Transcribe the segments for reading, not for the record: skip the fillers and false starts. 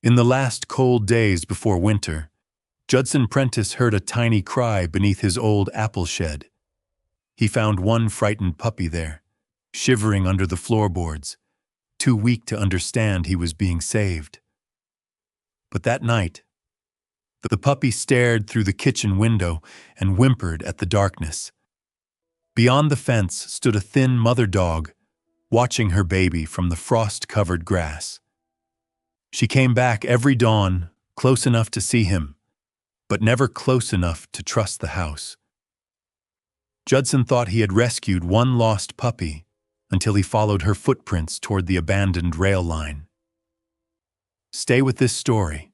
In the last cold days before winter, Judson Prentiss heard a tiny cry beneath his old apple shed. He found one frightened puppy there, shivering under the floorboards, too weak to understand he was being saved. But that night, the puppy stared through the kitchen window and whimpered at the darkness. Beyond the fence stood a thin mother dog, watching her baby from the frost-covered grass. She came back every dawn, close enough to see him, but never close enough to trust the house. Judson thought he had rescued one lost puppy until he followed her footprints toward the abandoned rail line. Stay with this story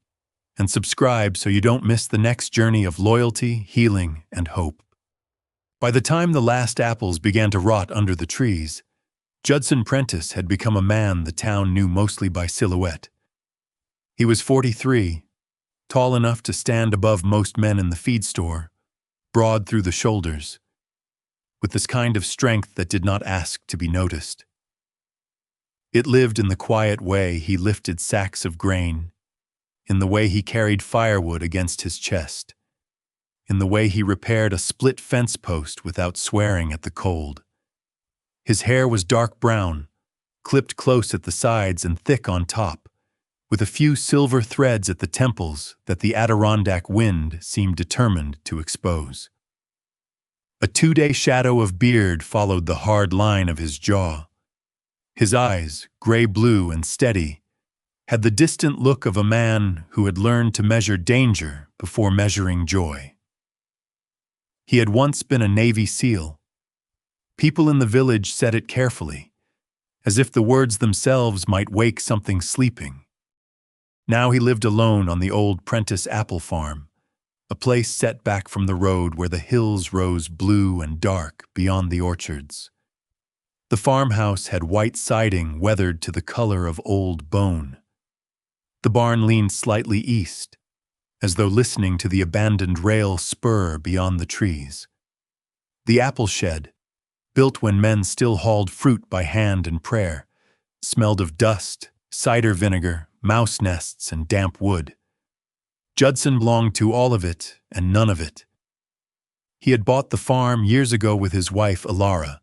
and subscribe so you don't miss the next journey of loyalty, healing, and hope. By the time the last apples began to rot under the trees, Judson Prentiss had become a man the town knew mostly by silhouette. He was 43, tall enough to stand above most men in the feed store, broad through the shoulders, with this kind of strength that did not ask to be noticed. It lived in the quiet way he lifted sacks of grain, in the way he carried firewood against his chest, in the way he repaired a split fence post without swearing at the cold. His hair was dark brown, clipped close at the sides and thick on top, with a few silver threads at the temples that the Adirondack wind seemed determined to expose. A 2-day shadow of beard followed the hard line of his jaw. His eyes, gray-blue and steady, had the distant look of a man who had learned to measure danger before measuring joy. He had once been a Navy SEAL. People in the village said it carefully, as if the words themselves might wake something sleeping. Now he lived alone on the old Prentiss apple farm, a place set back from the road where the hills rose blue and dark beyond the orchards. The farmhouse had white siding weathered to the color of old bone. The barn leaned slightly east, as though listening to the abandoned rail spur beyond the trees. The apple shed, built when men still hauled fruit by hand and prayer, smelled of dust, cider vinegar, mouse nests, and damp wood. Judson belonged to all of it and none of it. He had bought the farm years ago with his wife, Ilara,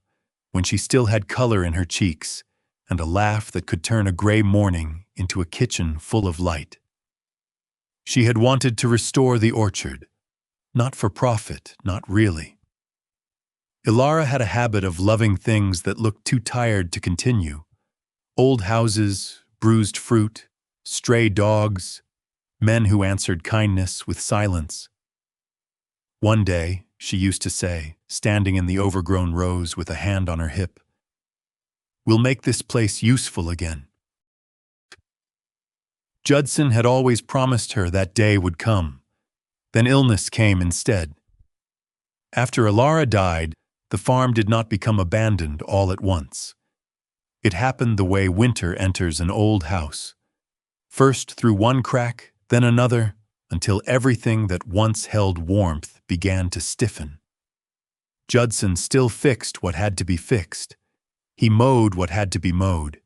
when she still had color in her cheeks and a laugh that could turn a gray morning into a kitchen full of light. She had wanted to restore the orchard, not for profit, not really. Ilara had a habit of loving things that looked too tired to continue. Old houses, bruised fruit, stray dogs, men who answered kindness with silence. One day, she used to say, standing in the overgrown rows with a hand on her hip, "We'll make this place useful again." Judson had always promised her that day would come. Then illness came instead. After Ilara died, the farm did not become abandoned all at once. It happened the way winter enters an old house. First through one crack, then another, until everything that once held warmth began to stiffen. Judson still fixed what had to be fixed. He mowed what had to be mowed.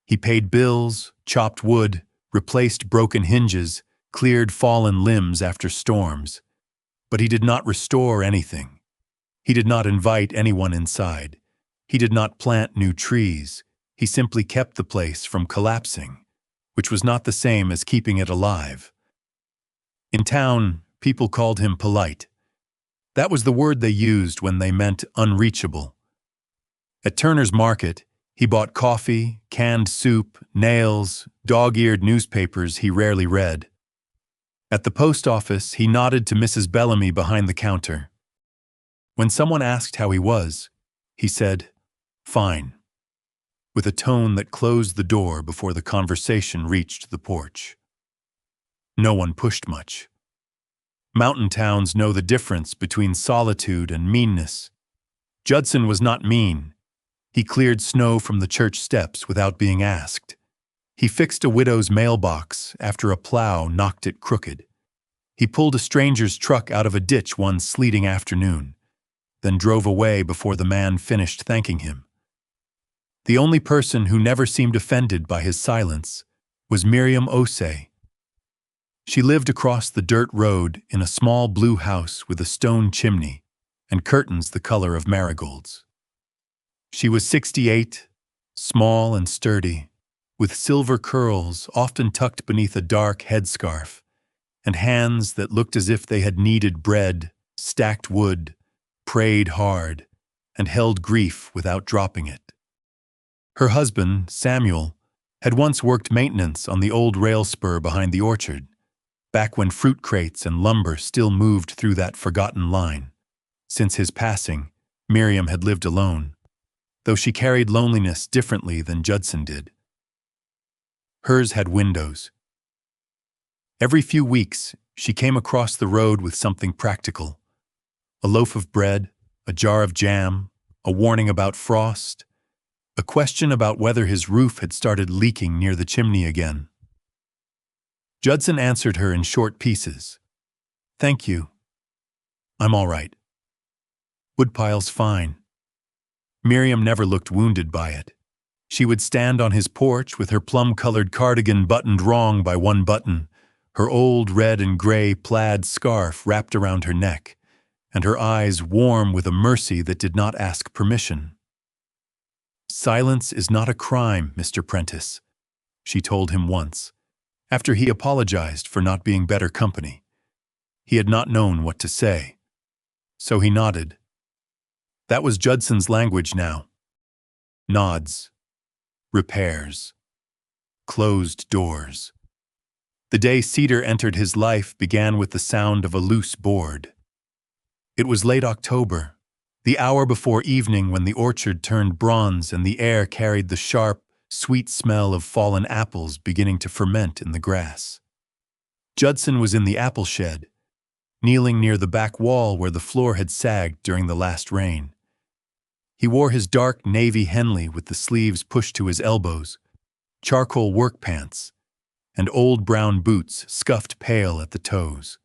He paid bills, chopped wood, replaced broken hinges, cleared fallen limbs after storms. But he did not restore anything. He did not invite anyone inside. He did not plant new trees. He simply kept the place from collapsing, which was not the same as keeping it alive. In town, people called him polite. That was the word they used when they meant unreachable. At Turner's Market, he bought coffee, canned soup, nails, dog-eared newspapers he rarely read. At the post office, he nodded to Mrs. Bellamy behind the counter. When someone asked how he was, he said, "Fine," with a tone that closed the door before the conversation reached the porch. No one pushed much. Mountain towns know the difference between solitude and meanness. Judson was not mean. He cleared snow from the church steps without being asked. He fixed a widow's mailbox after a plow knocked it crooked. He pulled a stranger's truck out of a ditch one sleeting afternoon, then drove away before the man finished thanking him. The only person who never seemed offended by his silence was Miriam Osei, She lived across the dirt road in a small blue house with a stone chimney and curtains the color of marigolds. She was 68, small and sturdy, with silver curls often tucked beneath a dark headscarf, and hands that looked as if they had kneaded bread, stacked wood, prayed hard, and held grief without dropping it. Her husband, Samuel, had once worked maintenance on the old rail spur behind the orchard, back when fruit crates and lumber still moved through that forgotten line. Since his passing, Miriam had lived alone, though she carried loneliness differently than Judson did. Hers had windows. Every few weeks, she came across the road with something practical: a loaf of bread, a jar of jam, a warning about frost, a question about whether his roof had started leaking near the chimney again. Judson answered her in short pieces. "Thank you. I'm all right. Woodpile's fine." Miriam never looked wounded by it. She would stand on his porch with her plum-colored cardigan buttoned wrong by one button, her old red and gray plaid scarf wrapped around her neck, and her eyes warm with a mercy that did not ask permission. "Silence is not a crime, Mr. Prentiss," she told him once, after he apologized for not being better company. He had not known what to say, so he nodded. That was Judson's language now. Nods, repairs, closed doors. The day Cedar entered his life began with the sound of a loose board. It was late October, the hour before evening when the orchard turned bronze and the air carried the sharp, sweet smell of fallen apples beginning to ferment in the grass. Judson was in the apple shed, kneeling near the back wall where the floor had sagged during the last rain. He wore his dark navy Henley with the sleeves pushed to his elbows, charcoal work pants, and old brown boots scuffed pale at the toes.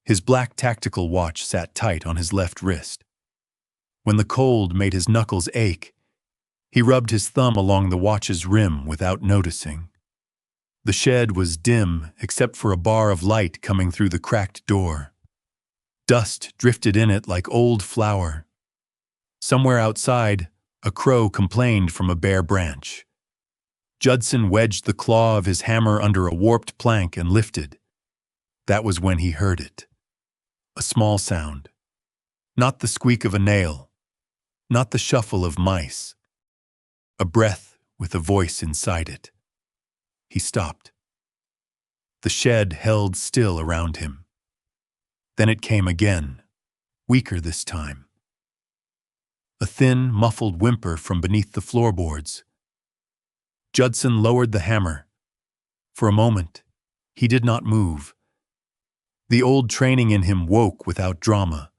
His black tactical watch sat tight on his left wrist. When the cold made his knuckles ache, he rubbed his thumb along the watch's rim without noticing. The shed was dim except for a bar of light coming through the cracked door. Dust drifted in it like old flour. Somewhere outside, a crow complained from a bare branch. Judson wedged the claw of his hammer under a warped plank and lifted. That was when he heard it. A small sound. Not the squeak of a nail. Not the shuffle of mice. A breath with a voice inside it. He stopped. The shed held still around him. Then it came again, weaker this time. A thin, muffled whimper from beneath the floorboards. Judson lowered the hammer. For a moment, he did not move. The old training in him woke without drama.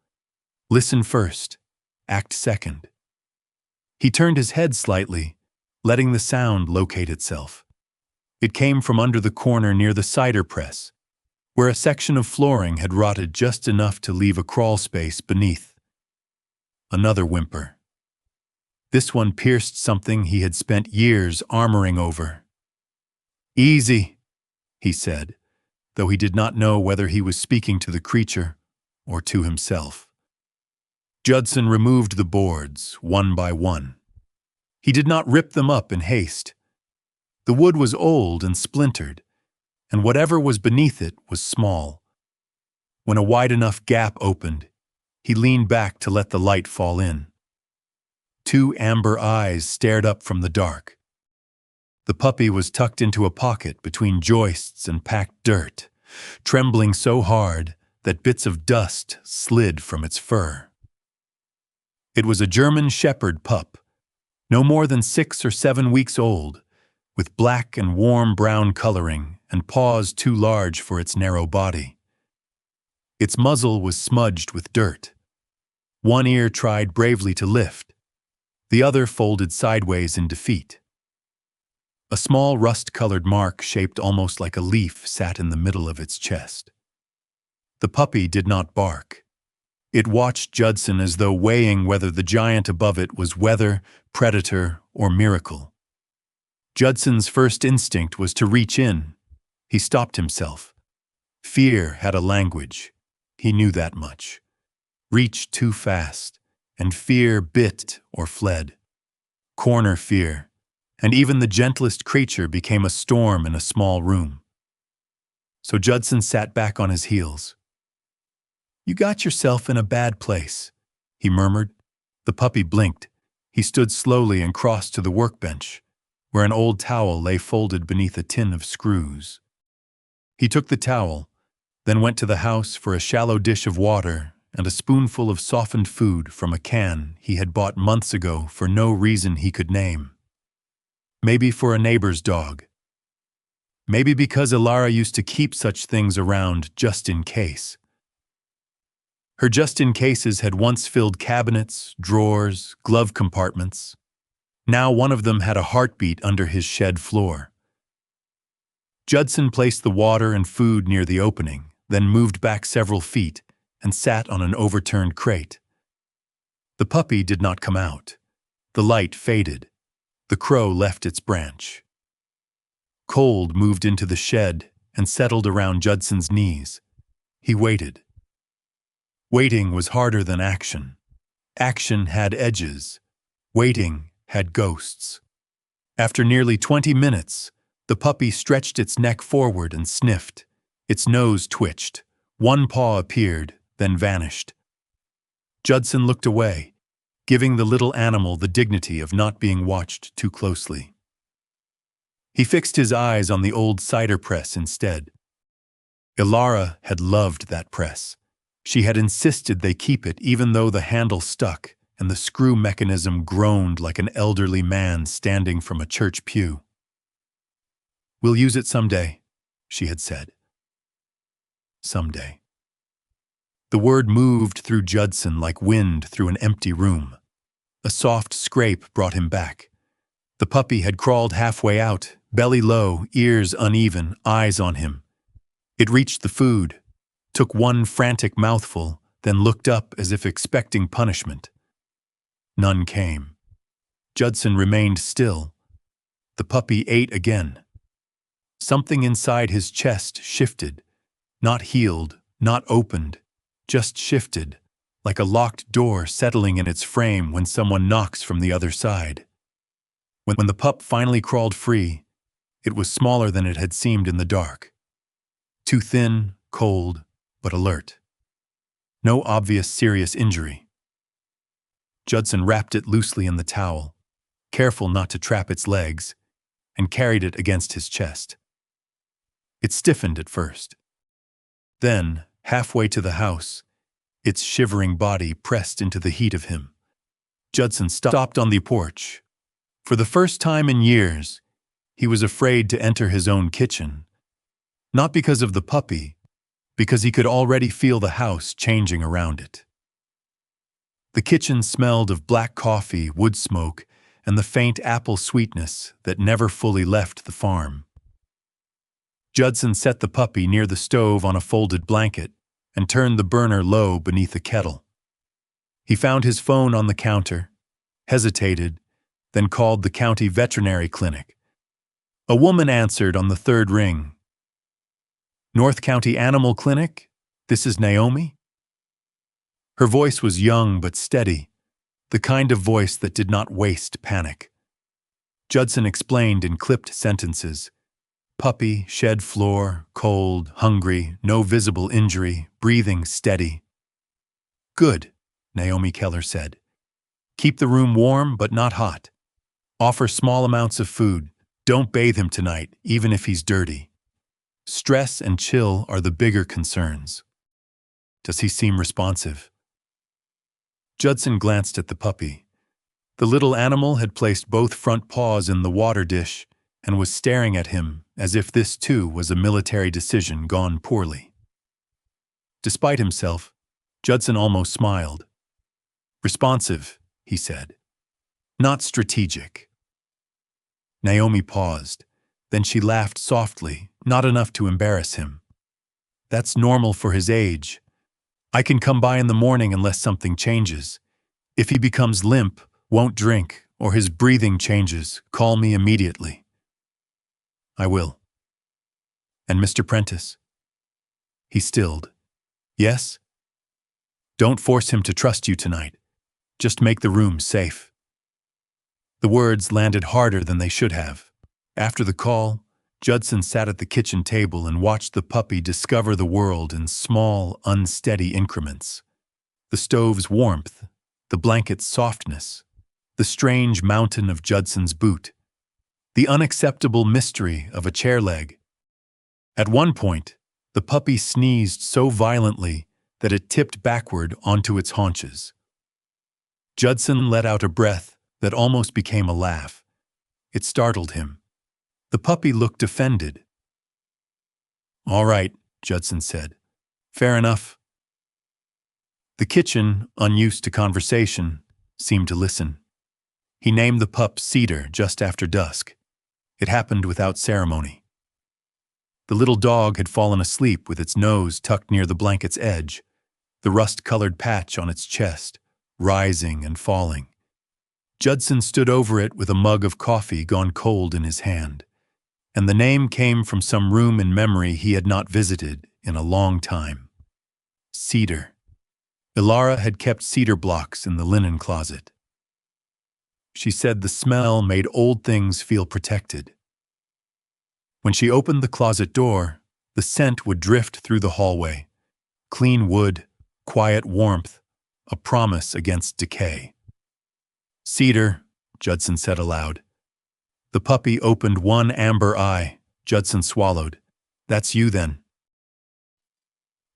Listen first, act second. He turned his head slightly, letting the sound locate itself. It came from under the corner near the cider press, where a section of flooring had rotted just enough to leave a crawl space beneath. Another whimper. This one pierced something he had spent years armoring over. "Easy," he said, though he did not know whether he was speaking to the creature or to himself. Judson removed the boards, one by one. He did not rip them up in haste. The wood was old and splintered, and whatever was beneath it was small. When a wide enough gap opened, he leaned back to let the light fall in. Two amber eyes stared up from the dark. The puppy was tucked into a pocket between joists and packed dirt, trembling so hard that bits of dust slid from its fur. It was a German shepherd pup, no more than 6 or 7 weeks old, with black and warm brown coloring and paws too large for its narrow body. Its muzzle was smudged with dirt. One ear tried bravely to lift. The other folded sideways in defeat. A small rust-colored mark shaped almost like a leaf sat in the middle of its chest. The puppy did not bark. It watched Judson as though weighing whether the giant above it was weather, predator, or miracle. Judson's first instinct was to reach in. He stopped himself, Fear had a language. He knew that much. Reached too fast, and fear bit or fled. Corner fear, and even the gentlest creature became a storm in a small room. So Judson sat back on his heels. "You got yourself in a bad place," he murmured. The puppy blinked. He stood slowly and crossed to the workbench, where an old towel lay folded beneath a tin of screws. He took the towel, then went to the house for a shallow dish of water and a spoonful of softened food from a can he had bought months ago for no reason he could name. Maybe for a neighbor's dog. Maybe because Ilara used to keep such things around just in case. Her just-in-cases had once filled cabinets, drawers, glove compartments. Now one of them had a heartbeat under his shed floor. Judson placed the water and food near the opening, then moved back several feet and sat on an overturned crate. The puppy did not come out. The light faded. The crow left its branch. Cold moved into the shed and settled around Judson's knees. He waited. Waiting was harder than action. Action had edges. Waiting had ghosts. After nearly 20 minutes, the puppy stretched its neck forward and sniffed. Its nose twitched. One paw appeared, then vanished. Judson looked away, giving the little animal the dignity of not being watched too closely. He fixed his eyes on the old cider press instead. Ilara had loved that press. She had insisted they keep it even though the handle stuck and the screw mechanism groaned like an elderly man standing from a church pew. "We'll use it someday," she had said. Someday. The word moved through Judson like wind through an empty room. A soft scrape brought him back. The puppy had crawled halfway out, belly low, ears uneven, eyes on him. It reached the food, took one frantic mouthful, then looked up as if expecting punishment. None came. Judson remained still. The puppy ate again. Something inside his chest shifted, not healed, not opened, just shifted, like a locked door settling in its frame when someone knocks from the other side. When the pup finally crawled free, it was smaller than it had seemed in the dark. Too thin, cold, but alert. No obvious serious injury. Judson wrapped it loosely in the towel, careful not to trap its legs, and carried it against his chest. It stiffened at first. Then, halfway to the house, its shivering body pressed into the heat of him. Judson stopped on the porch. For the first time in years, he was afraid to enter his own kitchen. Not because of the puppy, because he could already feel the house changing around it. The kitchen smelled of black coffee, wood smoke, and the faint apple sweetness that never fully left the farm. Judson set the puppy near the stove on a folded blanket and turned the burner low beneath the kettle. He found his phone on the counter, hesitated, then called the county veterinary clinic. A woman answered on the third ring. "North County Animal Clinic? This is Naomi?" Her voice was young but steady, the kind of voice that did not waste panic. Judson explained in clipped sentences. Puppy, shed floor, cold, hungry, no visible injury, breathing steady. "Good," Naomi Keller said. "Keep the room warm but not hot. Offer small amounts of food. Don't bathe him tonight, even if he's dirty. Stress and chill are the bigger concerns. Does he seem responsive?" Judson glanced at the puppy. The little animal had placed both front paws in the water dish and was staring at him as if this too was a military decision gone poorly. Despite himself, Judson almost smiled. "Responsive," he said. "Not strategic." Naomi paused. Then she laughed softly, not enough to embarrass him. "That's normal for his age. I can come by in the morning unless something changes. If he becomes limp, won't drink, or his breathing changes, call me immediately." "I will." "And Mr. Prentiss?" He stilled. Yes? Don't force him to trust you tonight. Just make the room safe. The words landed harder than they should have. After the call, Judson sat at the kitchen table and watched the puppy discover the world in small, unsteady increments. The stove's warmth, the blanket's softness, the strange mountain of Judson's boot, the unacceptable mystery of a chair leg. At one point, the puppy sneezed so violently that it tipped backward onto its haunches. Judson let out a breath that almost became a laugh. It startled him. The puppy looked offended. "All right," Judson said. "Fair enough." The kitchen, unused to conversation, seemed to listen. He named the pup Cedar just after dusk. It happened without ceremony. The little dog had fallen asleep with its nose tucked near the blanket's edge, the rust-colored patch on its chest, rising and falling. Judson stood over it with a mug of coffee gone cold in his hand, and the name came from some room in memory he had not visited in a long time. Cedar. Ilara had kept cedar blocks in the linen closet. She said the smell made old things feel protected. When she opened the closet door, the scent would drift through the hallway. Clean wood, quiet warmth, a promise against decay. "Cedar," Judson said aloud. The puppy opened one amber eye. Judson swallowed. "That's you, then."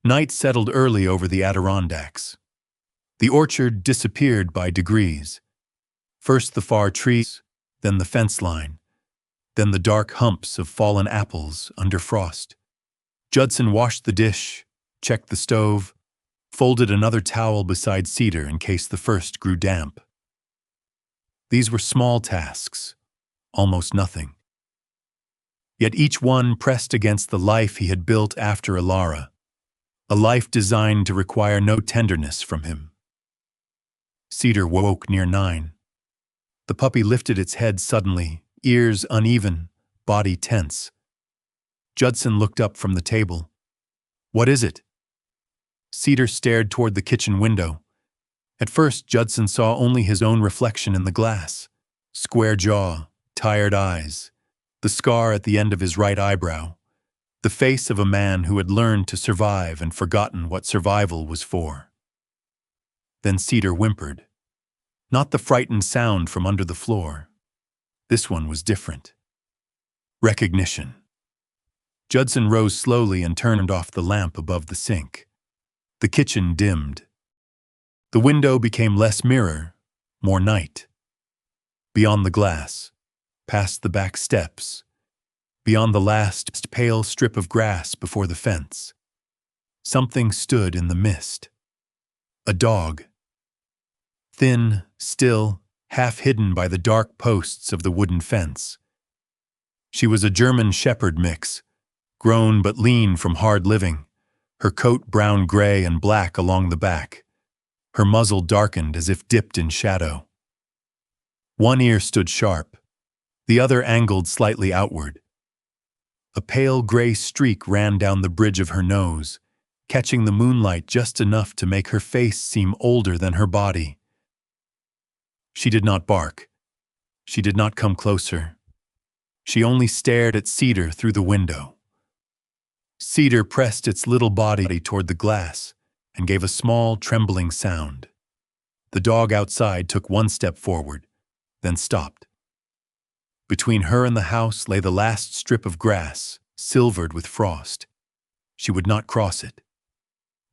Night settled early over the Adirondacks. The orchard disappeared by degrees. First the far trees, then the fence line, then the dark humps of fallen apples under frost. Judson washed the dish, checked the stove, folded another towel beside Cedar in case the first grew damp. These were small tasks, almost nothing. Yet each one pressed against the life he had built after Ilara, a life designed to require no tenderness from him. Cedar woke near 9. The puppy lifted its head suddenly, ears uneven, body tense. Judson looked up from the table. "What is it?" Cedar stared toward the kitchen window. At first, Judson saw only his own reflection in the glass. Square jaw, tired eyes, the scar at the end of his right eyebrow, the face of a man who had learned to survive and forgotten what survival was for. Then Cedar whimpered. Not the frightened sound from under the floor. This one was different. Recognition. Judson rose slowly and turned off the lamp above the sink. The kitchen dimmed. The window became less mirror, more night. Beyond the glass, past the back steps, beyond the last pale strip of grass before the fence, something stood in the mist. A dog. Thin, still, half hidden by the dark posts of the wooden fence. She was a German shepherd mix, grown but lean from hard living, her coat brown-gray and black along the back, her muzzle darkened as if dipped in shadow. One ear stood sharp, the other angled slightly outward. A pale gray streak ran down the bridge of her nose, catching the moonlight just enough to make her face seem older than her body. She did not bark. She did not come closer. She only stared at Cedar through the window. Cedar pressed its little body toward the glass and gave a small, trembling sound. The dog outside took one step forward, then stopped. Between her and the house lay the last strip of grass, silvered with frost. She would not cross it.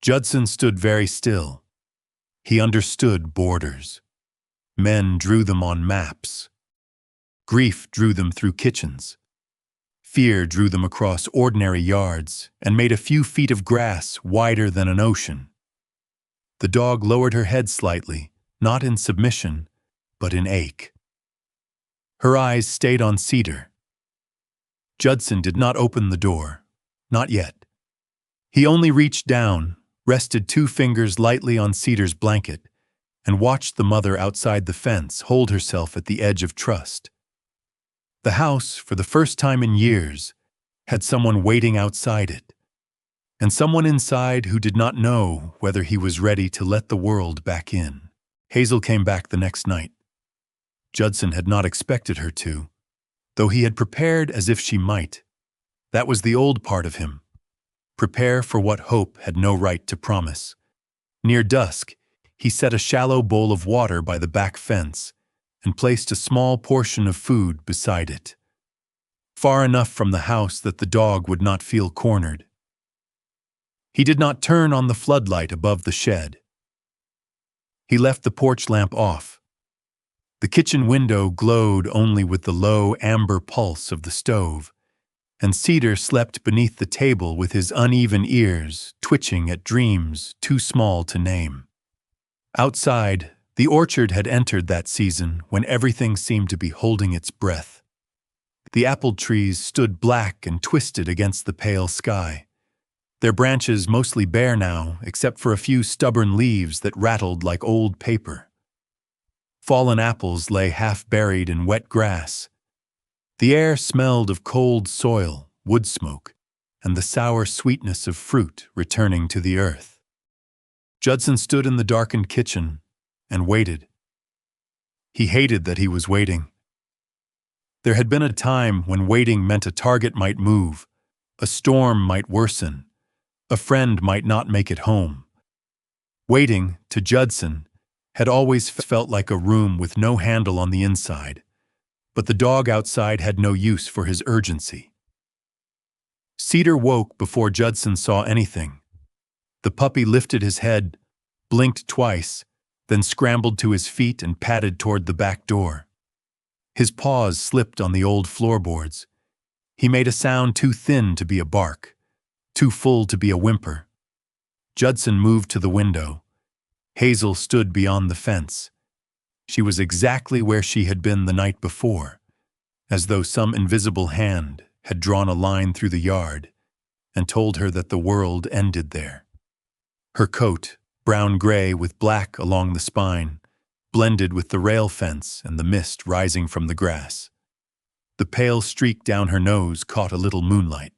Judson stood very still. He understood borders. Men drew them on maps. Grief drew them through kitchens. Fear drew them across ordinary yards and made a few feet of grass wider than an ocean. The dog lowered her head slightly, not in submission, but in ache. Her eyes stayed on Cedar. Judson did not open the door, not yet. He only reached down, rested 2 fingers lightly on Cedar's blanket, and watched the mother outside the fence hold herself at the edge of trust. The house, for the first time in years, had someone waiting outside it. and someone inside who did not know whether he was ready to let the world back in. Hazel came back the next night. Judson had not expected her to, though he had prepared as if she might. That was the old part of him. Prepare for what hope had no right to promise. Near dusk, he set a shallow bowl of water by the back fence and placed a small portion of food beside it, far enough from the house that the dog would not feel cornered. He did not turn on the floodlight above the shed. He left the porch lamp off. The kitchen window glowed only with the low amber pulse of the stove, and Cedar slept beneath the table with his uneven ears twitching at dreams too small to name. Outside, the orchard had entered that season when everything seemed to be holding its breath. The apple trees stood black and twisted against the pale sky, their branches mostly bare now except for a few stubborn leaves that rattled like old paper. Fallen apples lay half buried in wet grass. The air smelled of cold soil, wood smoke, and the sour sweetness of fruit returning to the earth. Judson stood in the darkened kitchen and waited. He hated that he was waiting. There had been a time when waiting meant a target might move, a storm might worsen, a friend might not make it home. Waiting, to Judson, had always felt like a room with no handle on the inside, but the dog outside had no use for his urgency. Cedar woke before Judson saw anything. The puppy lifted his head, blinked twice, then scrambled to his feet and padded toward the back door. His paws slipped on the old floorboards. He made a sound too thin to be a bark, too full to be a whimper. Judson moved to the window. Hazel stood beyond the fence. She was exactly where she had been the night before, as though some invisible hand had drawn a line through the yard and told her that the world ended there. Her coat, brown-gray with black along the spine, blended with the rail fence and the mist rising from the grass. The pale streak down her nose caught a little moonlight.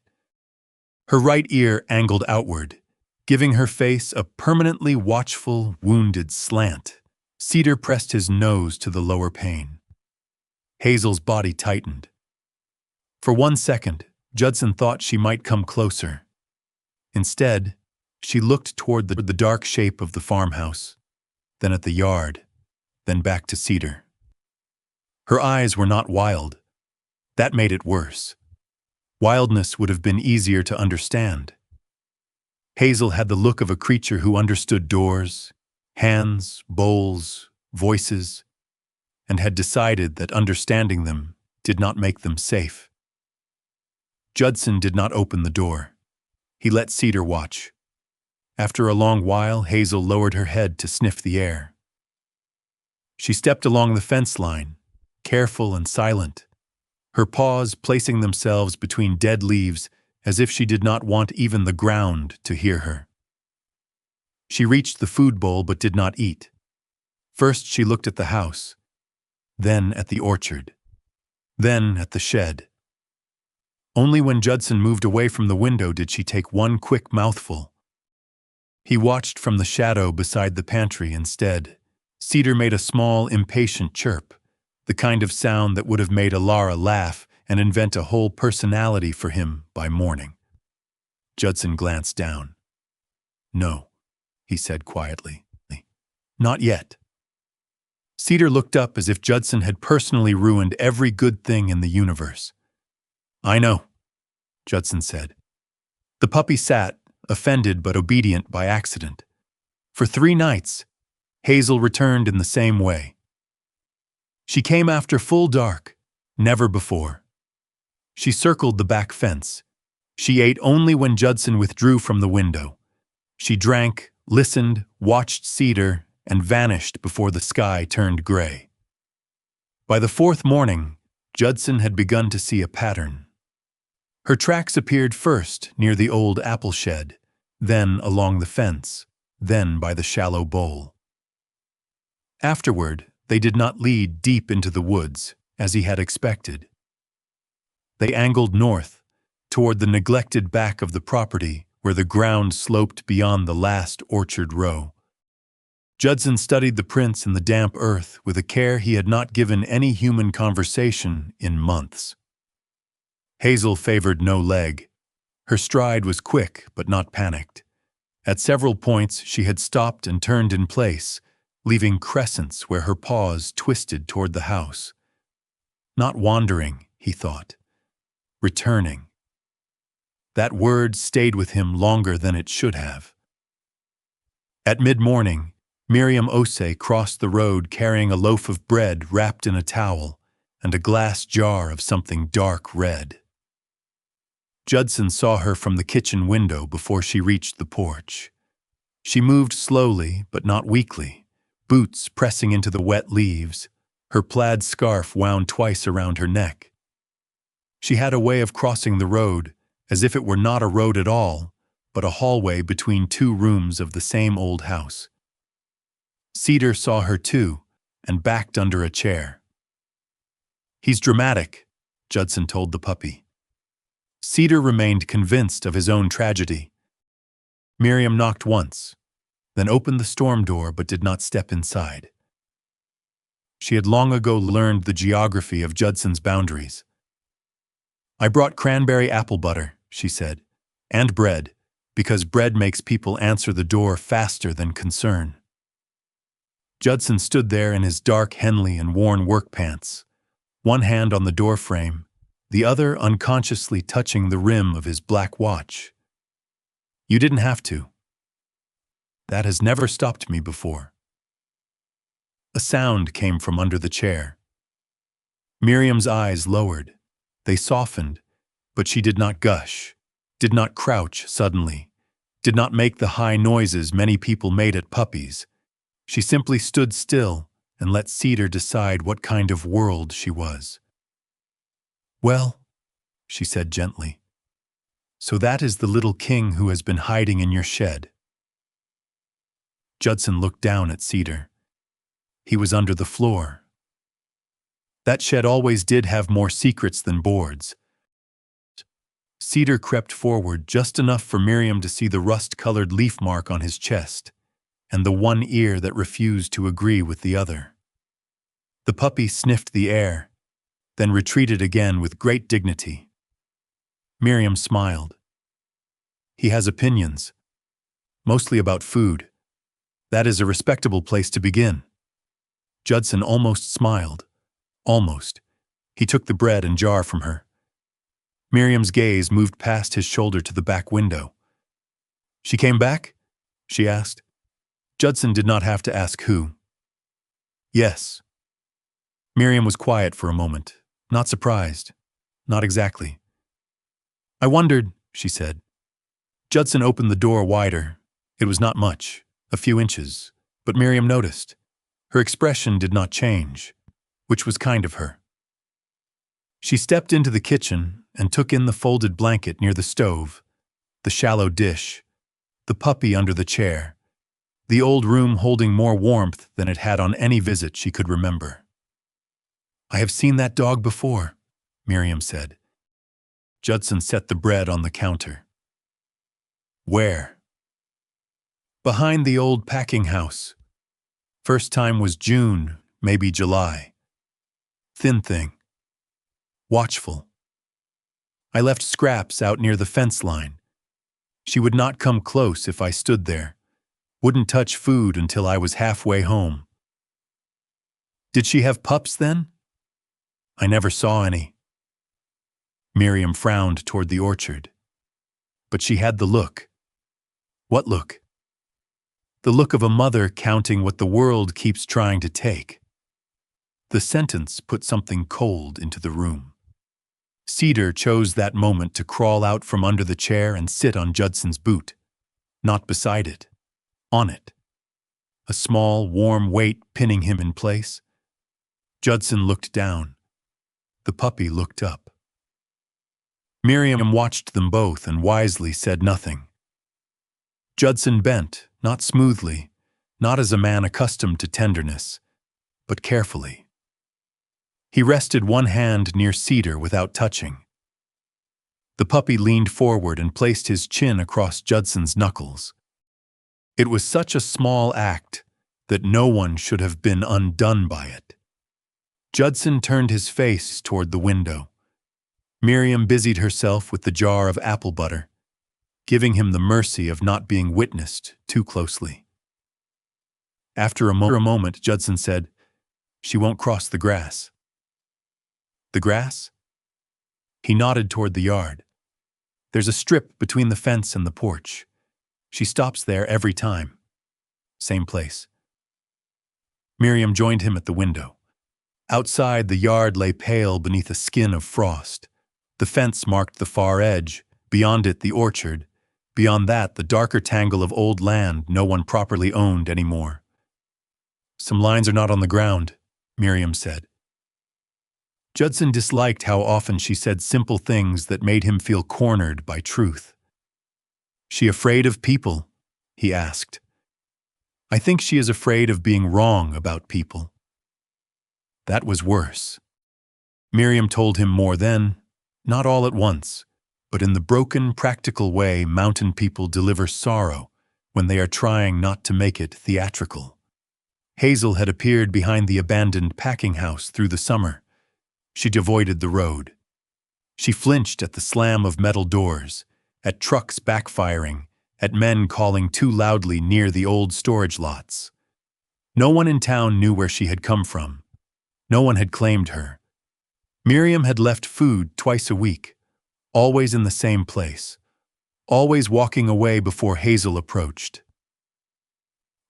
Her right ear angled outward, giving her face a permanently watchful, wounded slant. Cedar pressed his nose to the lower pane. Hazel's body tightened. For 1 second, Judson thought she might come closer. Instead, she looked toward the dark shape of the farmhouse, then at the yard, then back to Cedar. Her eyes were not wild. That made it worse. Wildness would have been easier to understand. Hazel had the look of a creature who understood doors, hands, bowls, voices, and had decided that understanding them did not make them safe. Judson did not open the door. He let Cedar watch. After a long while, Hazel lowered her head to sniff the air. She stepped along the fence line, careful and silent, her paws placing themselves between dead leaves as if she did not want even the ground to hear her. She reached the food bowl but did not eat. First she looked at the house, then at the orchard, then at the shed. Only when Judson moved away from the window did she take one quick mouthful. He watched from the shadow beside the pantry instead. Cedar made a small, impatient chirp, the kind of sound that would have made Alara laugh and invent a whole personality for him by morning. Judson glanced down. "No," he said quietly. "Not yet." Cedar looked up as if Judson had personally ruined every good thing in the universe. "I know," Judson said. The puppy sat, offended but obedient by accident. For 3 nights, Hazel returned in the same way. She came after full dark, never before. She circled the back fence. She ate only when Judson withdrew from the window. She drank, listened, watched Cedar, and vanished before the sky turned gray. By the 4th morning, Judson had begun to see a pattern. Her tracks appeared first near the old apple shed, then along the fence, then by the shallow bowl. Afterward, they did not lead deep into the woods, as he had expected. They angled north, toward the neglected back of the property where the ground sloped beyond the last orchard row. Judson studied the prints in the damp earth with a care he had not given any human conversation in months. Hazel favored no leg. Her stride was quick but not panicked. At several points she had stopped and turned in place, leaving crescents where her paws twisted toward the house. Not wandering, he thought. Returning. That word stayed with him longer than it should have. At mid-morning, Miriam Osei crossed the road carrying a loaf of bread wrapped in a towel and a glass jar of something dark red. Judson saw her from the kitchen window before she reached the porch. She moved slowly but not weakly, boots pressing into the wet leaves, her plaid scarf wound twice around her neck. She had a way of crossing the road, as if it were not a road at all, but a hallway between two rooms of the same old house. Cedar saw her too, and backed under a chair. "He's dramatic," Judson told the puppy. Cedar remained convinced of his own tragedy. Miriam knocked once, then opened the storm door but did not step inside. She had long ago learned the geography of Judson's boundaries. "I brought cranberry apple butter," she said, "and bread, because bread makes people answer the door faster than concern." Judson stood there in his dark Henley and worn work pants, one hand on the doorframe, the other unconsciously touching the rim of his black watch. "You didn't have to. That has never stopped me before." A sound came from under the chair. Miriam's eyes lowered. They softened, but she did not gush, did not crouch suddenly, did not make the high noises many people made at puppies. She simply stood still and let Cedar decide what kind of world she was. "Well," she said gently, "so that is the little king who has been hiding in your shed." Judson looked down at Cedar. He was under the floor. That shed always did have more secrets than boards. Cedar crept forward just enough for Miriam to see the rust-colored leaf mark on his chest, and the one ear that refused to agree with the other. The puppy sniffed the air, then retreated again with great dignity. Miriam smiled. "He has opinions, mostly about food. That is a respectable place to begin." Judson almost smiled. Almost. He took the bread and jar from her. Miriam's gaze moved past his shoulder to the back window. "She came back?" she asked. Judson did not have to ask who. "Yes." Miriam was quiet for a moment, not surprised. Not exactly. "I wondered," she said. Judson opened the door wider. It was not much, a few inches, but Miriam noticed. Her expression did not change, which was kind of her. She stepped into the kitchen and took in the folded blanket near the stove, the shallow dish, the puppy under the chair, the old room holding more warmth than it had on any visit she could remember. "I have seen that dog before," Miriam said. Judson set the bread on the counter. "Where?" "Behind the old packing house. First time was June, maybe July. Thin thing. Watchful. I left scraps out near the fence line. She would not come close if I stood there. Wouldn't touch food until I was halfway home." "Did she have pups then?" "I never saw any." Miriam frowned toward the orchard. But she had the look. What look? The look of a mother counting what the world keeps trying to take. The sentence put something cold into the room. Cedar chose that moment to crawl out from under the chair and sit on Judson's boot. Not beside it. On it. A small, warm weight pinning him in place. Judson looked down. The puppy looked up. Miriam watched them both and wisely said nothing. Judson bent, not smoothly, not as a man accustomed to tenderness, but carefully. He rested one hand near Cedar without touching. The puppy leaned forward and placed his chin across Judson's knuckles. It was such a small act that no one should have been undone by it. Judson turned his face toward the window. Miriam busied herself with the jar of apple butter, giving him the mercy of not being witnessed too closely. After a moment, Judson said, "She won't cross the grass." "The grass?" He nodded toward the yard. "There's a strip between the fence and the porch. She stops there every time. Same place." Miriam joined him at the window. Outside, the yard lay pale beneath a skin of frost. The fence marked the far edge, beyond it the orchard, beyond that the darker tangle of old land no one properly owned anymore. "Some lines are not on the ground," Miriam said. Judson disliked how often she said simple things that made him feel cornered by truth. "She afraid of people?" he asked. "I think she is afraid of being wrong about people." That was worse. Miriam told him more then, not all at once, but in the broken, practical way mountain people deliver sorrow when they are trying not to make it theatrical. Hazel had appeared behind the abandoned packing house through the summer. She avoided the road. She flinched at the slam of metal doors, at trucks backfiring, at men calling too loudly near the old storage lots. No one in town knew where she had come from. No one had claimed her. Miriam had left food twice a week, always in the same place, always walking away before Hazel approached.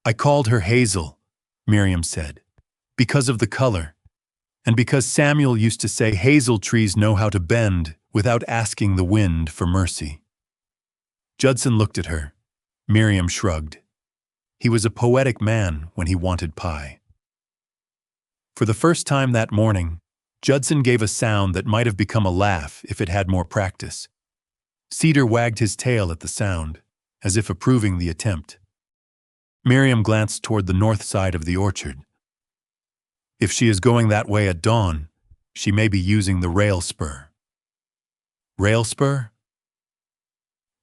"I called her Hazel," Miriam said, "because of the color, and because Samuel used to say hazel trees know how to bend without asking the wind for mercy." Judson looked at her. Miriam shrugged. He was a poetic man when he wanted pie. For the first time that morning, Judson gave a sound that might have become a laugh if it had more practice. Cedar wagged his tail at the sound, as if approving the attempt. Miriam glanced toward the north side of the orchard. "If she is going that way at dawn, she may be using the rail spur." "Rail spur?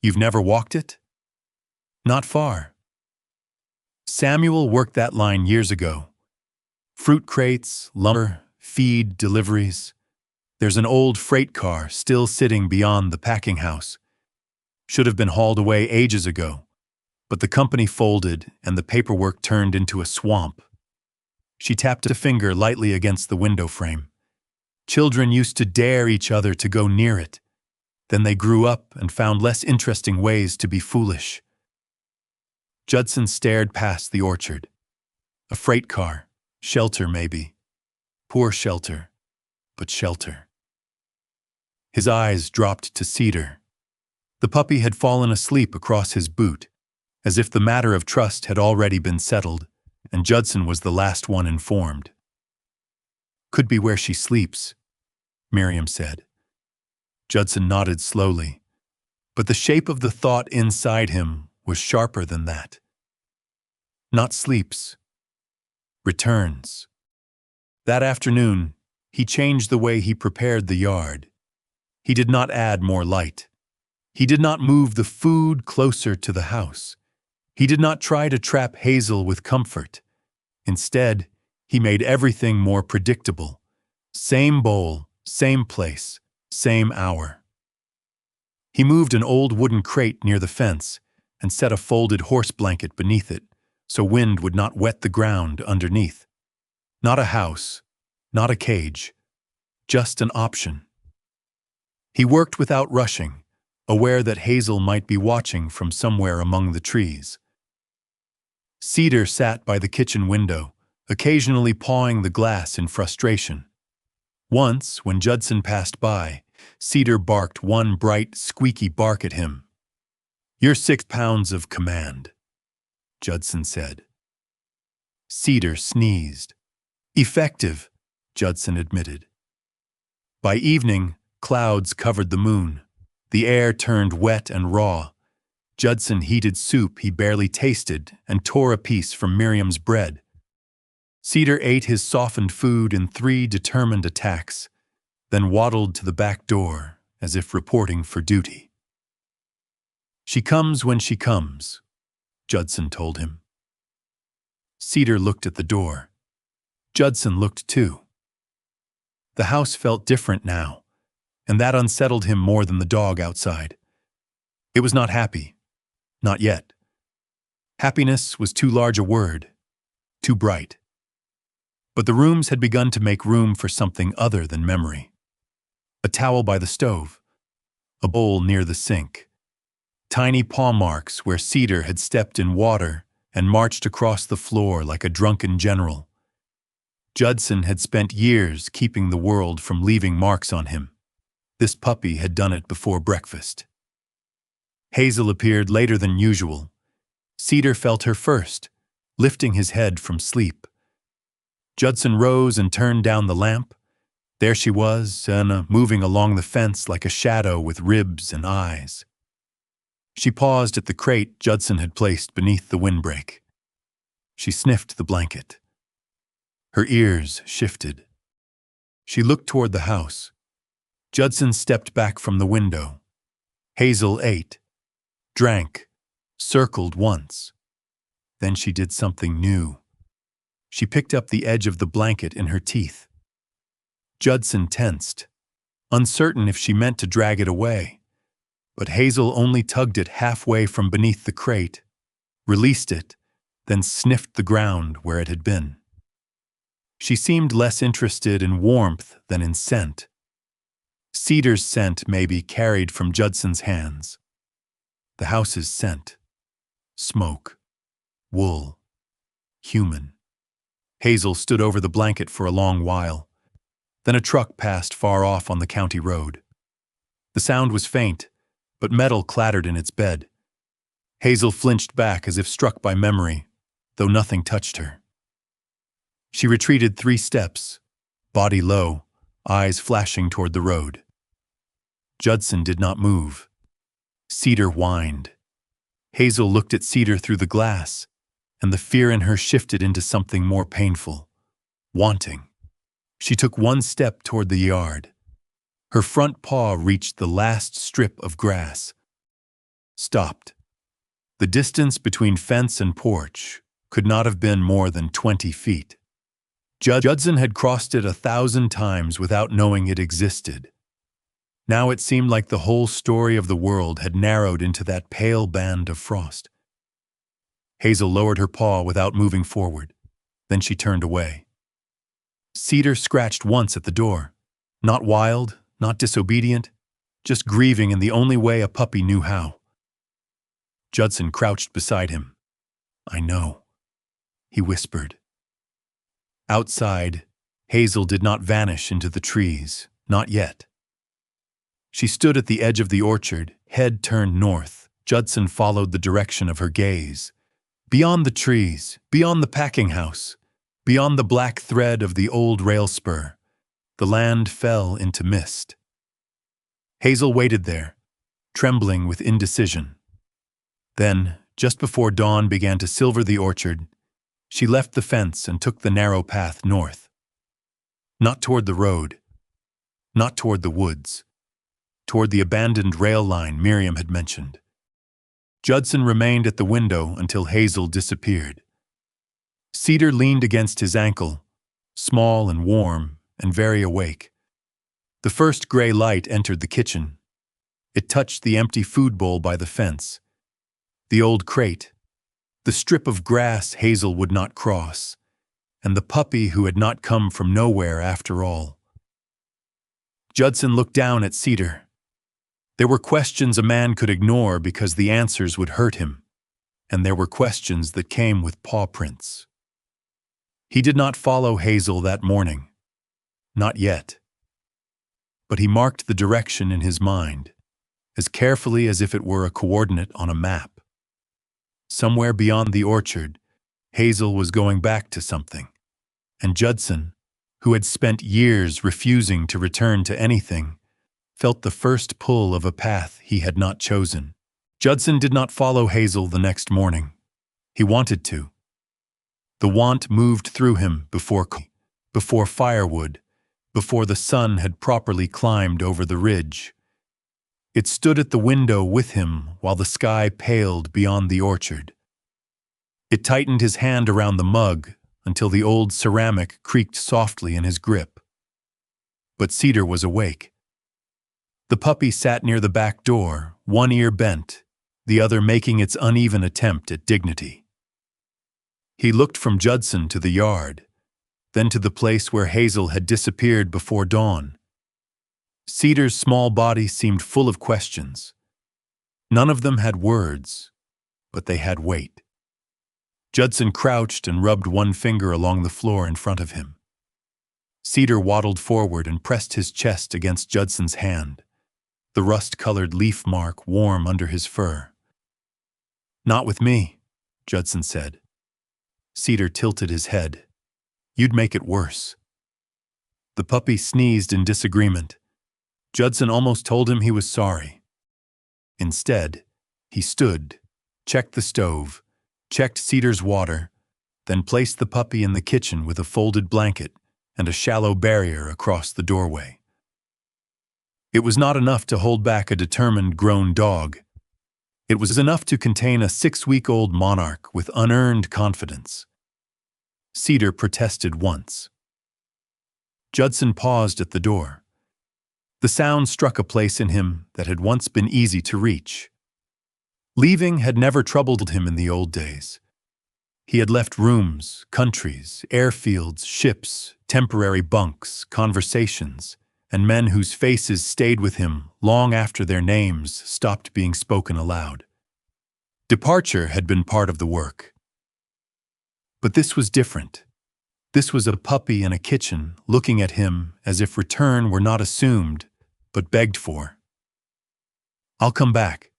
You've never walked it?" "Not far. Samuel worked that line years ago. Fruit crates, lumber, feed deliveries. There's an old freight car still sitting beyond the packing house. Should have been hauled away ages ago, but the company folded and the paperwork turned into a swamp." She tapped a finger lightly against the window frame. "Children used to dare each other to go near it. Then they grew up and found less interesting ways to be foolish." Judson stared past the orchard. A freight car. Shelter, maybe. Poor shelter, but shelter. His eyes dropped to Cedar. The puppy had fallen asleep across his boot, as if the matter of trust had already been settled, and Judson was the last one informed. "Could be where she sleeps," Miriam said. Judson nodded slowly, but the shape of the thought inside him was sharper than that. Not sleeps. Returns. That afternoon, he changed the way he prepared the yard. He did not add more light. He did not move the food closer to the house. He did not try to trap Hazel with comfort. Instead, he made everything more predictable. Same bowl, same place, same hour. He moved an old wooden crate near the fence and set a folded horse blanket beneath it, so wind would not wet the ground underneath. Not a house, not a cage, just an option. He worked without rushing, aware that Hazel might be watching from somewhere among the trees. Cedar sat by the kitchen window, occasionally pawing the glass in frustration. Once, when Judson passed by, Cedar barked one bright, squeaky bark at him. "You're 6 pounds of command," Judson said. Cedar sneezed. "Effective," Judson admitted. By evening, clouds covered the moon. The air turned wet and raw. Judson heated soup he barely tasted and tore a piece from Miriam's bread. Cedar ate his softened food in 3 determined attacks, then waddled to the back door as if reporting for duty. "She comes when she comes," Judson told him. Cedar looked at the door. Judson looked too. The house felt different now, and that unsettled him more than the dog outside. It was not happy. Not yet. Happiness was too large a word, too bright. But the rooms had begun to make room for something other than memory. A towel by the stove, a bowl near the sink, tiny paw marks where Cedar had stepped in water and marched across the floor like a drunken general. Judson had spent years keeping the world from leaving marks on him. This puppy had done it before breakfast. Hazel appeared later than usual. Cedar felt her first, lifting his head from sleep. Judson rose and turned down the lamp. There she was, Anna, moving along the fence like a shadow with ribs and eyes. She paused at the crate Judson had placed beneath the windbreak. She sniffed the blanket. Her ears shifted. She looked toward the house. Judson stepped back from the window. Hazel ate, drank, circled once. Then she did something new. She picked up the edge of the blanket in her teeth. Judson tensed, uncertain if she meant to drag it away. But Hazel only tugged it halfway from beneath the crate, released it, then sniffed the ground where it had been. She seemed less interested in warmth than in scent. Cedar's scent maybe carried from Judson's hands. The house's scent. Smoke. Wool. Human. Hazel stood over the blanket for a long while. Then a truck passed far off on the county road. The sound was faint, but metal clattered in its bed. Hazel flinched back as if struck by memory, though nothing touched her. She retreated 3 steps, body low, eyes flashing toward the road. Judson did not move. Cedar whined. Hazel looked at Cedar through the glass, and the fear in her shifted into something more painful, wanting. She took 1 step toward the yard. Her front paw reached the last strip of grass. Stopped. The distance between fence and porch could not have been more than 20 feet. Judson had crossed it 1,000 times without knowing it existed. Now it seemed like the whole story of the world had narrowed into that pale band of frost. Hazel lowered her paw without moving forward. Then she turned away. Cedar scratched once at the door. Not wild, not disobedient, just grieving in the only way a puppy knew how. Judson crouched beside him. "I know," he whispered. Outside, Hazel did not vanish into the trees, not yet. She stood at the edge of the orchard, head turned north. Judson followed the direction of her gaze. Beyond the trees, beyond the packing house, beyond the black thread of the old rail spur, the land fell into mist. Hazel waited there, trembling with indecision. Then, just before dawn began to silver the orchard, she left the fence and took the narrow path north. Not toward the road, not toward the woods, toward the abandoned rail line Miriam had mentioned. Judson remained at the window until Hazel disappeared. Cedar leaned against his ankle, small and warm and very awake. The first gray light entered the kitchen. It touched the empty food bowl by the fence, the old crate, the strip of grass Hazel would not cross, and the puppy who had not come from nowhere after all. Judson looked down at Cedar. There were questions a man could ignore because the answers would hurt him, and there were questions that came with paw prints. He did not follow Hazel that morning. Not yet. But he marked the direction in his mind, as carefully as if it were a coordinate on a map. Somewhere beyond the orchard, Hazel was going back to something, and Judson, who had spent years refusing to return to anything, felt the first pull of a path he had not chosen. Judson did not follow Hazel the next morning. He wanted to. The want moved through him before firewood, before the sun had properly climbed over the ridge. It stood at the window with him while the sky paled beyond the orchard. It tightened his hand around the mug until the old ceramic creaked softly in his grip. But Cedar was awake. The puppy sat near the back door, one ear bent, the other making its uneven attempt at dignity. He looked from Judson to the yard, then to the place where Hazel had disappeared before dawn. Cedar's small body seemed full of questions. None of them had words, but they had weight. Judson crouched and rubbed one finger along the floor in front of him. Cedar waddled forward and pressed his chest against Judson's hand, the rust-colored leaf mark warm under his fur. "Not with me," Judson said. Cedar tilted his head. "You'd make it worse." The puppy sneezed in disagreement. Judson almost told him he was sorry. Instead, he stood, checked the stove, checked Cedar's water, then placed the puppy in the kitchen with a folded blanket and a shallow barrier across the doorway. It was not enough to hold back a determined grown dog. It was enough to contain a 6-week-old monarch with unearned confidence. Cedar protested once. Judson paused at the door. The sound struck a place in him that had once been easy to reach. Leaving had never troubled him in the old days. He had left rooms, countries, airfields, ships, temporary bunks, conversations, and men whose faces stayed with him long after their names stopped being spoken aloud. Departure had been part of the work. But this was different. This was a puppy in a kitchen looking at him as if return were not assumed, but begged for. "I'll come back,"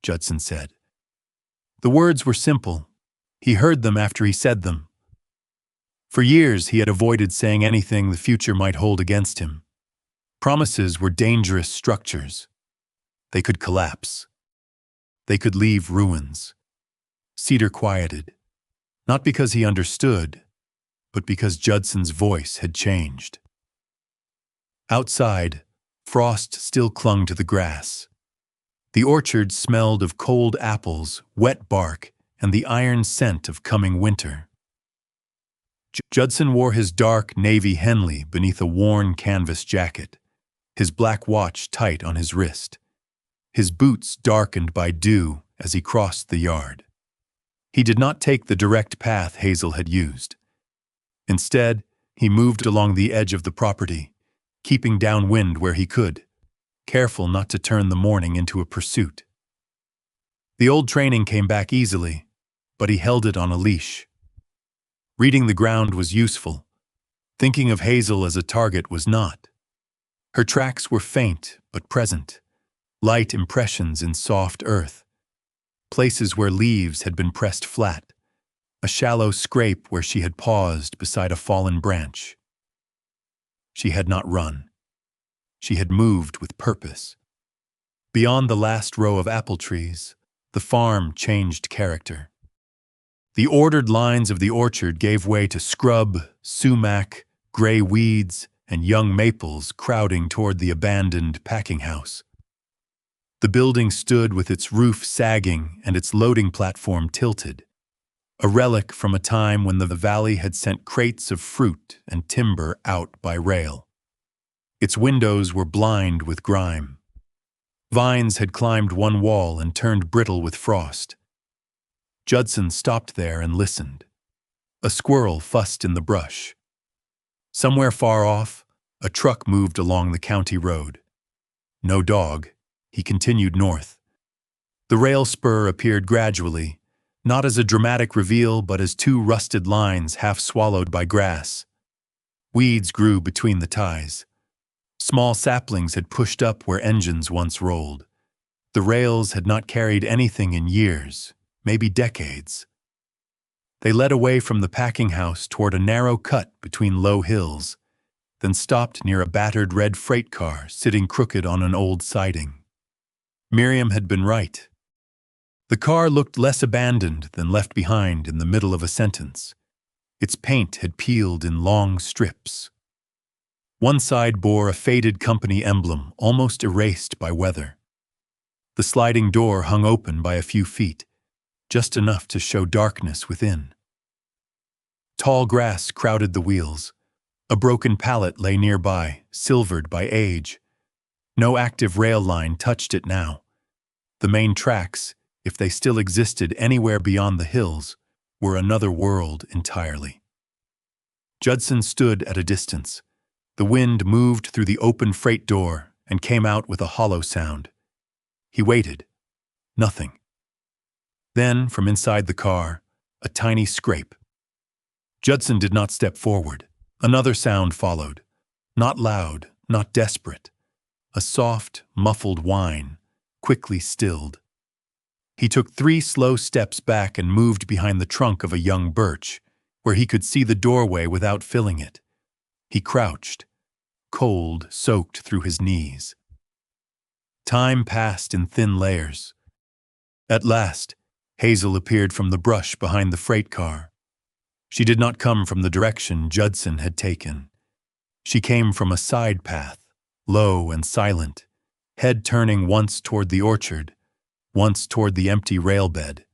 Judson said. The words were simple. He heard them after he said them. For years he had avoided saying anything the future might hold against him. Promises were dangerous structures. They could collapse. They could leave ruins. Cedar quieted, not because he understood, but because Judson's voice had changed. Outside, frost still clung to the grass. The orchard smelled of cold apples, wet bark, and the iron scent of coming winter. Judson wore his dark navy Henley beneath a worn canvas jacket, his black watch tight on his wrist, his boots darkened by dew as he crossed the yard. He did not take the direct path Hazel had used. Instead, he moved along the edge of the property, keeping downwind where he could, careful not to turn the morning into a pursuit. The old training came back easily, but he held it on a leash. Reading the ground was useful. Thinking of Hazel as a target was not. Her tracks were faint but present, light impressions in soft earth, places where leaves had been pressed flat, a shallow scrape where she had paused beside a fallen branch. She had not run. She had moved with purpose. Beyond the last row of apple trees, the farm changed character. The ordered lines of the orchard gave way to scrub, sumac, gray weeds, and young maples crowding toward the abandoned packing house. The building stood with its roof sagging and its loading platform tilted, a relic from a time when the valley had sent crates of fruit and timber out by rail. Its windows were blind with grime. Vines had climbed one wall and turned brittle with frost. Judson stopped there and listened. A squirrel fussed in the brush. Somewhere far off, a truck moved along the county road. No dog. He continued north. The rail spur appeared gradually, not as a dramatic reveal but as two rusted lines half swallowed by grass. Weeds grew between the ties. Small saplings had pushed up where engines once rolled. The rails had not carried anything in years, maybe decades. They led away from the packing house toward a narrow cut between low hills, then stopped near a battered red freight car sitting crooked on an old siding. Miriam had been right. The car looked less abandoned than left behind in the middle of a sentence. Its paint had peeled in long strips. One side bore a faded company emblem almost erased by weather. The sliding door hung open by a few feet, just enough to show darkness within. Tall grass crowded the wheels. A broken pallet lay nearby, silvered by age. No active rail line touched it now. The main tracks, if they still existed anywhere beyond the hills, were another world entirely. Judson stood at a distance. The wind moved through the open freight door and came out with a hollow sound. He waited. Nothing. Then, from inside the car, a tiny scrape. Judson did not step forward. Another sound followed. Not loud, not desperate. A soft, muffled whine, quickly stilled. He took 3 slow steps back and moved behind the trunk of a young birch, where he could see the doorway without filling it. He crouched. Cold soaked through his knees. Time passed in thin layers. At last, Hazel appeared from the brush behind the freight car. She did not come from the direction Judson had taken. She came from a side path, low and silent, head turning once toward the orchard, once toward the empty railbed.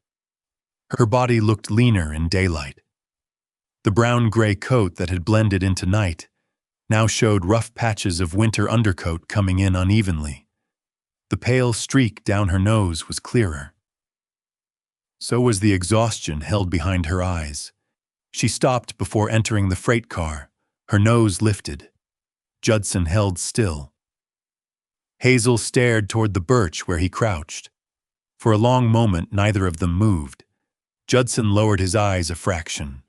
Her body looked leaner in daylight. The brown-gray coat that had blended into night now showed rough patches of winter undercoat coming in unevenly. The pale streak down her nose was clearer. So was the exhaustion held behind her eyes. She stopped before entering the freight car, her nose lifted. Judson held still. Hazel stared toward the birch where he crouched. For a long moment, neither of them moved. Judson lowered his eyes a fraction.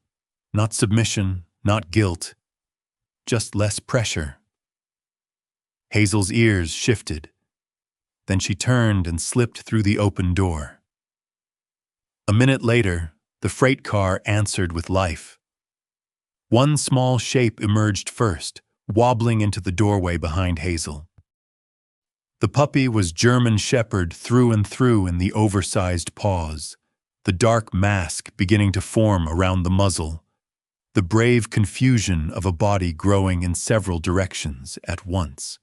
Not submission, not guilt, just less pressure. Hazel's ears shifted. Then she turned and slipped through the open door. A minute later, the freight car answered with life. One small shape emerged first, wobbling into the doorway behind Hazel. The puppy was German Shepherd through and through in the oversized paws, the dark mask beginning to form around the muzzle, the brave confusion of a body growing in several directions at once.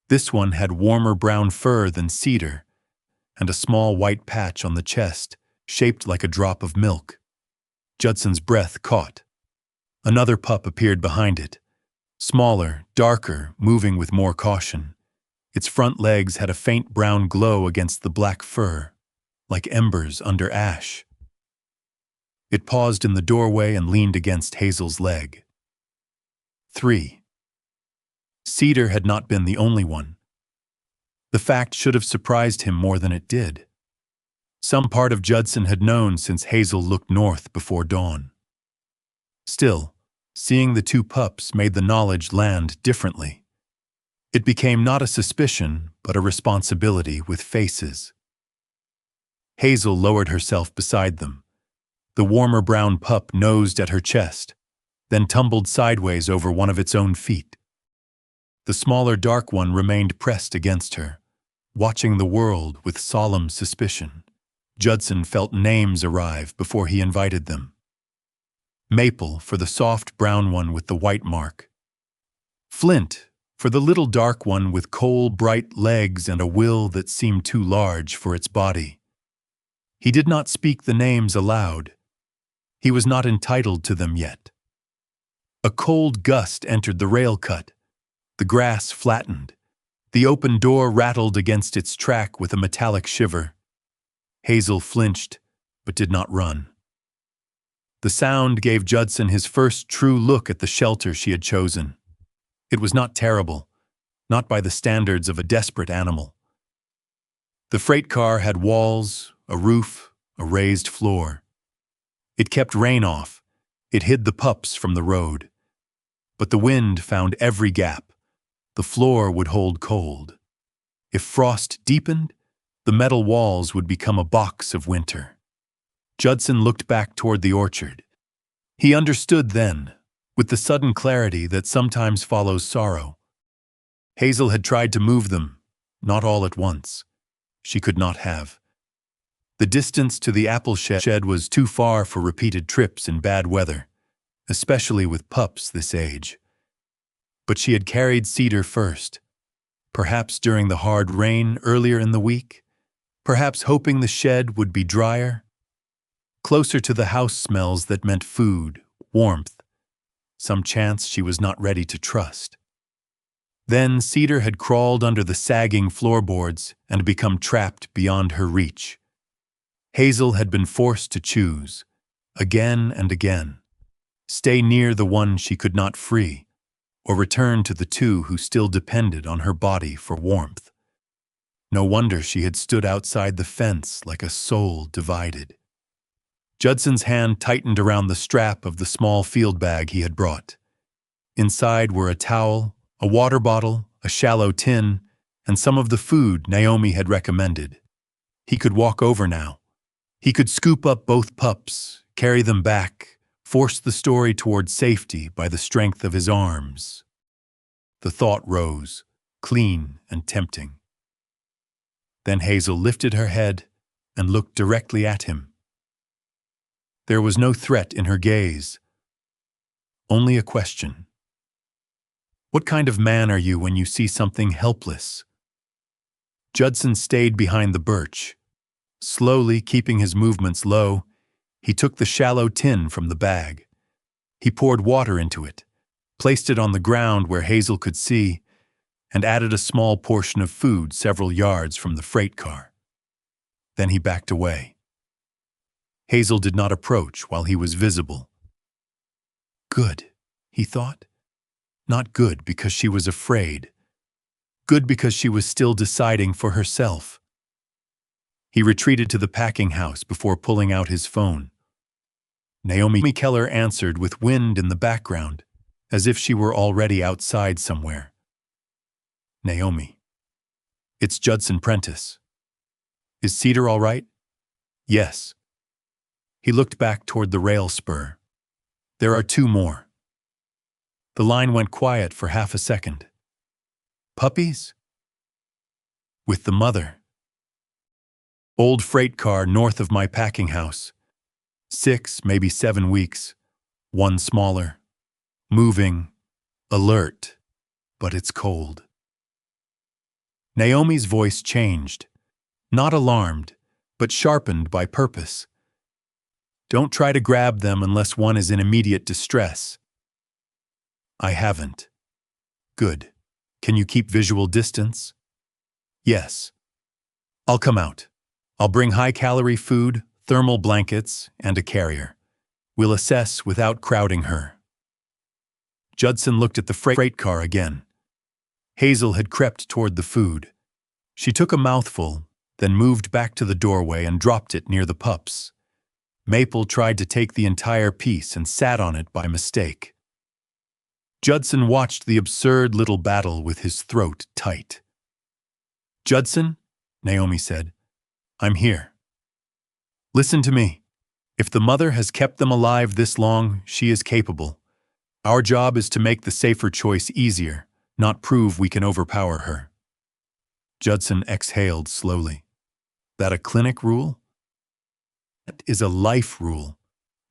This one had warmer brown fur than Cedar, and a small white patch on the chest, shaped like a drop of milk. Judson's breath caught. Another pup appeared behind it, smaller, darker, moving with more caution. Its front legs had a faint brown glow against the black fur, like embers under ash. It paused in the doorway and leaned against Hazel's leg. 3. Cedar had not been the only one. The fact should have surprised him more than it did. Some part of Judson had known since Hazel looked north before dawn. Still, seeing the 2 pups made the knowledge land differently. It became not a suspicion, but a responsibility with faces. Hazel lowered herself beside them. The warmer brown pup nosed at her chest, then tumbled sideways over one of its own feet. The smaller dark one remained pressed against her, watching the world with solemn suspicion. Judson felt names arrive before he invited them. Maple for the soft brown one with the white mark. Flint for the little dark one with coal bright legs and a will that seemed too large for its body. He did not speak the names aloud. He was not entitled to them yet. A cold gust entered the rail cut. The grass flattened. The open door rattled against its track with a metallic shiver. Hazel flinched, but did not run. The sound gave Judson his first true look at the shelter she had chosen. It was not terrible, not by the standards of a desperate animal. The freight car had walls, a roof, a raised floor. It kept rain off. It hid the pups from the road. But the wind found every gap. The floor would hold cold. If frost deepened, the metal walls would become a box of winter. Judson looked back toward the orchard. He understood then, with the sudden clarity that sometimes follows sorrow. Hazel had tried to move them, not all at once. She could not have. The distance to the apple shed was too far for repeated trips in bad weather, especially with pups this age. But she had carried Cedar first. Perhaps during the hard rain earlier in the week, perhaps hoping the shed would be drier, closer to the house smells that meant food, warmth, some chance she was not ready to trust. Then Cedar had crawled under the sagging floorboards and become trapped beyond her reach. Hazel had been forced to choose, again and again, stay near the one she could not free, or return to the two who still depended on her body for warmth. No wonder she had stood outside the fence like a soul divided. Judson's hand tightened around the strap of the small field bag he had brought. Inside were a towel, a water bottle, a shallow tin, and some of the food Naomi had recommended. He could walk over now. He could scoop up both pups, carry them back, force the story toward safety by the strength of his arms. The thought rose, clean and tempting. Then Hazel lifted her head and looked directly at him. There was no threat in her gaze, only a question. What kind of man are you when you see something helpless? Judson stayed behind the birch. Slowly, keeping his movements low, he took the shallow tin from the bag. He poured water into it, placed it on the ground where Hazel could see, and added a small portion of food several yards from the freight car. Then he backed away. Hazel did not approach while he was visible. Good, he thought. Not good because she was afraid. Good because she was still deciding for herself. He retreated to the packing house before pulling out his phone. Naomi Keller answered with wind in the background, as if she were already outside somewhere. Naomi. It's Judson Prentiss. Is Cedar all right? Yes. He looked back toward the rail spur. There are two more. The line went quiet for half a second. Puppies? With the mother. Old freight car north of my packing house. 6, maybe 7 weeks. One smaller. Moving. Alert. But it's cold. Naomi's voice changed. Not alarmed, but sharpened by purpose. Don't try to grab them unless one is in immediate distress. I haven't. Good. Can you keep visual distance? Yes. I'll come out. I'll bring high-calorie food, thermal blankets, and a carrier. We'll assess without crowding her. Judson looked at the freight car again. Hazel had crept toward the food. She took a mouthful, then moved back to the doorway and dropped it near the pups. Maple tried to take the entire piece and sat on it by mistake. Judson watched the absurd little battle with his throat tight. Judson, Naomi said, I'm here. Listen to me. If the mother has kept them alive this long, she is capable. Our job is to make the safer choice easier, not prove we can overpower her. Judson exhaled slowly. That a clinic rule? That is a life rule.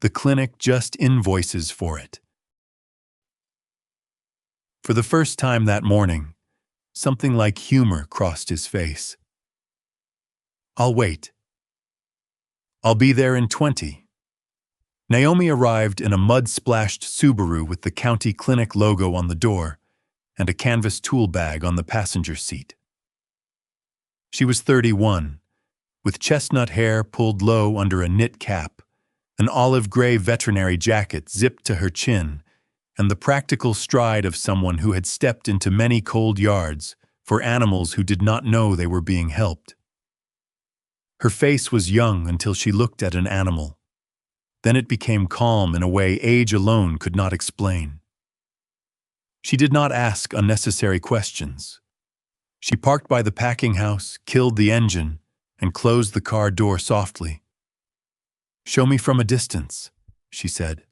The clinic just invoices for it. For the first time that morning, something like humor crossed his face. I'll wait. I'll be there in 20. Naomi arrived in a mud-splashed Subaru with the county clinic logo on the door and a canvas tool bag on the passenger seat. She was 31, with chestnut hair pulled low under a knit cap, an olive-gray veterinary jacket zipped to her chin, and the practical stride of someone who had stepped into many cold yards for animals who did not know they were being helped. Her face was young until she looked at an animal. Then it became calm in a way age alone could not explain. She did not ask unnecessary questions. She parked by the packing house, killed the engine, and closed the car door softly. Show me from a distance, she said.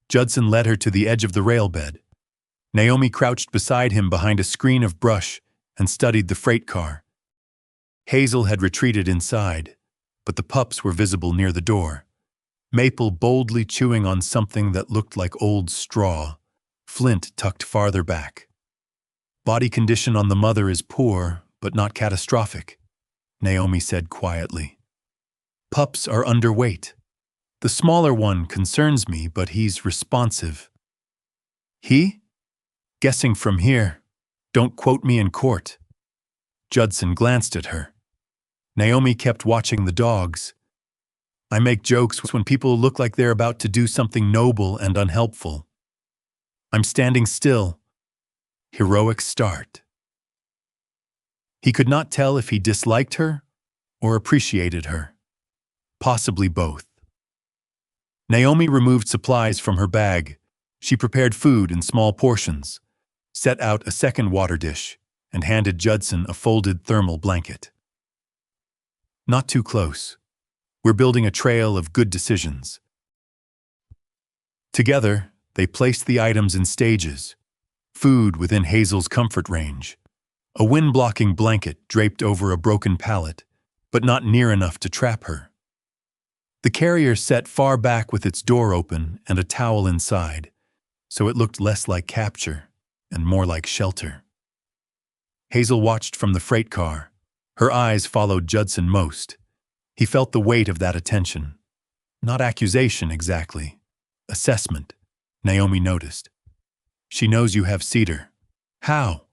Judson led her to the edge of the rail bed. Naomi crouched beside him behind a screen of brush and studied the freight car. Hazel had retreated inside, but the pups were visible near the door. Maple boldly chewing on something that looked like old straw, Flint tucked farther back. Body condition on the mother is poor, but not catastrophic. Naomi said quietly. Pups are underweight. The smaller one concerns me, but he's responsive. He? Guessing from here. Don't quote me in court. Judson glanced at her. Naomi kept watching the dogs. I make jokes when people look like they're about to do something noble and unhelpful. I'm standing still. Heroic start. He could not tell if he disliked her or appreciated her. Possibly both. Naomi removed supplies from her bag. She prepared food in small portions, set out a second water dish, and handed Judson a folded thermal blanket. Not too close. We're building a trail of good decisions. Together, they placed the items in stages. Food within Hazel's comfort range. A wind-blocking blanket draped over a broken pallet, but not near enough to trap her. The carrier set far back with its door open and a towel inside, so it looked less like capture and more like shelter. Hazel watched from the freight car. Her eyes followed Judson most. He felt the weight of that attention. Not accusation exactly. Assessment, Naomi noticed. She knows you have cedar. How?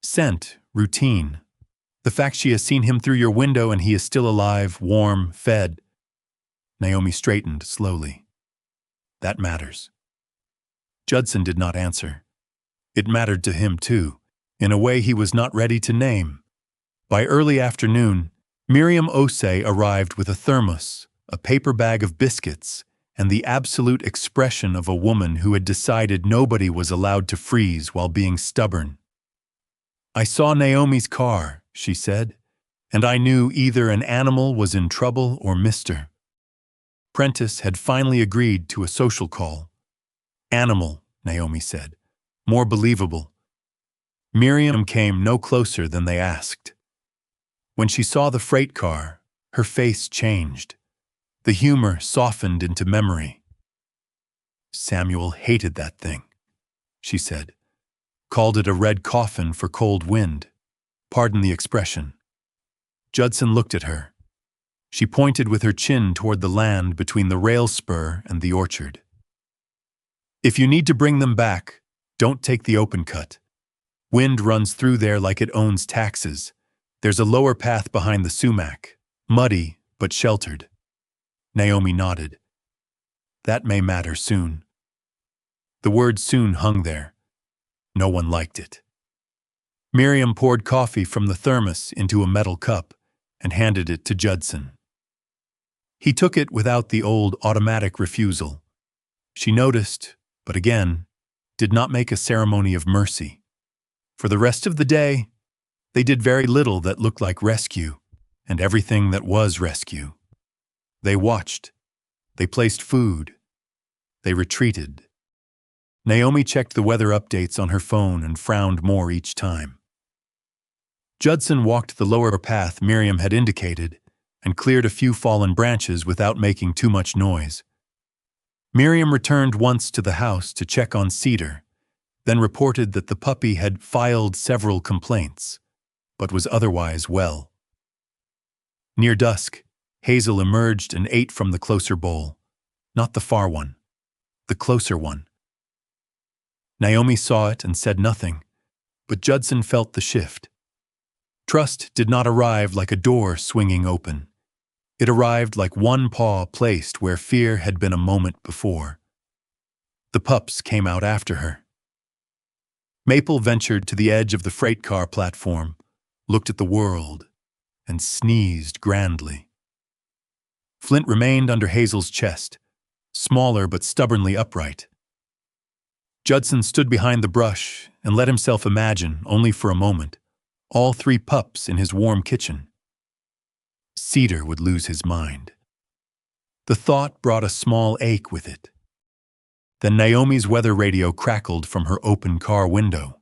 Scent, routine. The fact she has seen him through your window and he is still alive, warm, fed. Naomi straightened slowly. That matters. Judson did not answer. It mattered to him too, in a way he was not ready to name. By early afternoon, Miriam Osei arrived with a thermos, a paper bag of biscuits, and the absolute expression of a woman who had decided nobody was allowed to freeze while being stubborn. I saw Naomi's car, she said, and I knew either an animal was in trouble or Mr. Prentiss had finally agreed to a social call. Animal, Naomi said. More believable. Miriam came no closer than they asked. When she saw the freight car, her face changed. The humor softened into memory. Samuel hated that thing, she said. Called it a red coffin for cold wind. Pardon the expression. Judson looked at her. She pointed with her chin toward the land between the rail spur and the orchard. If you need to bring them back, don't take the open cut. Wind runs through there like it owns taxes. There's a lower path behind the sumac, muddy but sheltered. Naomi nodded. That may matter soon. The word soon hung there. No one liked it. Miriam poured coffee from the thermos into a metal cup and handed it to Judson. He took it without the old automatic refusal. She noticed, but again, did not make a ceremony of mercy. For the rest of the day, they did very little that looked like rescue, and everything that was rescue. They watched. They placed food. They retreated. Naomi checked the weather updates on her phone and frowned more each time. Judson walked the lower path Miriam had indicated and cleared a few fallen branches without making too much noise. Miriam returned once to the house to check on Cedar, then reported that the puppy had filed several complaints, but was otherwise well. Near dusk, Hazel emerged and ate from the closer bowl. Not the far one, the closer one. Naomi saw it and said nothing, but Judson felt the shift. Trust did not arrive like a door swinging open. It arrived like one paw placed where fear had been a moment before. The pups came out after her. Maple ventured to the edge of the freight car platform, looked at the world, and sneezed grandly. Flint remained under Hazel's chest, smaller but stubbornly upright. Judson stood behind the brush and let himself imagine, only for a moment, all three pups in his warm kitchen. Cedar would lose his mind. The thought brought a small ache with it. Then Naomi's weather radio crackled from her open car window.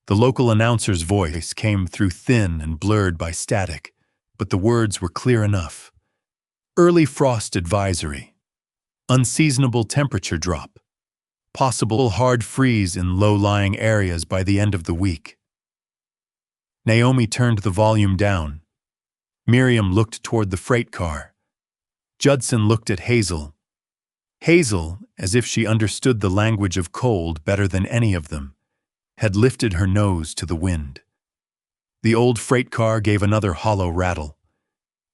The local announcer's voice came through thin and blurred by static, but the words were clear enough. Early frost advisory. Unseasonable temperature drop. Possible hard freeze in low-lying areas by the end of the week. Naomi turned the volume down, Miriam looked toward the freight car. Judson looked at Hazel. Hazel, as if she understood the language of cold better than any of them, had lifted her nose to the wind. The old freight car gave another hollow rattle.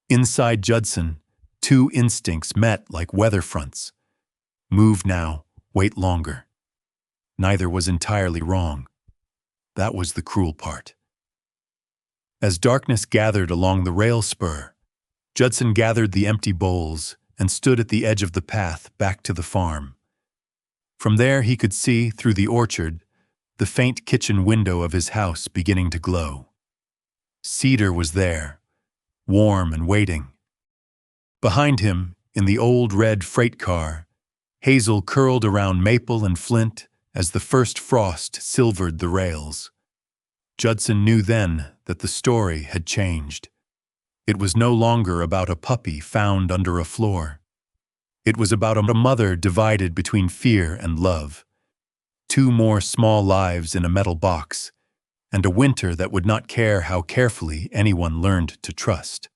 Inside Judson, two instincts met like weather fronts. Move now, wait longer. Neither was entirely wrong. That was the cruel part. As darkness gathered along the rail spur, Judson gathered the empty bowls and stood at the edge of the path back to the farm. From there he could see, through the orchard, the faint kitchen window of his house beginning to glow. Cedar was there, warm and waiting. Behind him, in the old red freight car, Hazel curled around Maple and Flint as the first frost silvered the rails. Judson knew then that the story had changed. It was no longer about a puppy found under a floor. It was about a mother divided between fear and love. Two more small lives in a metal box, and a winter that would not care how carefully anyone learned to trust.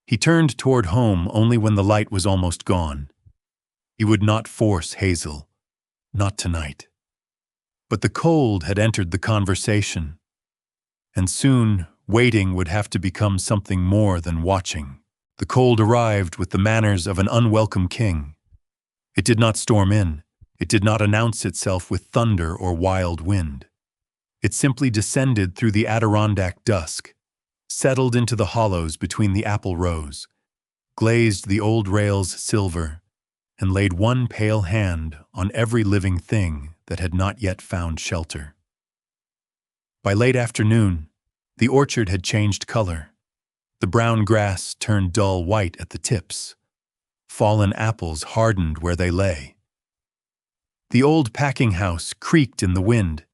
He turned toward home only when the light was almost gone. He would not force Hazel, not tonight. But the cold had entered the conversation, and soon waiting would have to become something more than watching. The cold arrived with the manners of an unwelcome king. It did not storm in. It did not announce itself with thunder or wild wind. It simply descended through the Adirondack dusk, settled into the hollows between the apple rows, glazed the old rails silver, and laid one pale hand on every living thing that had not yet found shelter. By late afternoon, the orchard had changed color. The brown grass turned dull white at the tips. Fallen apples hardened where they lay. The old packing house creaked in the wind,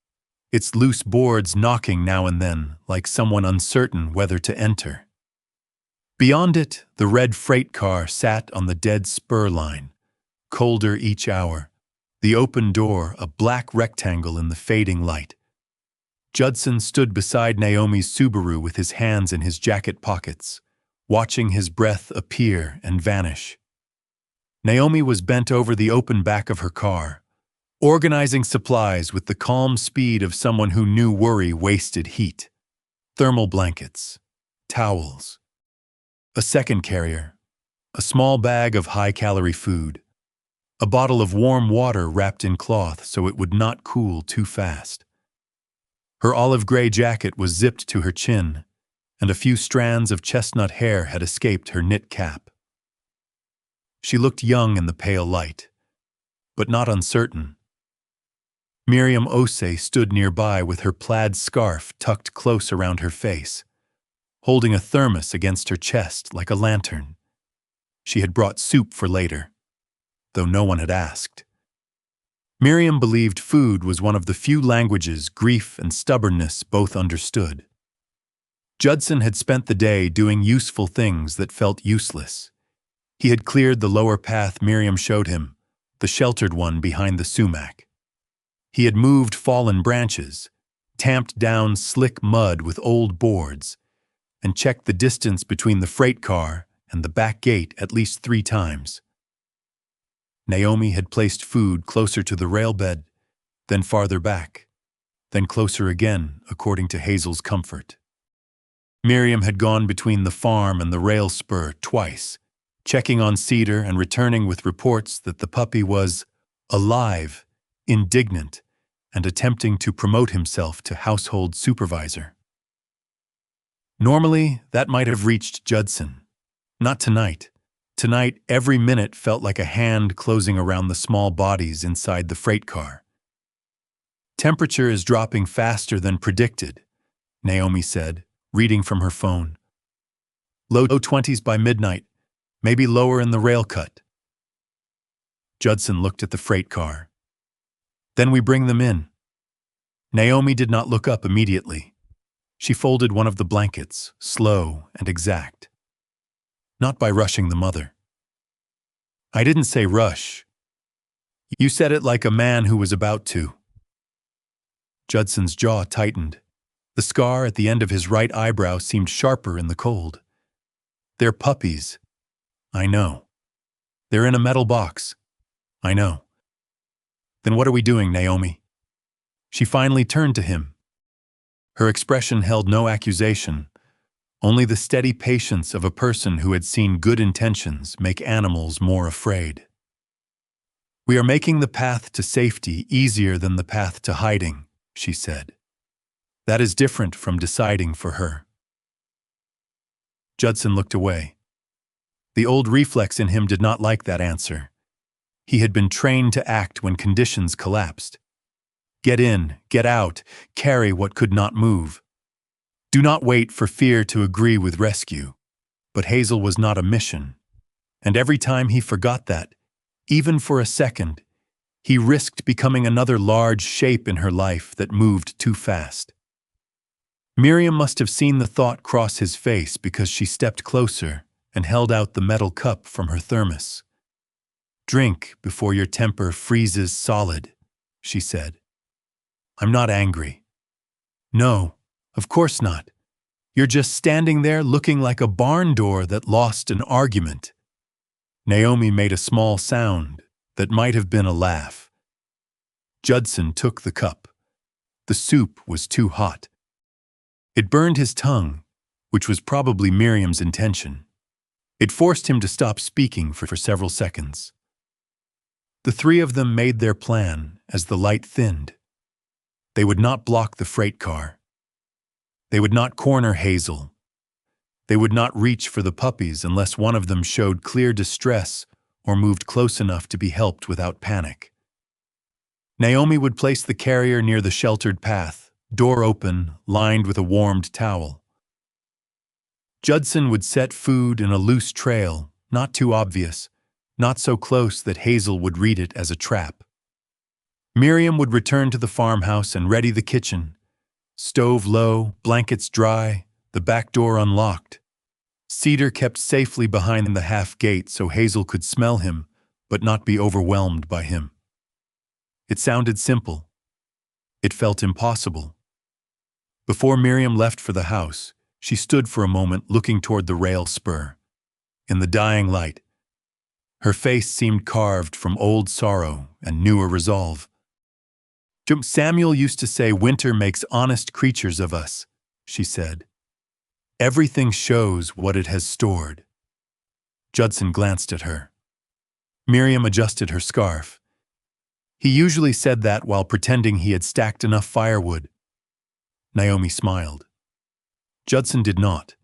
its loose boards knocking now and then like someone uncertain whether to enter. Beyond it, the red freight car sat on the dead spur line, colder each hour, the open door a black rectangle in the fading light. Judson stood beside Naomi's Subaru with his hands in his jacket pockets, watching his breath appear and vanish. Naomi was bent over the open back of her car, organizing supplies with the calm speed of someone who knew worry wasted heat. Thermal blankets, towels, a second carrier, a small bag of high-calorie food, a bottle of warm water wrapped in cloth so it would not cool too fast. Her olive gray jacket was zipped to her chin, and a few strands of chestnut hair had escaped her knit cap. She looked young in the pale light, but not uncertain. Miriam Osei stood nearby with her plaid scarf tucked close around her face, holding a thermos against her chest like a lantern. She had brought soup for later, though no one had asked. Miriam believed food was one of the few languages grief and stubbornness both understood. Judson had spent the day doing useful things that felt useless. He had cleared the lower path Miriam showed him, the sheltered one behind the sumac. He had moved fallen branches, tamped down slick mud with old boards, and checked the distance between the freight car and the back gate at least 3 times. Naomi had placed food closer to the railbed, then farther back, then closer again, according to Hazel's comfort. Miriam had gone between the farm and the rail spur twice, checking on Cedar and returning with reports that the puppy was alive, indignant, and attempting to promote himself to household supervisor. Normally, that might have reached Judson. Not tonight. Tonight, every minute felt like a hand closing around the small bodies inside the freight car. Temperature is dropping faster than predicted, Naomi said, reading from her phone. Low 20s by midnight, maybe lower in the rail cut. Judson looked at the freight car. Then we bring them in. Naomi did not look up immediately. She folded one of the blankets, slow and exact. Not by rushing the mother. I didn't say rush. You said it like a man who was about to. Judson's jaw tightened. The scar at the end of his right eyebrow seemed sharper in the cold. They're puppies. I know. They're in a metal box. I know. Then what are we doing, Naomi? She finally turned to him. Her expression held no accusation, only the steady patience of a person who had seen good intentions make animals more afraid. We are making the path to safety easier than the path to hiding, she said. That is different from deciding for her. Judson looked away. The old reflex in him did not like that answer. He had been trained to act when conditions collapsed. Get in, get out, carry what could not move. Do not wait for fear to agree with rescue. But Hazel was not a mission. And every time he forgot that, even for a second, he risked becoming another large shape in her life that moved too fast. Miriam must have seen the thought cross his face because she stepped closer and held out the metal cup from her thermos. Drink before your temper freezes solid, she said. I'm not angry. No, of course not. You're just standing there looking like a barn door that lost an argument. Naomi made a small sound that might have been a laugh. Judson took the cup. The soup was too hot. It burned his tongue, which was probably Miriam's intention. It forced him to stop speaking for several seconds. The three of them made their plan as the light thinned. They would not block the freight car. They would not corner Hazel. They would not reach for the puppies unless one of them showed clear distress or moved close enough to be helped without panic. Naomi would place the carrier near the sheltered path, door open, lined with a warmed towel. Judson would set food in a loose trail, not too obvious, not so close that Hazel would read it as a trap. Miriam would return to the farmhouse and ready the kitchen. Stove low, blankets dry, the back door unlocked. Cedar kept safely behind the half gate so Hazel could smell him, but not be overwhelmed by him. It sounded simple. It felt impossible. Before Miriam left for the house, she stood for a moment looking toward the rail spur. In the dying light, her face seemed carved from old sorrow and newer resolve. Samuel used to say winter makes honest creatures of us, she said. Everything shows what it has stored. Judson glanced at her. Miriam adjusted her scarf. He usually said that while pretending he had stacked enough firewood. Naomi smiled. Judson did not,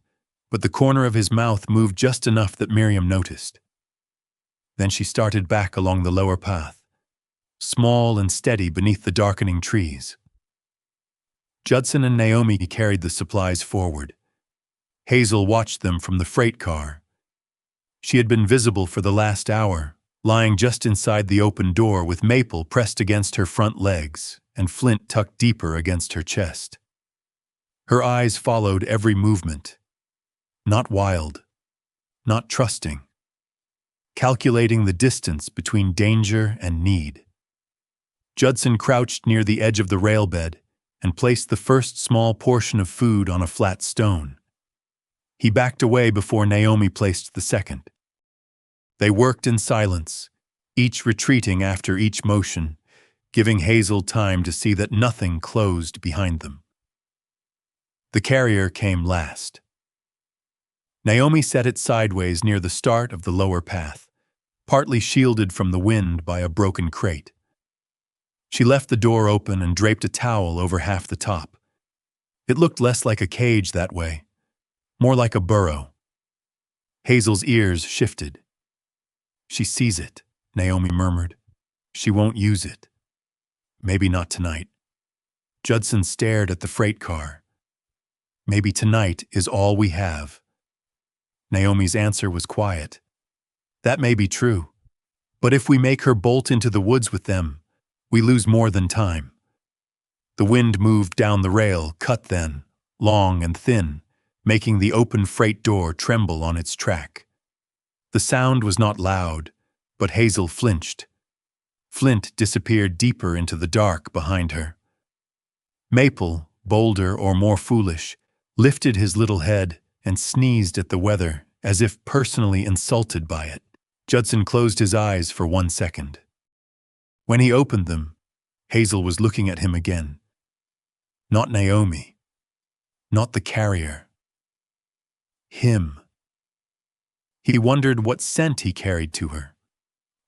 but the corner of his mouth moved just enough that Miriam noticed. Then she started back along the lower path, small and steady beneath the darkening trees. Judson and Naomi carried the supplies forward. Hazel watched them from the freight car. She had been visible for the last hour, lying just inside the open door with Maple pressed against her front legs and Flint tucked deeper against her chest. Her eyes followed every movement. Not wild, not trusting. Calculating the distance between danger and need. Judson crouched near the edge of the rail bed and placed the first small portion of food on a flat stone. He backed away before Naomi placed the second. They worked in silence, each retreating after each motion, giving Hazel time to see that nothing closed behind them. The carrier came last. Naomi set it sideways near the start of the lower path, partly shielded from the wind by a broken crate. She left the door open and draped a towel over half the top. It looked less like a cage that way, more like a burrow. Hazel's ears shifted. She sees it, Naomi murmured. She won't use it. Maybe not tonight. Judson stared at the freight car. Maybe tonight is all we have. Naomi's answer was quiet. That may be true, but if we make her bolt into the woods with them, we lose more than time. The wind moved down the rail, cut then, long and thin, making the open freight door tremble on its track. The sound was not loud, but Hazel flinched. Flint disappeared deeper into the dark behind her. Maple, bolder or more foolish, lifted his little head and sneezed at the weather as if personally insulted by it. Judson closed his eyes for 1 second. When he opened them, Hazel was looking at him again. Not Naomi. Not the carrier. Him. He wondered what scent he carried to her.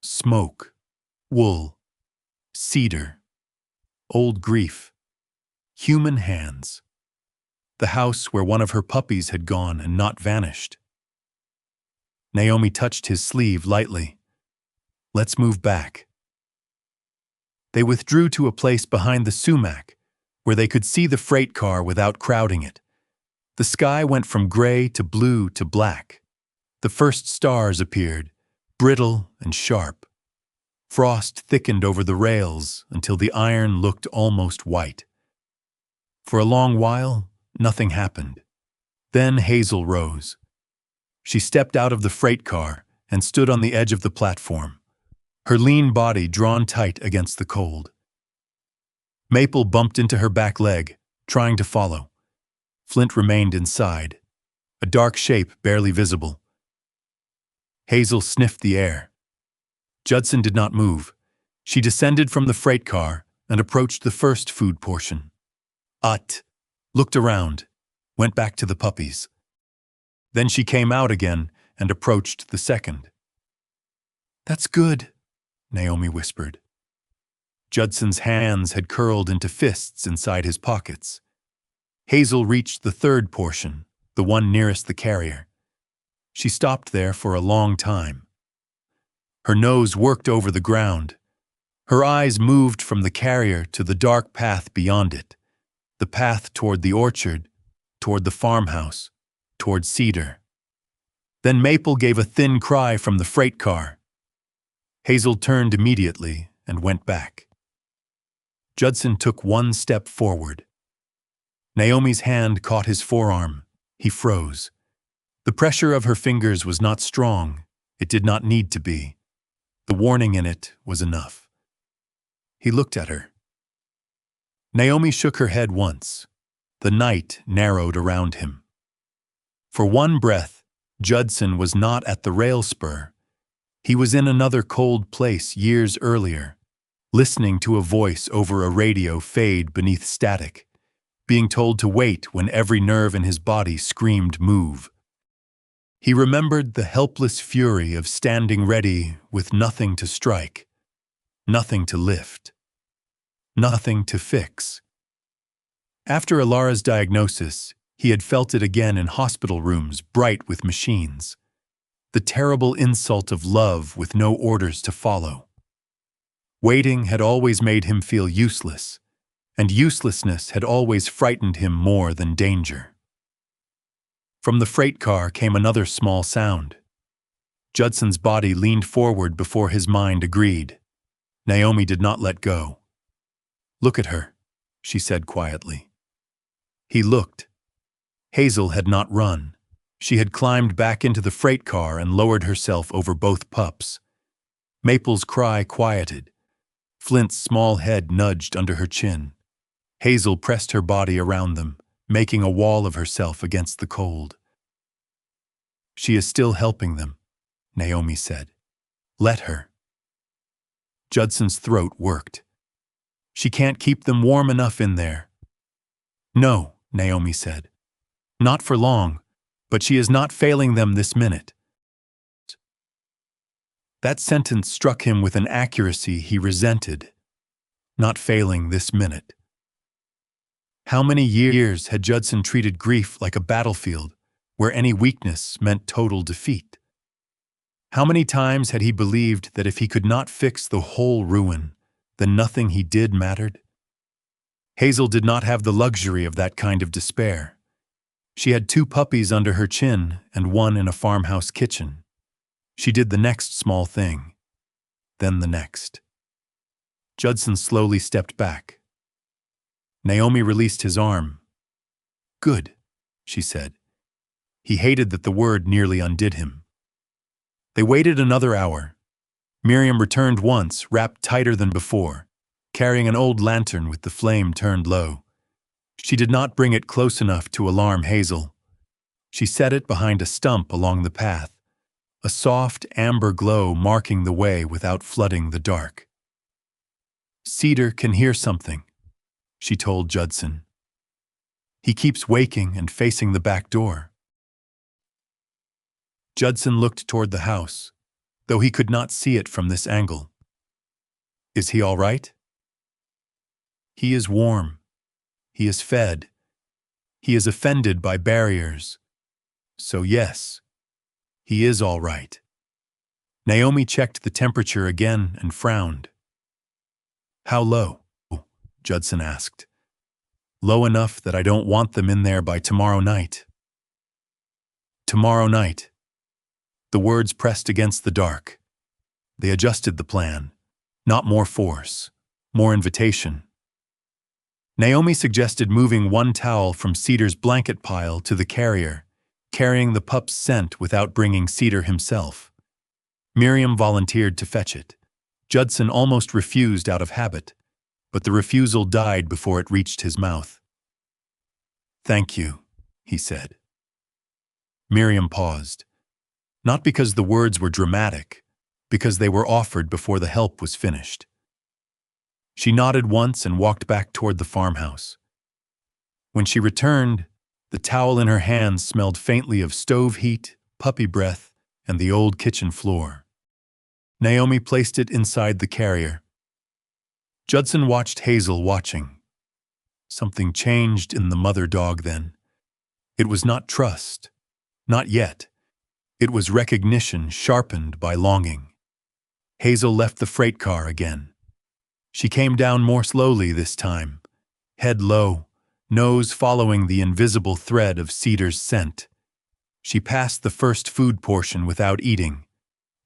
Smoke, wool, cedar, old grief, human hands. The house where one of her puppies had gone and not vanished. Naomi touched his sleeve lightly. Let's move back. They withdrew to a place behind the sumac, where they could see the freight car without crowding it. The sky went from gray to blue to black. The first stars appeared, brittle and sharp. Frost thickened over the rails until the iron looked almost white. For a long while, nothing happened. Then Hazel rose. She stepped out of the freight car and stood on the edge of the platform, her lean body drawn tight against the cold. Maple bumped into her back leg, trying to follow. Flint remained inside, a dark shape barely visible. Hazel sniffed the air. Judson did not move. She descended from the freight car and approached the first food portion. Looked around, went back to the puppies. Then she came out again and approached the second. "That's good," Naomi whispered. Judson's hands had curled into fists inside his pockets. Hazel reached the third portion, the one nearest the carrier. She stopped there for a long time. Her nose worked over the ground. Her eyes moved from the carrier to the dark path beyond it, the path toward the orchard, toward the farmhouse, toward Cedar. Then Maple gave a thin cry from the freight car. Hazel turned immediately and went back. Judson took one step forward. Naomi's hand caught his forearm. He froze. The pressure of her fingers was not strong. It did not need to be. The warning in it was enough. He looked at her. Naomi shook her head once. The night narrowed around him. For one breath, Judson was not at the rail spur. He was in another cold place years earlier, listening to a voice over a radio fade beneath static, being told to wait when every nerve in his body screamed move. He remembered the helpless fury of standing ready with nothing to strike, nothing to lift, nothing to fix. After Alara's diagnosis, he had felt it again in hospital rooms bright with machines. The terrible insult of love with no orders to follow. Waiting had always made him feel useless, and uselessness had always frightened him more than danger. From the freight car came another small sound. Judson's body leaned forward before his mind agreed. Naomi did not let go. "Look at her," she said quietly. He looked. Hazel had not run. She had climbed back into the freight car and lowered herself over both pups. Maple's cry quieted. Flint's small head nudged under her chin. Hazel pressed her body around them, making a wall of herself against the cold. "She is still helping them," Naomi said. "Let her." Judson's throat worked. "She can't keep them warm enough in there." "No," Naomi said. "Not for long, but she is not failing them this minute." That sentence struck him with an accuracy he resented. Not failing this minute. How many years had Judson treated grief like a battlefield where any weakness meant total defeat? How many times had he believed that if he could not fix the whole ruin, then nothing he did mattered? Hazel did not have the luxury of that kind of despair. She had 2 puppies under her chin and 1 in a farmhouse kitchen. She did the next small thing, then the next. Judson slowly stepped back. Naomi released his arm. "Good," she said. He hated that the word nearly undid him. They waited another hour. Miriam returned once, wrapped tighter than before, carrying an old lantern with the flame turned low. She did not bring it close enough to alarm Hazel. She set it behind a stump along the path, a soft amber glow marking the way without flooding the dark. "Cedar can hear something," she told Judson. "He keeps waking and facing the back door." Judson looked toward the house, though he could not see it from this angle. "Is he all right?" "He is warm. He is fed. He is offended by barriers. So yes, he is all right." Naomi checked the temperature again and frowned. "How low?" Judson asked. "Low enough that I don't want them in there by tomorrow night." Tomorrow night. The words pressed against the dark. They adjusted the plan. Not more force, more invitation. Naomi suggested moving one towel from Cedar's blanket pile to the carrier, carrying the pup's scent without bringing Cedar himself. Miriam volunteered to fetch it. Judson almost refused out of habit, but the refusal died before it reached his mouth. "Thank you," he said. Miriam paused. Not because the words were dramatic, because they were offered before the help was finished. She nodded once and walked back toward the farmhouse. When she returned, the towel in her hands smelled faintly of stove heat, puppy breath, and the old kitchen floor. Naomi placed it inside the carrier. Judson watched Hazel watching. Something changed in the mother dog then. It was not trust. Not yet. It was recognition sharpened by longing. Hazel left the freight car again. She came down more slowly this time, head low, nose following the invisible thread of Cedar's scent. She passed the first food portion without eating,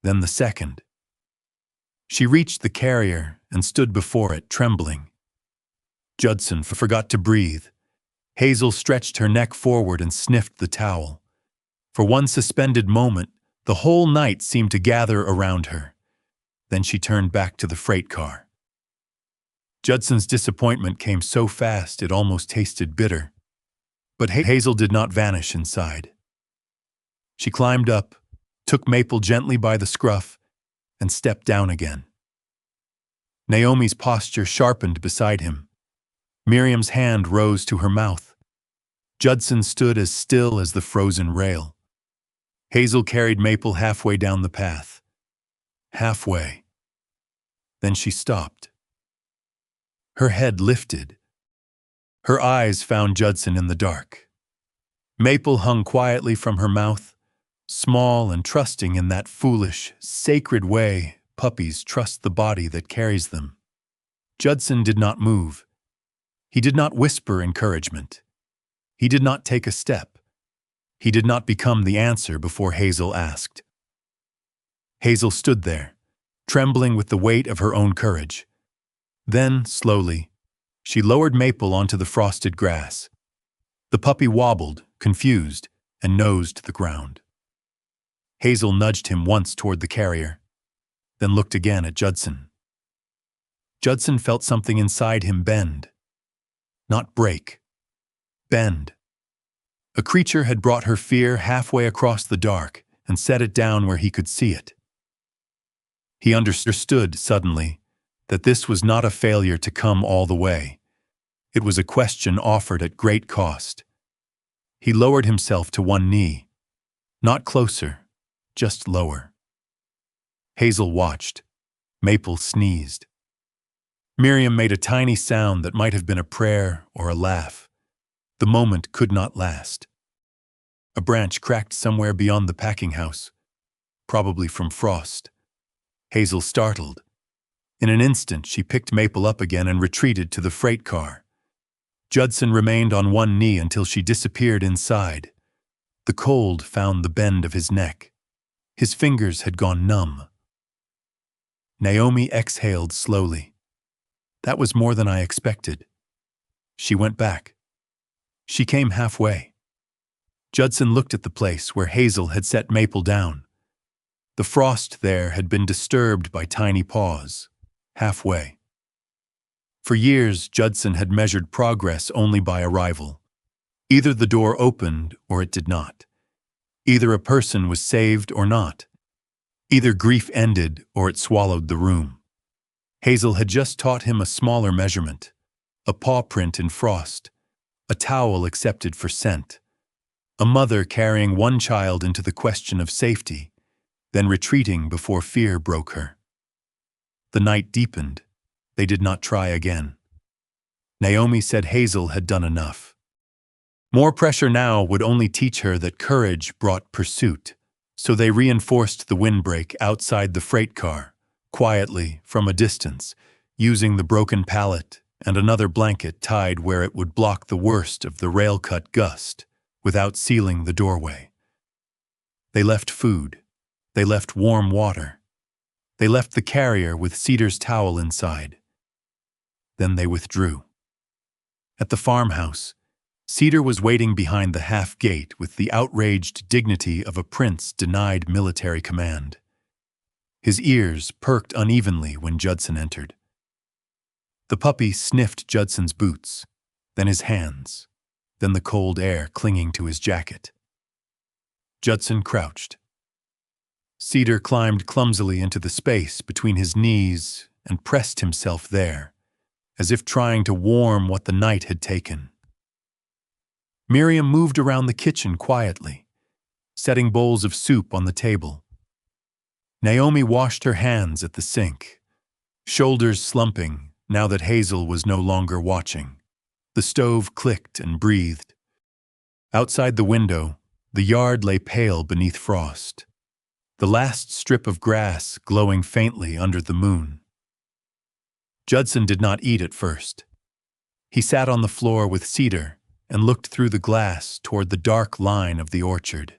then the second. She reached the carrier and stood before it, trembling. Judson forgot to breathe. Hazel stretched her neck forward and sniffed the towel. For one suspended moment, the whole night seemed to gather around her. Then she turned back to the freight car. Judson's disappointment came so fast it almost tasted bitter. But Hazel did not vanish inside. She climbed up, took Maple gently by the scruff, and stepped down again. Naomi's posture sharpened beside him. Miriam's hand rose to her mouth. Judson stood as still as the frozen rail. Hazel carried Maple halfway down the path. Halfway. Then she stopped. Her head lifted. Her eyes found Judson in the dark. Maple hung quietly from her mouth, small and trusting in that foolish, sacred way puppies trust the body that carries them. Judson did not move. He did not whisper encouragement. He did not take a step. He did not become the answer before Hazel asked. Hazel stood there, trembling with the weight of her own courage. Then, slowly, she lowered Maple onto the frosted grass. The puppy wobbled, confused, and nosed the ground. Hazel nudged him once toward the carrier, then looked again at Judson. Judson felt something inside him bend. Not break. Bend. A creature had brought her fear halfway across the dark and set it down where he could see it. He understood, suddenly, that this was not a failure to come all the way. It was a question offered at great cost. He lowered himself to one knee. Not closer, just lower. Hazel watched. Maple sneezed. Miriam made a tiny sound that might have been a prayer or a laugh. The moment could not last. A branch cracked somewhere beyond the packing house, probably from frost. Hazel startled. In an instant, she picked Maple up again and retreated to the freight car. Judson remained on one knee until she disappeared inside. The cold found the bend of his neck. His fingers had gone numb. Naomi exhaled slowly. That was more than I expected. She went back. She came halfway. Judson looked at the place where Hazel had set Maple down. The frost there had been disturbed by tiny paws. Halfway. For years, Judson had measured progress only by arrival. Either the door opened or it did not. Either a person was saved or not. Either grief ended or it swallowed the room. Hazel had just taught him a smaller measurement, a paw print in frost, a towel accepted for scent, a mother carrying one child into the question of safety, then retreating before fear broke her. The night deepened. They did not try again. Naomi said Hazel had done enough. More pressure now would only teach her that courage brought pursuit, so they reinforced the windbreak outside the freight car, quietly, from a distance, using the broken pallet and another blanket tied where it would block the worst of the rail-cut gust, without sealing the doorway. They left food. They left warm water. They left the carrier with Cedar's towel inside. Then they withdrew. At the farmhouse, Cedar was waiting behind the half-gate with the outraged dignity of a prince denied military command. His ears perked unevenly when Judson entered. The puppy sniffed Judson's boots, then his hands, then the cold air clinging to his jacket. Judson crouched. Cedar climbed clumsily into the space between his knees and pressed himself there, as if trying to warm what the night had taken. Miriam moved around the kitchen quietly, setting bowls of soup on the table. Naomi washed her hands at the sink, shoulders slumping now that Hazel was no longer watching. The stove clicked and breathed. Outside the window, the yard lay pale beneath frost, the last strip of grass glowing faintly under the moon. Judson did not eat at first. He sat on the floor with Cedar and looked through the glass toward the dark line of the orchard.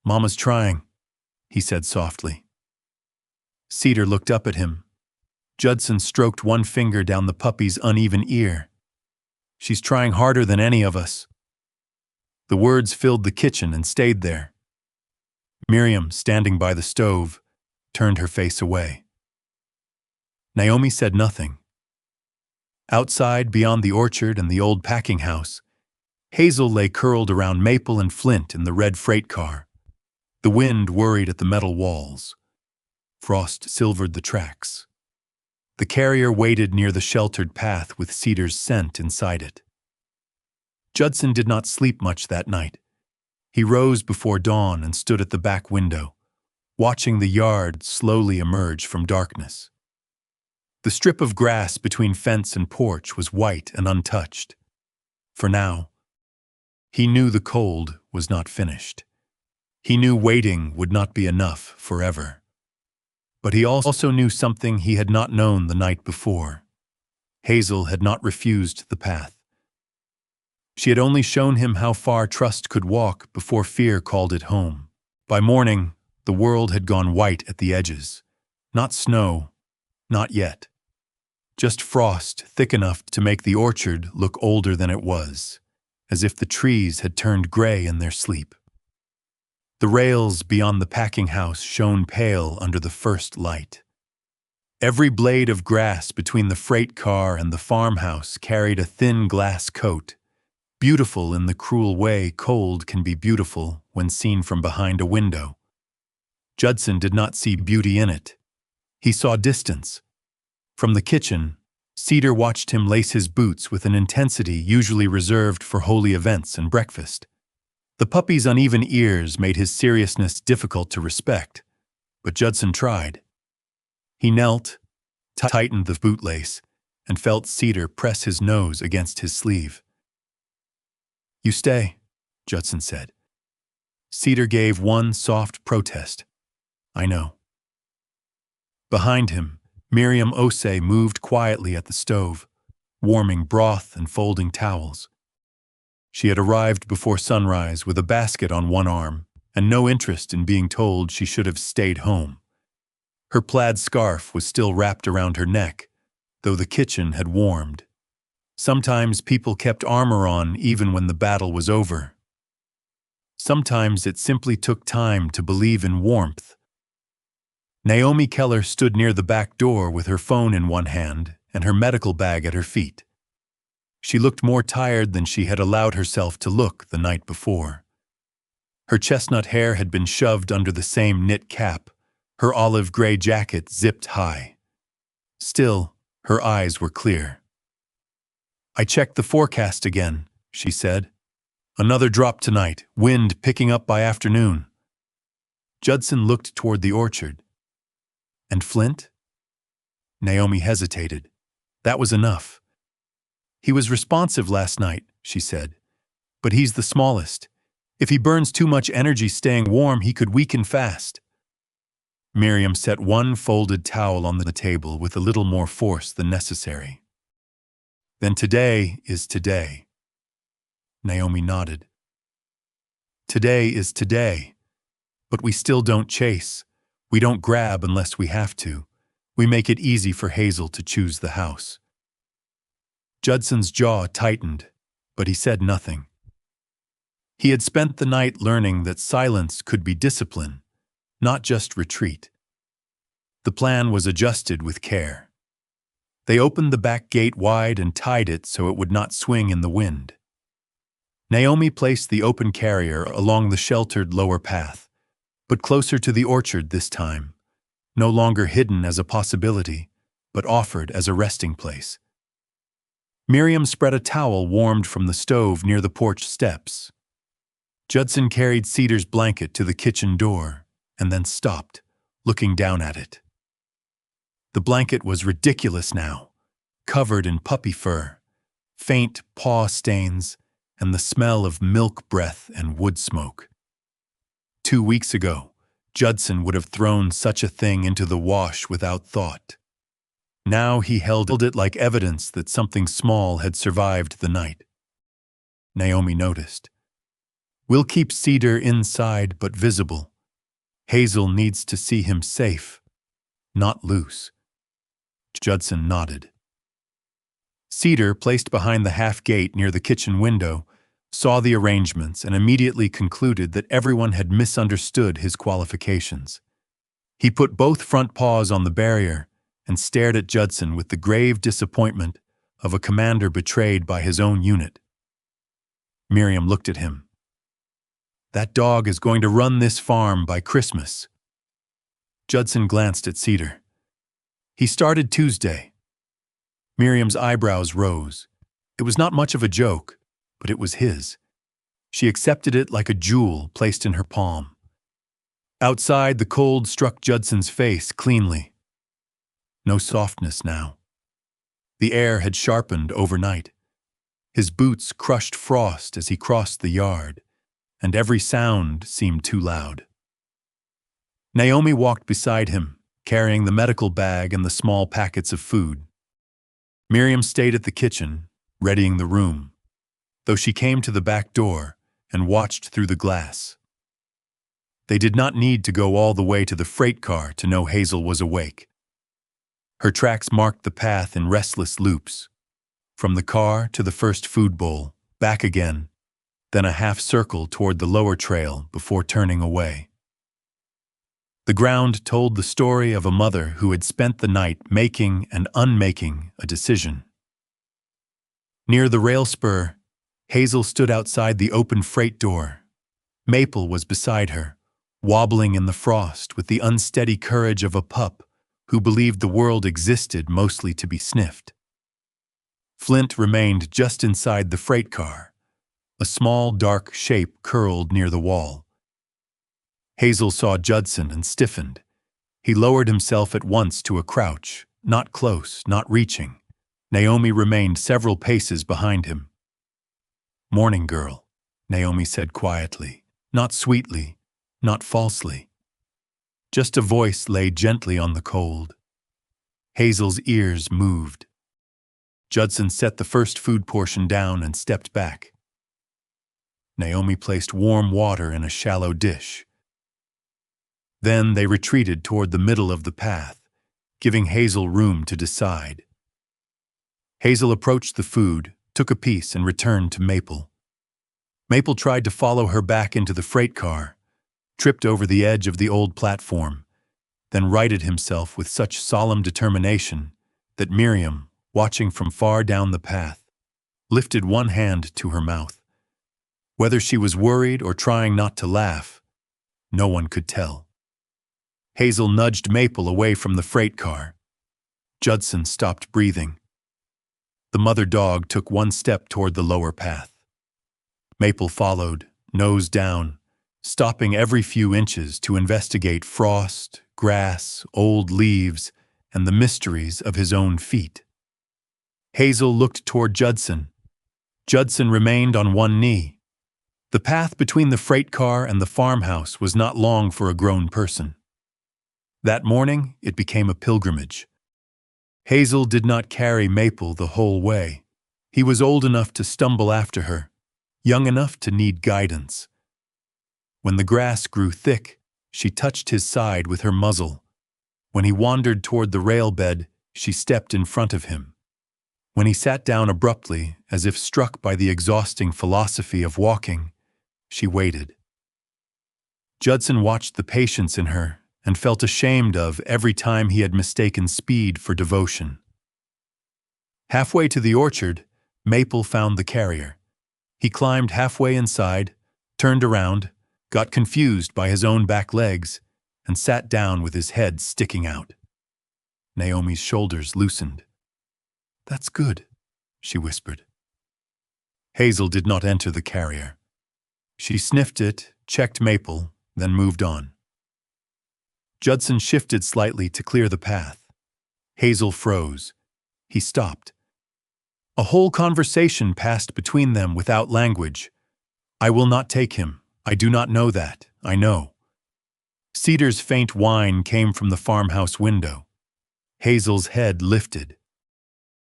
"Mama's trying," he said softly. Cedar looked up at him. Judson stroked one finger down the puppy's uneven ear. "She's trying harder than any of us." The words filled the kitchen and stayed there. Miriam, standing by the stove, turned her face away. Naomi said nothing. Outside, beyond the orchard and the old packing house, Hazel lay curled around Maple and Flint in the red freight car. The wind worried at the metal walls. Frost silvered the tracks. The carrier waited near the sheltered path with Cedar's scent inside it. Judson did not sleep much that night. He rose before dawn and stood at the back window, watching the yard slowly emerge from darkness. The strip of grass between fence and porch was white and untouched. For now, he knew the cold was not finished. He knew waiting would not be enough forever. But he also knew something he had not known the night before. Hazel had not refused the path. She had only shown him how far trust could walk before fear called it home. By morning, the world had gone white at the edges. Not snow, not yet. Just frost thick enough to make the orchard look older than it was, as if the trees had turned gray in their sleep. The rails beyond the packing house shone pale under the first light. Every blade of grass between the freight car and the farmhouse carried a thin glass coat, beautiful in the cruel way cold can be beautiful when seen from behind a window. Judson did not see beauty in it. He saw distance. From the kitchen, Cedar watched him lace his boots with an intensity usually reserved for holy events and breakfast. The puppy's uneven ears made his seriousness difficult to respect, but Judson tried. He knelt, tightened the bootlace, and felt Cedar press his nose against his sleeve. "You stay," Judson said. Cedar gave one soft protest. "I know." Behind him, Miriam Osei moved quietly at the stove, warming broth and folding towels. She had arrived before sunrise with a basket on one arm and no interest in being told she should have stayed home. Her plaid scarf was still wrapped around her neck, though the kitchen had warmed. Sometimes people kept armor on even when the battle was over. Sometimes it simply took time to believe in warmth. Naomi Keller stood near the back door with her phone in one hand and her medical bag at her feet. She looked more tired than she had allowed herself to look the night before. Her chestnut hair had been shoved under the same knit cap, her olive gray jacket zipped high. Still, her eyes were clear. "I checked the forecast again," she said. "Another drop tonight, wind picking up by afternoon." Judson looked toward the orchard. "And Flint?" Naomi hesitated. "That was enough." "He was responsive last night," she said. "But he's the smallest. If he burns too much energy staying warm, he could weaken fast." Miriam set one folded towel on the table with a little more force than necessary. "Then today is today." Naomi nodded. "Today is today. But we still don't chase. We don't grab unless we have to. We make it easy for Hazel to choose the house." Judson's jaw tightened, but he said nothing. He had spent the night learning that silence could be discipline, not just retreat. The plan was adjusted with care. They opened the back gate wide and tied it so it would not swing in the wind. Naomi placed the open carrier along the sheltered lower path, but closer to the orchard this time, no longer hidden as a possibility, but offered as a resting place. Miriam spread a towel warmed from the stove near the porch steps. Judson carried Cedar's blanket to the kitchen door and then stopped, looking down at it. The blanket was ridiculous now, covered in puppy fur, faint paw stains, and the smell of milk breath and wood smoke. 2 weeks ago, Judson would have thrown such a thing into the wash without thought. Now he held it like evidence that something small had survived the night. Naomi noticed. "We'll keep Cedar inside but visible. Hazel needs to see him safe, not loose." Judson nodded. Cedar, placed behind the half gate near the kitchen window, saw the arrangements and immediately concluded that everyone had misunderstood his qualifications. He put both front paws on the barrier and stared at Judson with the grave disappointment of a commander betrayed by his own unit. Miriam looked at him. "That dog is going to run this farm by Christmas." Judson glanced at Cedar. "He started Tuesday." Miriam's eyebrows rose. It was not much of a joke, but it was his. She accepted it like a jewel placed in her palm. Outside, the cold struck Judson's face cleanly. No softness now. The air had sharpened overnight. His boots crushed frost as he crossed the yard, and every sound seemed too loud. Naomi walked beside him, carrying the medical bag and the small packets of food. Miriam stayed at the kitchen, readying the room, though she came to the back door and watched through the glass. They did not need to go all the way to the freight car to know Hazel was awake. Her tracks marked the path in restless loops, from the car to the first food bowl, back again, then a half circle toward the lower trail before turning away. The ground told the story of a mother who had spent the night making and unmaking a decision. Near the rail spur, Hazel stood outside the open freight door. Maple was beside her, wobbling in the frost with the unsteady courage of a pup who believed the world existed mostly to be sniffed. Flint remained just inside the freight car, a small dark shape curled near the wall. Hazel saw Judson and stiffened. He lowered himself at once to a crouch, not close, not reaching. Naomi remained several paces behind him. "Morning, girl," Naomi said quietly, not sweetly, not falsely. Just a voice lay gently on the cold. Hazel's ears moved. Judson set the first food portion down and stepped back. Naomi placed warm water in a shallow dish. Then they retreated toward the middle of the path, giving Hazel room to decide. Hazel approached the food, took a piece, and returned to Maple. Maple tried to follow her back into the freight car, tripped over the edge of the old platform, then righted himself with such solemn determination that Miriam, watching from far down the path, lifted one hand to her mouth. Whether she was worried or trying not to laugh, no one could tell. Hazel nudged Maple away from the freight car. Judson stopped breathing. The mother dog took one step toward the lower path. Maple followed, nose down, stopping every few inches to investigate frost, grass, old leaves, and the mysteries of his own feet. Hazel looked toward Judson. Judson remained on one knee. The path between the freight car and the farmhouse was not long for a grown person. That morning, it became a pilgrimage. Hazel did not carry Maple the whole way. He was old enough to stumble after her, young enough to need guidance. When the grass grew thick, she touched his side with her muzzle. When he wandered toward the rail bed, she stepped in front of him. When he sat down abruptly, as if struck by the exhausting philosophy of walking, she waited. Judson watched the patience in her and felt ashamed of every time he had mistaken speed for devotion. Halfway to the orchard, Maple found the carrier. He climbed halfway inside, turned around, got confused by his own back legs, and sat down with his head sticking out. Naomi's shoulders loosened. "That's good," she whispered. Hazel did not enter the carrier. She sniffed it, checked Maple, then moved on. Judson shifted slightly to clear the path. Hazel froze. He stopped. A whole conversation passed between them without language. "I will not take him. I do not know that. I know." Cedar's faint whine came from the farmhouse window. Hazel's head lifted.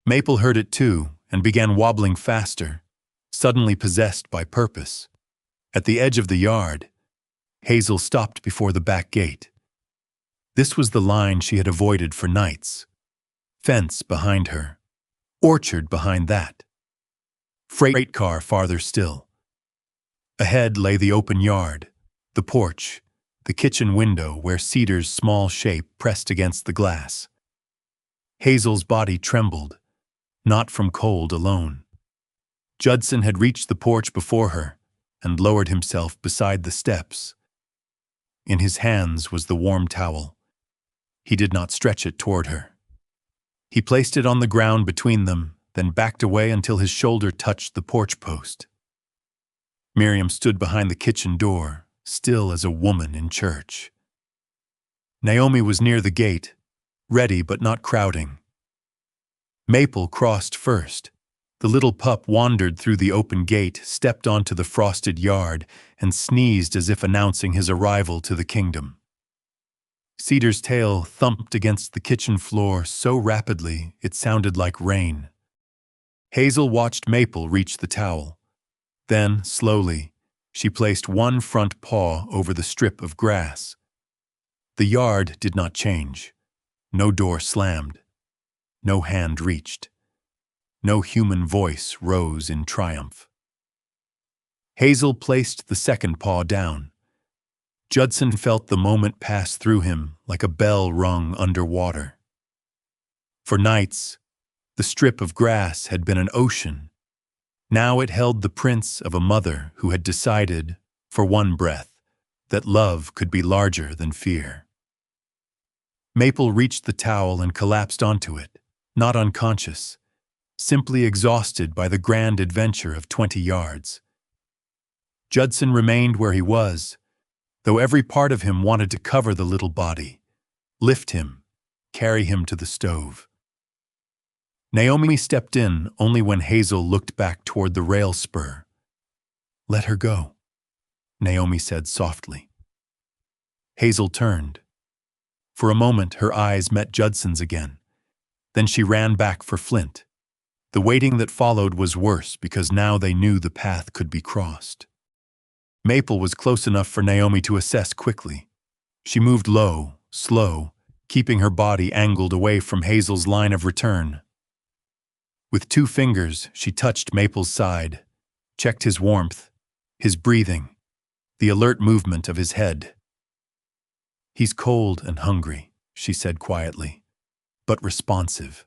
Maple heard it too and began wobbling faster, suddenly possessed by purpose. At the edge of the yard, Hazel stopped before the back gate. This was the line she had avoided for nights. Fence behind her. Orchard behind that. Freight car farther still. Ahead lay the open yard, the porch, the kitchen window where Cedar's small shape pressed against the glass. Hazel's body trembled, not from cold alone. Judson had reached the porch before her and lowered himself beside the steps. In his hands was the warm towel. He did not stretch it toward her. He placed it on the ground between them, then backed away until his shoulder touched the porch post. Miriam stood behind the kitchen door, still as a woman in church. Naomi was near the gate, ready but not crowding. Maple crossed first. The little pup wandered through the open gate, stepped onto the frosted yard, and sneezed as if announcing his arrival to the kingdom. Cedar's tail thumped against the kitchen floor so rapidly it sounded like rain. Hazel watched Maple reach the towel. Then, slowly, she placed one front paw over the strip of grass. The yard did not change. No door slammed. No hand reached. No human voice rose in triumph. Hazel placed the second paw down. Judson felt the moment pass through him like a bell rung underwater. For nights, the strip of grass had been an ocean. Now it held the prints of a mother who had decided, for one breath, that love could be larger than fear. Maple reached the towel and collapsed onto it, not unconscious, simply exhausted by the grand adventure of 20 yards. Judson remained where he was, though every part of him wanted to cover the little body, lift him, carry him to the stove. Naomi stepped in only when Hazel looked back toward the rail spur. "Let her go," Naomi said softly. Hazel turned. For a moment, her eyes met Judson's again. Then she ran back for Flint. The waiting that followed was worse because now they knew the path could be crossed. Maple was close enough for Naomi to assess quickly. She moved low, slow, keeping her body angled away from Hazel's line of return. With 2 fingers, she touched Maple's side, checked his warmth, his breathing, the alert movement of his head. "He's cold and hungry," she said quietly, "but responsive."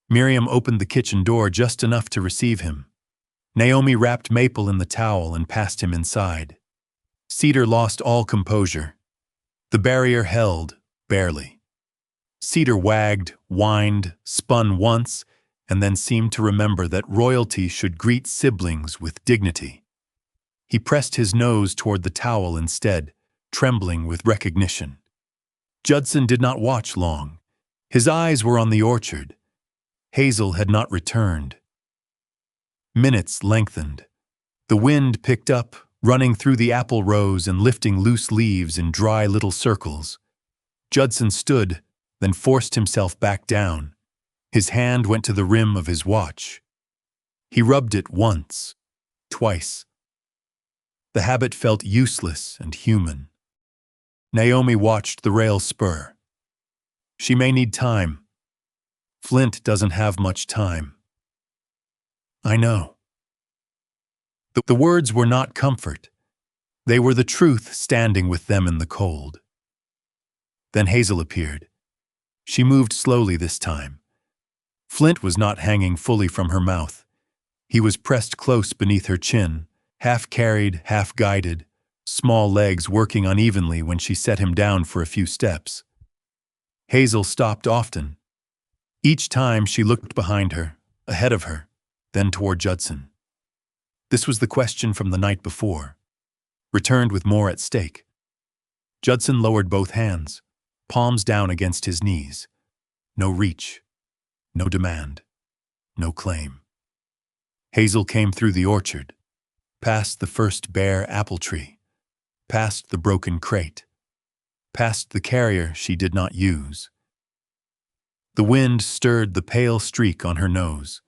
Miriam opened the kitchen door just enough to receive him. Naomi wrapped Maple in the towel and passed him inside. Cedar lost all composure. The barrier held, barely. Cedar wagged, whined, spun once, and then seemed to remember that royalty should greet siblings with dignity. He pressed his nose toward the towel instead, trembling with recognition. Judson did not watch long. His eyes were on the orchard. Hazel had not returned. Minutes lengthened. The wind picked up, running through the apple rows and lifting loose leaves in dry little circles. Judson stood, then forced himself back down. His hand went to the rim of his watch. He rubbed it once, twice. The habit felt useless and human. Naomi watched the rail spur. She may need time. Flint doesn't have much time. I know. The words were not comfort. They were the truth standing with them in the cold. Then Hazel appeared. She moved slowly this time. Flint was not hanging fully from her mouth. He was pressed close beneath her chin, half carried, half guided, small legs working unevenly when she set him down for a few steps. Hazel stopped often. Each time she looked behind her, ahead of her, then toward Judson. This was the question from the night before, returned with more at stake. Judson lowered both hands, palms down against his knees. No reach, no demand, no claim. Hazel came through the orchard, past the first bare apple tree, past the broken crate, past the carrier she did not use. The wind stirred the pale streak on her nose.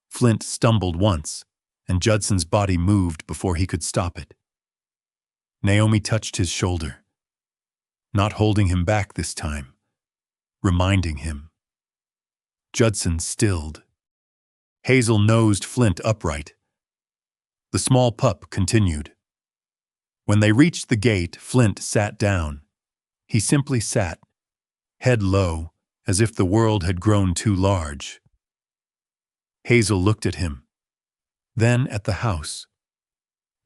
Flint stumbled once, and Judson's body moved before he could stop it. Naomi touched his shoulder, not holding him back this time, reminding him. Judson stilled. Hazel nosed Flint upright. The small pup continued. When they reached the gate, Flint sat down. He simply sat, head low, as if the world had grown too large. Hazel looked at him, then at the house,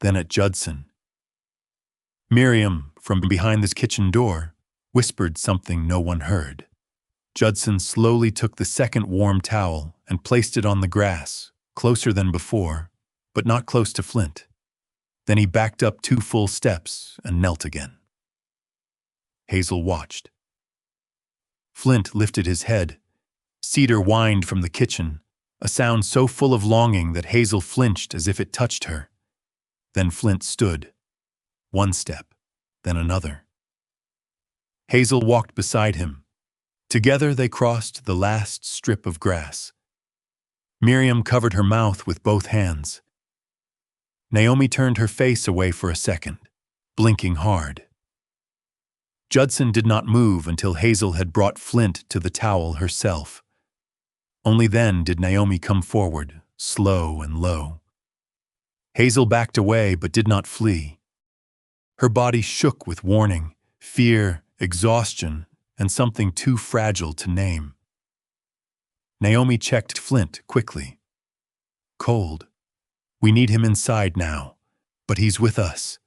then at Judson. Miriam, from behind this kitchen door, whispered something no one heard. Judson slowly took the second warm towel and placed it on the grass, closer than before, but not close to Flint. Then he backed up 2 full steps and knelt again. Hazel watched. Flint lifted his head. Cedar whined from the kitchen, a sound so full of longing that Hazel flinched as if it touched her. Then Flint stood. 1 step, then another. Hazel walked beside him. Together they crossed the last strip of grass. Miriam covered her mouth with both hands. Naomi turned her face away for a second, blinking hard. Judson did not move until Hazel had brought Flint to the towel herself. Only then did Naomi come forward, slow and low. Hazel backed away but did not flee. Her body shook with warning, fear, exhaustion, and something too fragile to name. Naomi checked Flint quickly. Cold. We need him inside now, but he's with us.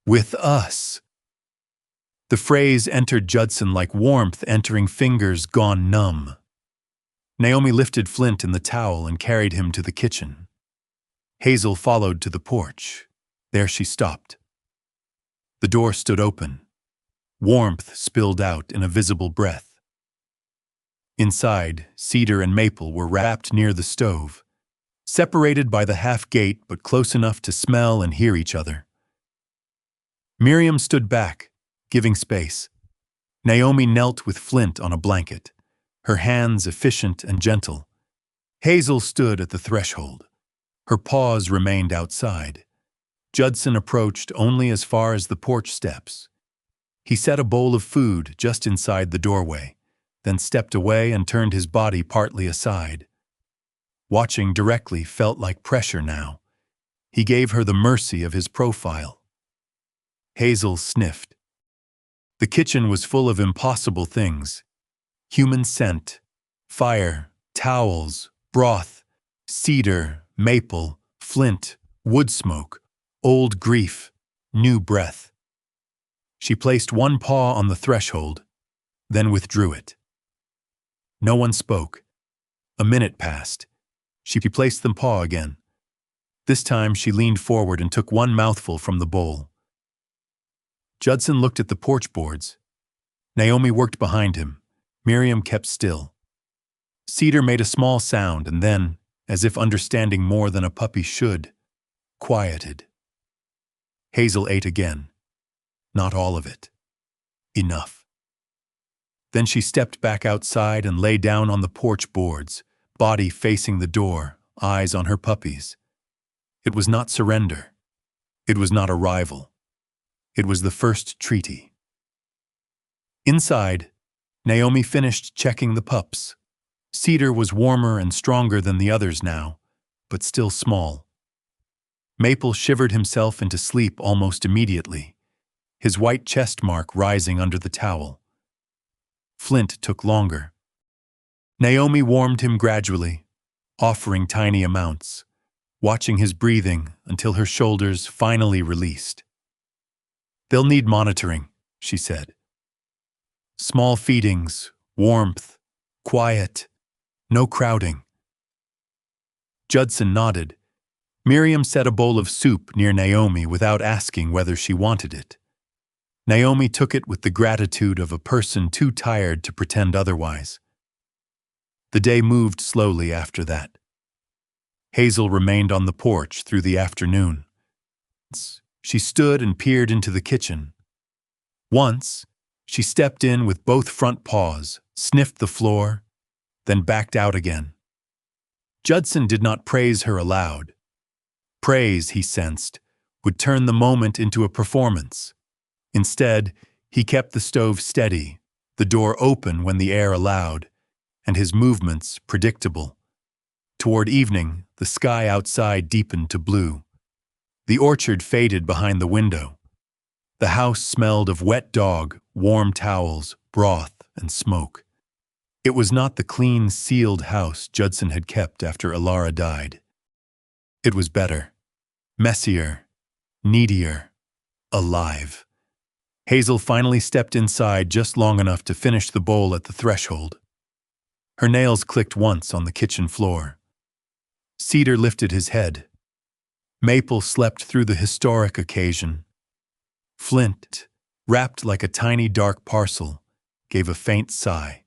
With us. The phrase entered Judson like warmth entering fingers gone numb. Naomi lifted Flint in the towel and carried him to the kitchen. Hazel followed to the porch. There she stopped. The door stood open. Warmth spilled out in a visible breath. Inside, Cedar and Maple were wrapped near the stove, separated by the half gate but close enough to smell and hear each other. Miriam stood back, giving space. Naomi knelt with Flint on a blanket, her hands efficient and gentle. Hazel stood at the threshold. Her paws remained outside. Judson approached only as far as the porch steps. He set a bowl of food just inside the doorway, then stepped away and turned his body partly aside. Watching directly felt like pressure now. He gave her the mercy of his profile. Hazel sniffed. The kitchen was full of impossible things. Human scent, fire, towels, broth, cedar, maple, flint, wood smoke, old grief, new breath. She placed one paw on the threshold, then withdrew it. No one spoke. A minute passed. She placed the paw again. This time she leaned forward and took one mouthful from the bowl. Judson looked at the porch boards. Naomi worked behind him. Miriam kept still. Cedar made a small sound and then, as if understanding more than a puppy should, quieted. Hazel ate again. Not all of it. Enough. Then she stepped back outside and lay down on the porch boards, body facing the door, eyes on her puppies. It was not surrender. It was not arrival. It was the first treaty. Inside, Naomi finished checking the pups. Cedar was warmer and stronger than the others now, but still small. Maple shivered himself into sleep almost immediately, his white chest mark rising under the towel. Flint took longer. Naomi warmed him gradually, offering tiny amounts, watching his breathing until her shoulders finally released. "They'll need monitoring," she said. "Small feedings, warmth, quiet, no crowding." Judson nodded. Miriam set a bowl of soup near Naomi without asking whether she wanted it. Naomi took it with the gratitude of a person too tired to pretend otherwise. The day moved slowly after that. Hazel remained on the porch through the afternoon. She stood and peered into the kitchen. Once, she stepped in with both front paws, sniffed the floor, then backed out again. Judson did not praise her aloud. Praise, he sensed, would turn the moment into a performance. Instead, he kept the stove steady, the door open when the air allowed, and his movements predictable. Toward evening, the sky outside deepened to blue. The orchard faded behind the window. The house smelled of wet dog, warm towels, broth, and smoke. It was not the clean, sealed house Judson had kept after Alara died. It was better, messier, needier, alive. Hazel finally stepped inside just long enough to finish the bowl at the threshold. Her nails clicked once on the kitchen floor. Cedar lifted his head. Maple slept through the historic occasion. Flint, wrapped like a tiny dark parcel, gave a faint sigh.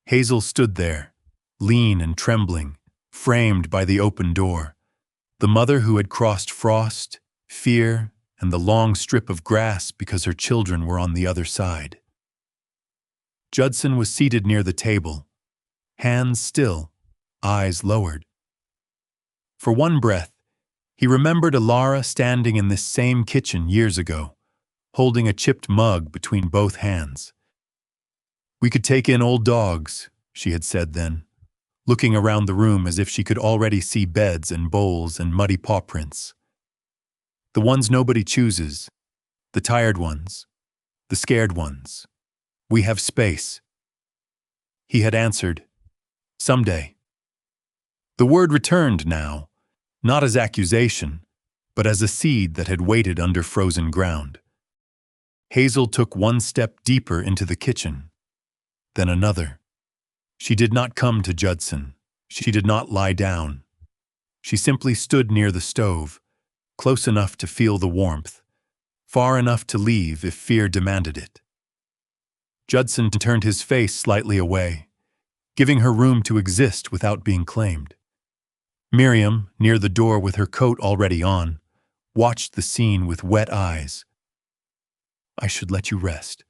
Hazel stood there, lean and trembling, framed by the open door, the mother who had crossed frost, fear, and the long strip of grass because her children were on the other side. Judson was seated near the table, hands still, eyes lowered. For one breath, he remembered Alara standing in this same kitchen years ago, holding a chipped mug between both hands. "We could take in old dogs," she had said then, looking around the room as if she could already see beds and bowls and muddy paw prints. "The ones nobody chooses, the tired ones, the scared ones. We have space." He had answered, "Someday." The word returned now, not as accusation, but as a seed that had waited under frozen ground. Hazel took one step deeper into the kitchen, then another. She did not come to Judson. She did not lie down. She simply stood near the stove, close enough to feel the warmth, far enough to leave if fear demanded it. Judson turned his face slightly away, giving her room to exist without being claimed. Miriam, near the door with her coat already on, watched the scene with wet eyes. "I should let you rest,"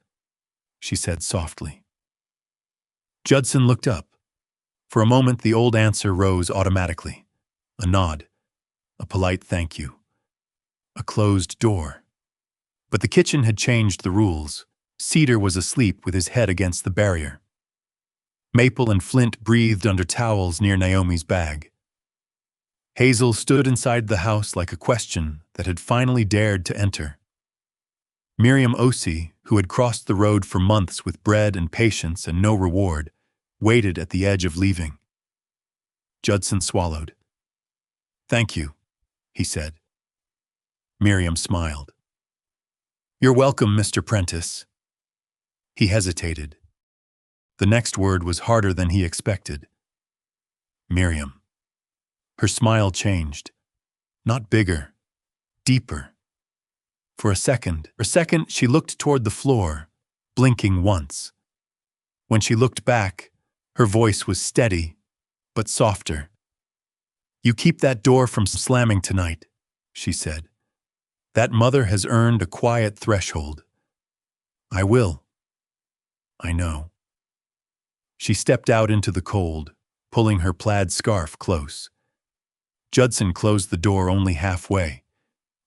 she said softly. Judson looked up. For a moment the old answer rose automatically. A nod, a polite thank you, a closed door. But the kitchen had changed the rules. Cedar was asleep with his head against the barrier. Maple and Flint breathed under towels near Naomi's bag. Hazel stood inside the house like a question that had finally dared to enter. Miriam Osi, who had crossed the road for months with bread and patience and no reward, waited at the edge of leaving. Judson swallowed. "Thank you," he said. Miriam smiled. "You're welcome, Mr. Prentiss." He hesitated. The next word was harder than he expected. Miriam. Her smile changed. Not bigger, deeper. For a second, she looked toward the floor, blinking once. When she looked back, her voice was steady, but softer. "You keep that door from slamming tonight," she said. "That mother has earned a quiet threshold." "I will." "I know." She stepped out into the cold, pulling her plaid scarf close. Judson closed the door only halfway,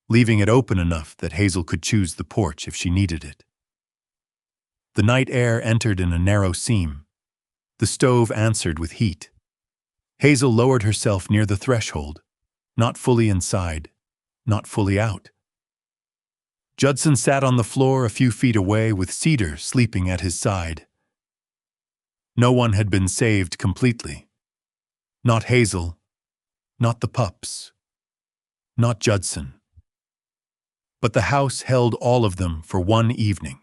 leaving it open enough that Hazel could choose the porch if she needed it. The night air entered in a narrow seam. The stove answered with heat. Hazel lowered herself near the threshold, not fully inside, not fully out. Judson sat on the floor a few feet away with Cedar sleeping at his side. No one had been saved completely. Not Hazel, not the pups, not Judson. But the house held all of them for one evening.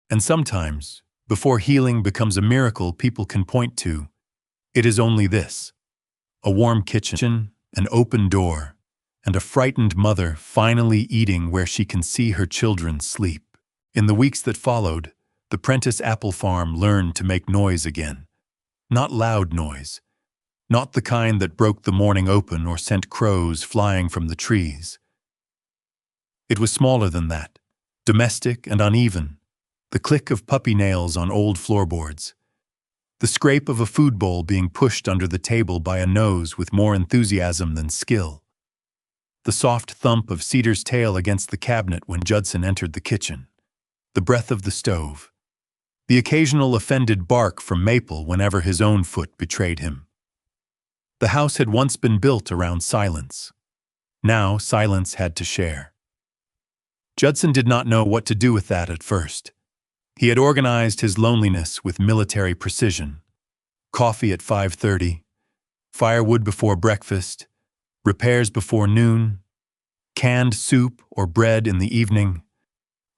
And sometimes, before healing becomes a miracle people can point to, it is only this: a warm kitchen, an open door, and a frightened mother finally eating where she can see her children sleep. In the weeks that followed, the Prentiss apple farm learned to make noise again. Not loud noise. Not the kind that broke the morning open or sent crows flying from the trees. It was smaller than that, domestic and uneven. The click of puppy nails on old floorboards. The scrape of a food bowl being pushed under the table by a nose with more enthusiasm than skill. The soft thump of Cedar's tail against the cabinet when Judson entered the kitchen. The breath of the stove. The occasional offended bark from Maple whenever his own foot betrayed him. The house had once been built around silence. Now silence had to share. Judson did not know what to do with that at first. He had organized his loneliness with military precision. Coffee at 5:30, firewood before breakfast, repairs before noon, canned soup or bread in the evening,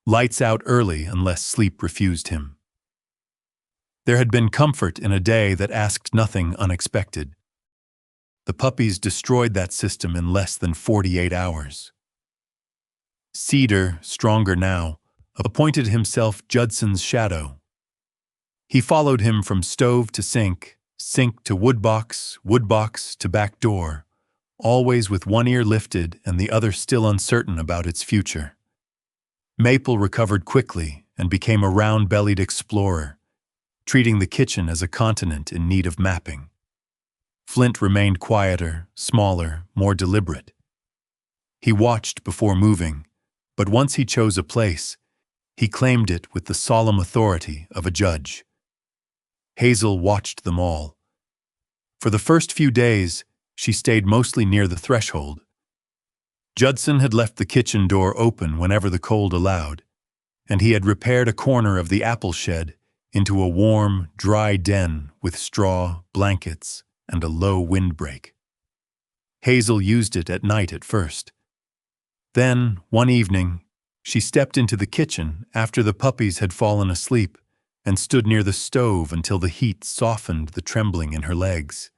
lights out early unless sleep refused him. There had been comfort in a day that asked nothing unexpected. The puppies destroyed that system in less than 48 hours. Cedar, stronger now, appointed himself Judson's shadow. He followed him from stove to sink, sink to woodbox, woodbox to back door, always with one ear lifted and the other still uncertain about its future. Maple recovered quickly and became a round-bellied explorer, treating the kitchen as a continent in need of mapping. Flint remained quieter, smaller, more deliberate. He watched before moving, but once he chose a place, he claimed it with the solemn authority of a judge. Hazel watched them all. For the first few days, she stayed mostly near the threshold. Judson had left the kitchen door open whenever the cold allowed, and he had repaired a corner of the apple shed into a warm, dry den with straw, blankets, and a low windbreak. Hazel used it at night at first. Then, one evening, she stepped into the kitchen after the puppies had fallen asleep and stood near the stove until the heat softened the trembling in her legs.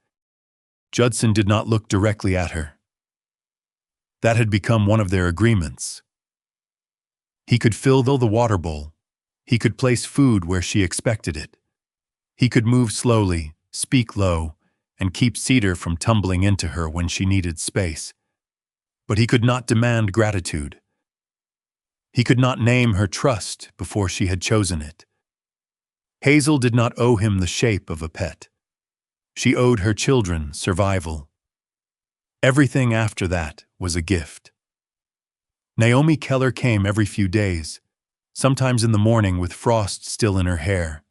Judson did not look directly at her. That had become one of their agreements. He could fill the water bowl. He could place food where she expected it. He could move slowly, speak low, and keep Cedar from tumbling into her when she needed space. But he could not demand gratitude. He could not name her trust before she had chosen it. Hazel did not owe him the shape of a pet. She owed her children survival. Everything after that was a gift. Naomi Keller came every few days, sometimes in the morning with frost still in her hair,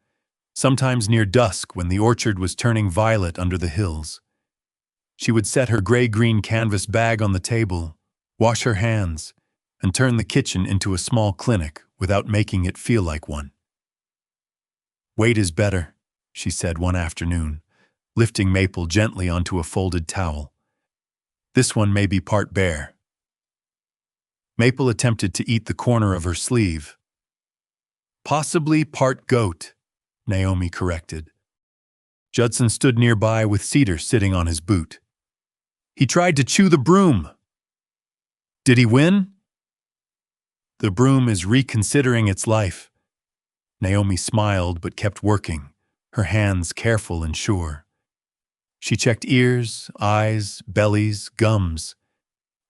sometimes near dusk when the orchard was turning violet under the hills. She would set her gray-green canvas bag on the table, wash her hands, and turn the kitchen into a small clinic without making it feel like one. "Wait is better," she said one afternoon, lifting Maple gently onto a folded towel. This one may be part bear. Maple attempted to eat the corner of her sleeve. Possibly part goat, Naomi corrected. Judson stood nearby with Cedar sitting on his boot. He tried to chew the broom. Did he win? The broom is reconsidering its life. Naomi smiled but kept working, her hands careful and sure. She checked ears, eyes, bellies, gums.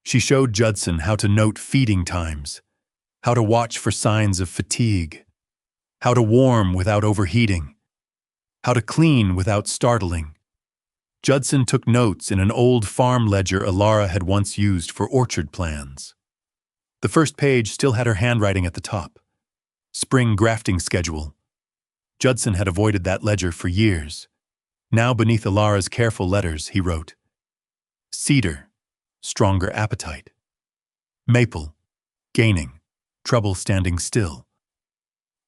She showed Judson how to note feeding times, how to watch for signs of fatigue, how to warm without overheating, how to clean without startling. Judson took notes in an old farm ledger Alara had once used for orchard plans. The first page still had her handwriting at the top. Spring grafting schedule. Judson had avoided that ledger for years. Now beneath Alara's careful letters, he wrote, Cedar, stronger appetite. Maple, gaining, trouble standing still.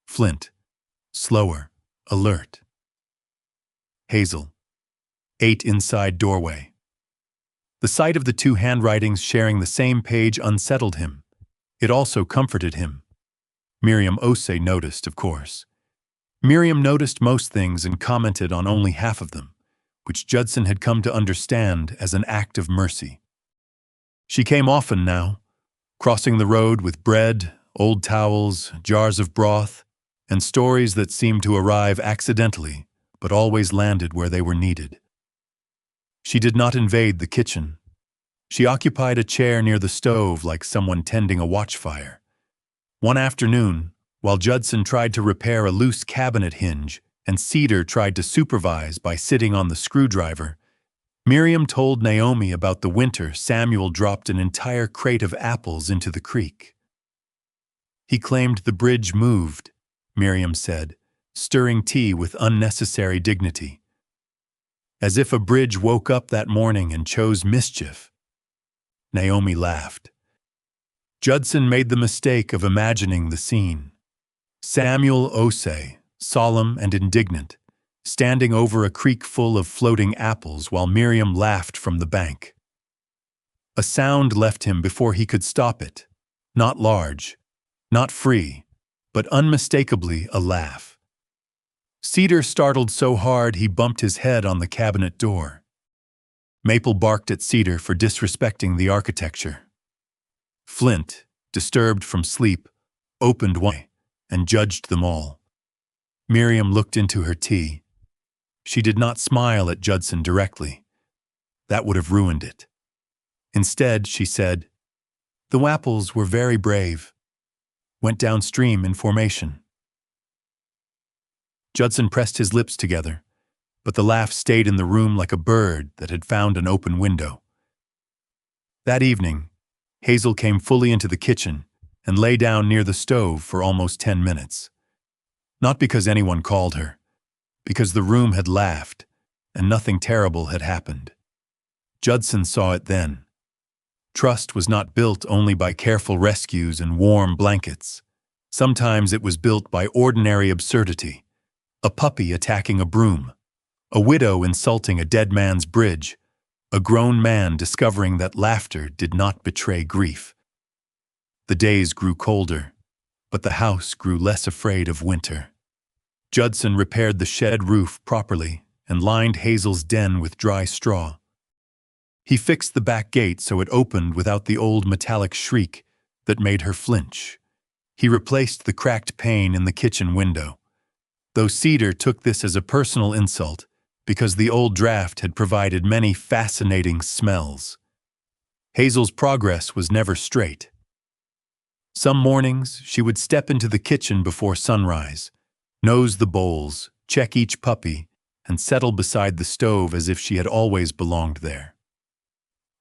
Flint, slower, alert. Hazel, 8 inside doorway. The sight of the two handwritings sharing the same page unsettled him. It also comforted him. Miriam Osei noticed, of course. Miriam noticed most things and commented on only half of them, which Judson had come to understand as an act of mercy. She came often now, crossing the road with bread, old towels, jars of broth, and stories that seemed to arrive accidentally, but always landed where they were needed. She did not invade the kitchen. She occupied a chair near the stove like someone tending a watchfire. One afternoon, while Judson tried to repair a loose cabinet hinge and Cedar tried to supervise by sitting on the screwdriver, Miriam told Naomi about the winter Samuel dropped an entire crate of apples into the creek. He claimed the bridge moved, Miriam said, stirring tea with unnecessary dignity. As if a bridge woke up that morning and chose mischief. Naomi laughed. Judson made the mistake of imagining the scene. Samuel Osei, solemn and indignant, standing over a creek full of floating apples while Miriam laughed from the bank. A sound left him before he could stop it. Not large, not free, but unmistakably a laugh. Cedar startled so hard he bumped his head on the cabinet door. Maple barked at Cedar for disrespecting the architecture. Flint, disturbed from sleep, opened one and judged them all. Miriam looked into her tea. She did not smile at Judson directly. That would have ruined it. Instead, she said, "The Wapples were very brave. Went downstream in formation." Judson pressed his lips together, but the laugh stayed in the room like a bird that had found an open window. That evening, Hazel came fully into the kitchen and lay down near the stove for almost 10 minutes. Not because anyone called her, because the room had laughed and nothing terrible had happened. Judson saw it then. Trust was not built only by careful rescues and warm blankets. Sometimes it was built by ordinary absurdity. A puppy attacking a broom, a widow insulting a dead man's bridge, a grown man discovering that laughter did not betray grief. The days grew colder, but the house grew less afraid of winter. Judson repaired the shed roof properly and lined Hazel's den with dry straw. He fixed the back gate so it opened without the old metallic shriek that made her flinch. He replaced the cracked pane in the kitchen window, though Cedar took this as a personal insult because the old draft had provided many fascinating smells. Hazel's progress was never straight. Some mornings, she would step into the kitchen before sunrise, nose the bowls, check each puppy, and settle beside the stove as if she had always belonged there.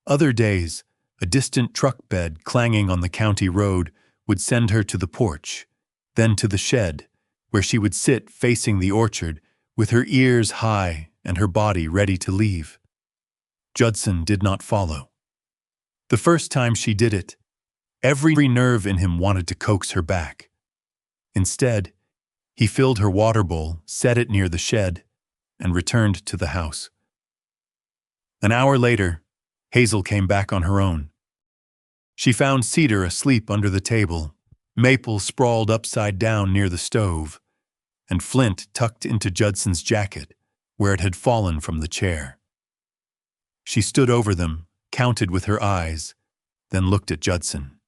Other days, a distant truck bed clanging on the county road would send her to the porch, then to the shed, where she would sit facing the orchard with her ears high and her body ready to leave. Judson did not follow. The first time she did it, every nerve in him wanted to coax her back. Instead, he filled her water bowl, set it near the shed, and returned to the house. An hour later, Hazel came back on her own. She found Cedar asleep under the table, Maple sprawled upside down near the stove, and Flint tucked into Judson's jacket, where it had fallen from the chair. She stood over them, counted with her eyes, then looked at Judson.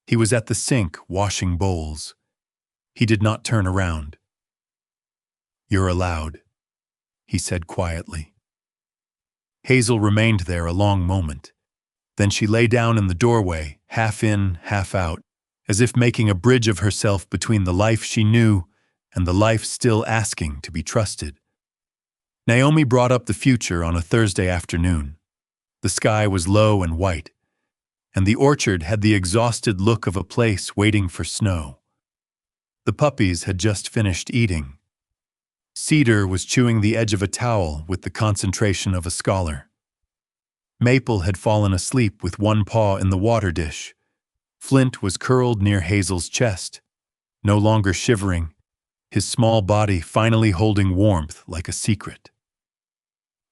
He was at the sink washing bowls. He did not turn around. "You're allowed," he said quietly. Hazel remained there a long moment. Then she lay down in the doorway, half in, half out, as if making a bridge of herself between the life she knew and the life still asking to be trusted. Naomi brought up the future on a Thursday afternoon. The sky was low and white, and the orchard had the exhausted look of a place waiting for snow. The puppies had just finished eating. Cedar was chewing the edge of a towel with the concentration of a scholar. Maple had fallen asleep with one paw in the water dish. Flint was curled near Hazel's chest, no longer shivering, his small body finally holding warmth like a secret.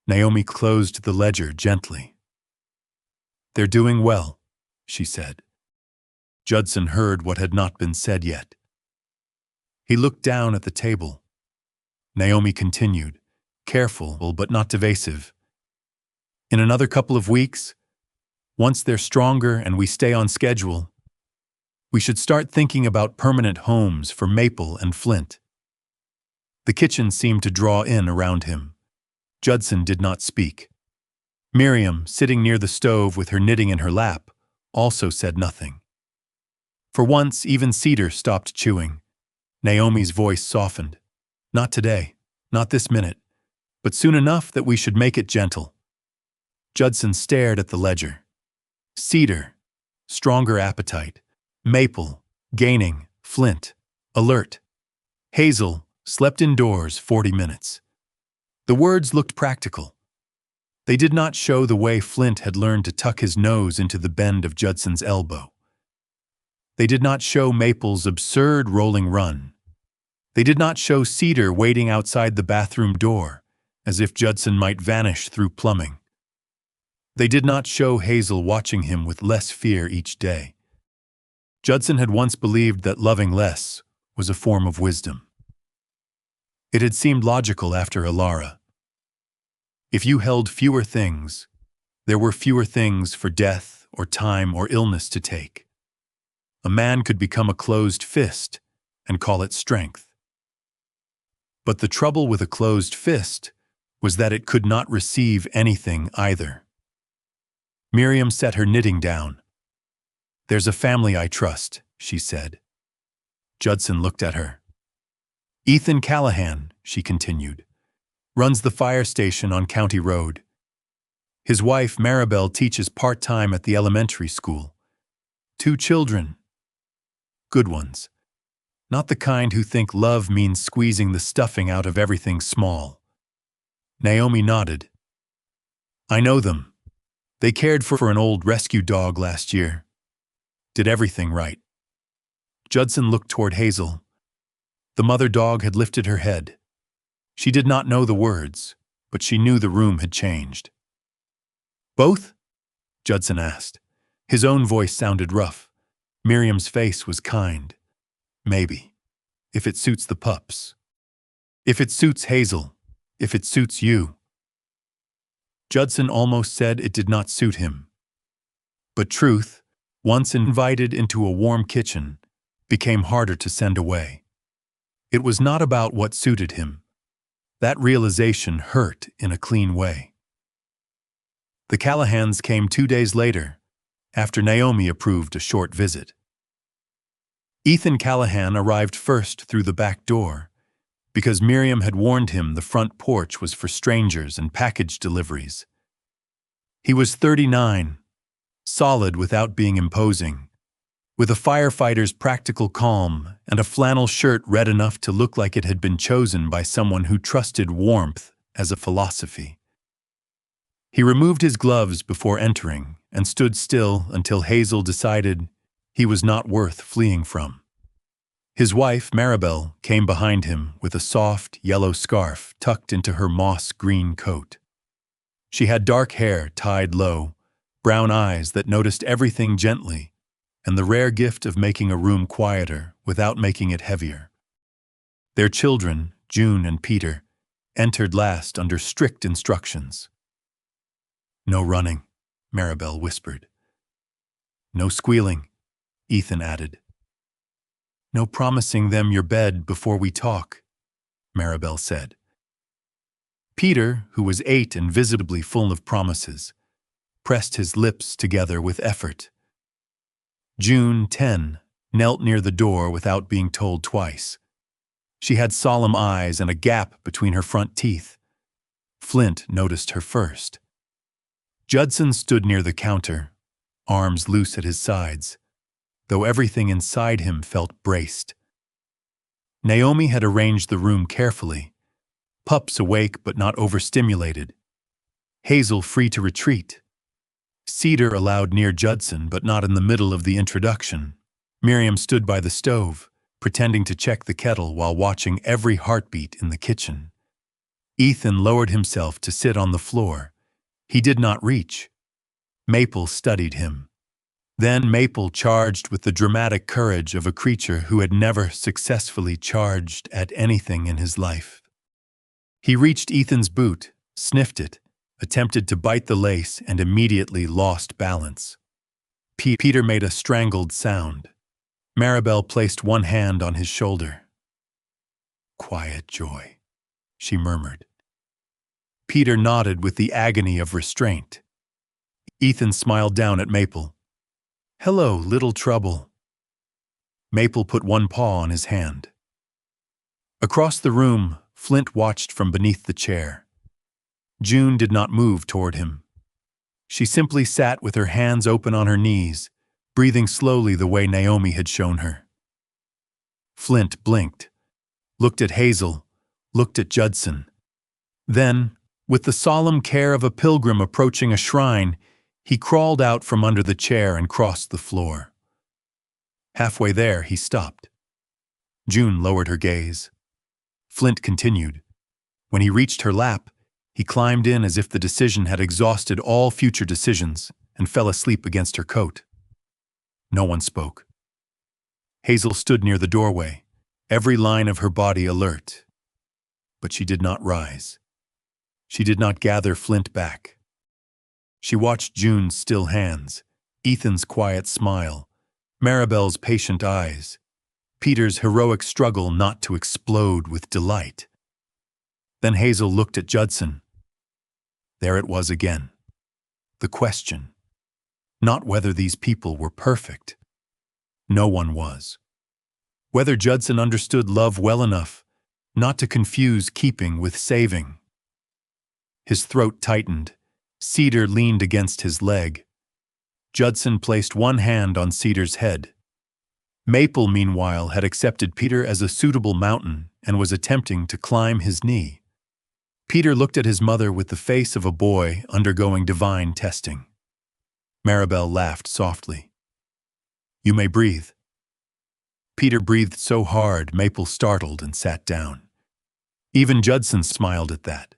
Naomi closed the ledger gently. "They're doing well," she said. Judson heard what had not been said yet. He looked down at the table. Naomi continued, careful but not evasive. "In another couple of weeks, once they're stronger and we stay on schedule, we should start thinking about permanent homes for Maple and Flint." The kitchen seemed to draw in around him. Judson did not speak. Miriam, sitting near the stove with her knitting in her lap, also said nothing. For once, even Cedar stopped chewing. Naomi's voice softened. "Not today, not this minute, but soon enough that we should make it gentle." Judson stared at the ledger. Cedar, stronger appetite. Maple, gaining. Flint, alert. Hazel, slept indoors 40 minutes. The words looked practical. They did not show the way Flint had learned to tuck his nose into the bend of Judson's elbow. They did not show Maple's absurd rolling run. They did not show Cedar waiting outside the bathroom door, as if Judson might vanish through plumbing. They did not show Hazel watching him with less fear each day. Judson had once believed that loving less was a form of wisdom. It had seemed logical after Alara. If you held fewer things, there were fewer things for death or time or illness to take. A man could become a closed fist and call it strength. But the trouble with a closed fist was that it could not receive anything either. Miriam set her knitting down. "There's a family I trust," she said. Judson looked at her. "Ethan Callahan," she continued, "runs the fire station on County Road. His wife, Maribel, teaches part-time at the elementary school. 2 children. Good ones. Not the kind who think love means squeezing the stuffing out of everything small." Naomi nodded. "I know them. They cared for an old rescue dog last year. Did everything right." Judson looked toward Hazel. The mother dog had lifted her head. She did not know the words, but she knew the room had changed. "Both?" Judson asked. His own voice sounded rough. Miriam's face was kind. "Maybe. If it suits the pups. If it suits Hazel. If it suits you." Judson almost said it did not suit him. But truth, once invited into a warm kitchen, became harder to send away. It was not about what suited him. That realization hurt in a clean way. The Callahans came 2 days later, after Naomi approved a short visit. Ethan Callahan arrived first through the back door, because Miriam had warned him the front porch was for strangers and package deliveries. He was 39, solid without being imposing, with a firefighter's practical calm and a flannel shirt red enough to look like it had been chosen by someone who trusted warmth as a philosophy. He removed his gloves before entering and stood still until Hazel decided he was not worth fleeing from. His wife, Maribel, came behind him with a soft, yellow scarf tucked into her moss-green coat. She had dark hair tied low, brown eyes that noticed everything gently, and the rare gift of making a room quieter without making it heavier. Their children, June and Peter, entered last under strict instructions. "No running," Maribel whispered. "No squealing," Ethan added. "No promising them your bed before we talk," Maribel said. Peter, who was 8 and visibly full of promises, pressed his lips together with effort. June, 10, knelt near the door without being told twice. She had solemn eyes and a gap between her front teeth. Flint noticed her first. Judson stood near the counter, arms loose at his sides, though everything inside him felt braced. Naomi had arranged the room carefully, pups awake but not overstimulated, Hazel free to retreat. Cedar allowed near Judson but not in the middle of the introduction. Miriam stood by the stove, pretending to check the kettle while watching every heartbeat in the kitchen. Ethan lowered himself to sit on the floor. He did not reach. Maple studied him. Then Maple charged with the dramatic courage of a creature who had never successfully charged at anything in his life. He reached Ethan's boot, sniffed it, attempted to bite the lace, and immediately lost balance. Peter made a strangled sound. Maribel placed one hand on his shoulder. "Quiet joy," she murmured. Peter nodded with the agony of restraint. Ethan smiled down at Maple. "Hello, little trouble." Maple put one paw on his hand. Across the room, Flint watched from beneath the chair. June did not move toward him. She simply sat with her hands open on her knees, breathing slowly the way Naomi had shown her. Flint blinked, looked at Hazel, looked at Judson. Then, with the solemn care of a pilgrim approaching a shrine, he crawled out from under the chair and crossed the floor. Halfway there, he stopped. June lowered her gaze. Flint continued. When he reached her lap, he climbed in as if the decision had exhausted all future decisions and fell asleep against her coat. No one spoke. Hazel stood near the doorway, every line of her body alert. But she did not rise. She did not gather Flint back. She watched June's still hands, Ethan's quiet smile, Maribel's patient eyes, Peter's heroic struggle not to explode with delight. Then Hazel looked at Judson. There it was again. The question. Not whether these people were perfect. No one was. Whether Judson understood love well enough not to confuse keeping with saving. His throat tightened. Cedar leaned against his leg. Judson placed one hand on Cedar's head. Maple, meanwhile, had accepted Peter as a suitable mountain and was attempting to climb his knee. Peter looked at his mother with the face of a boy undergoing divine testing. Maribel laughed softly. "You may breathe." Peter breathed so hard, Maple startled and sat down. Even Judson smiled at that.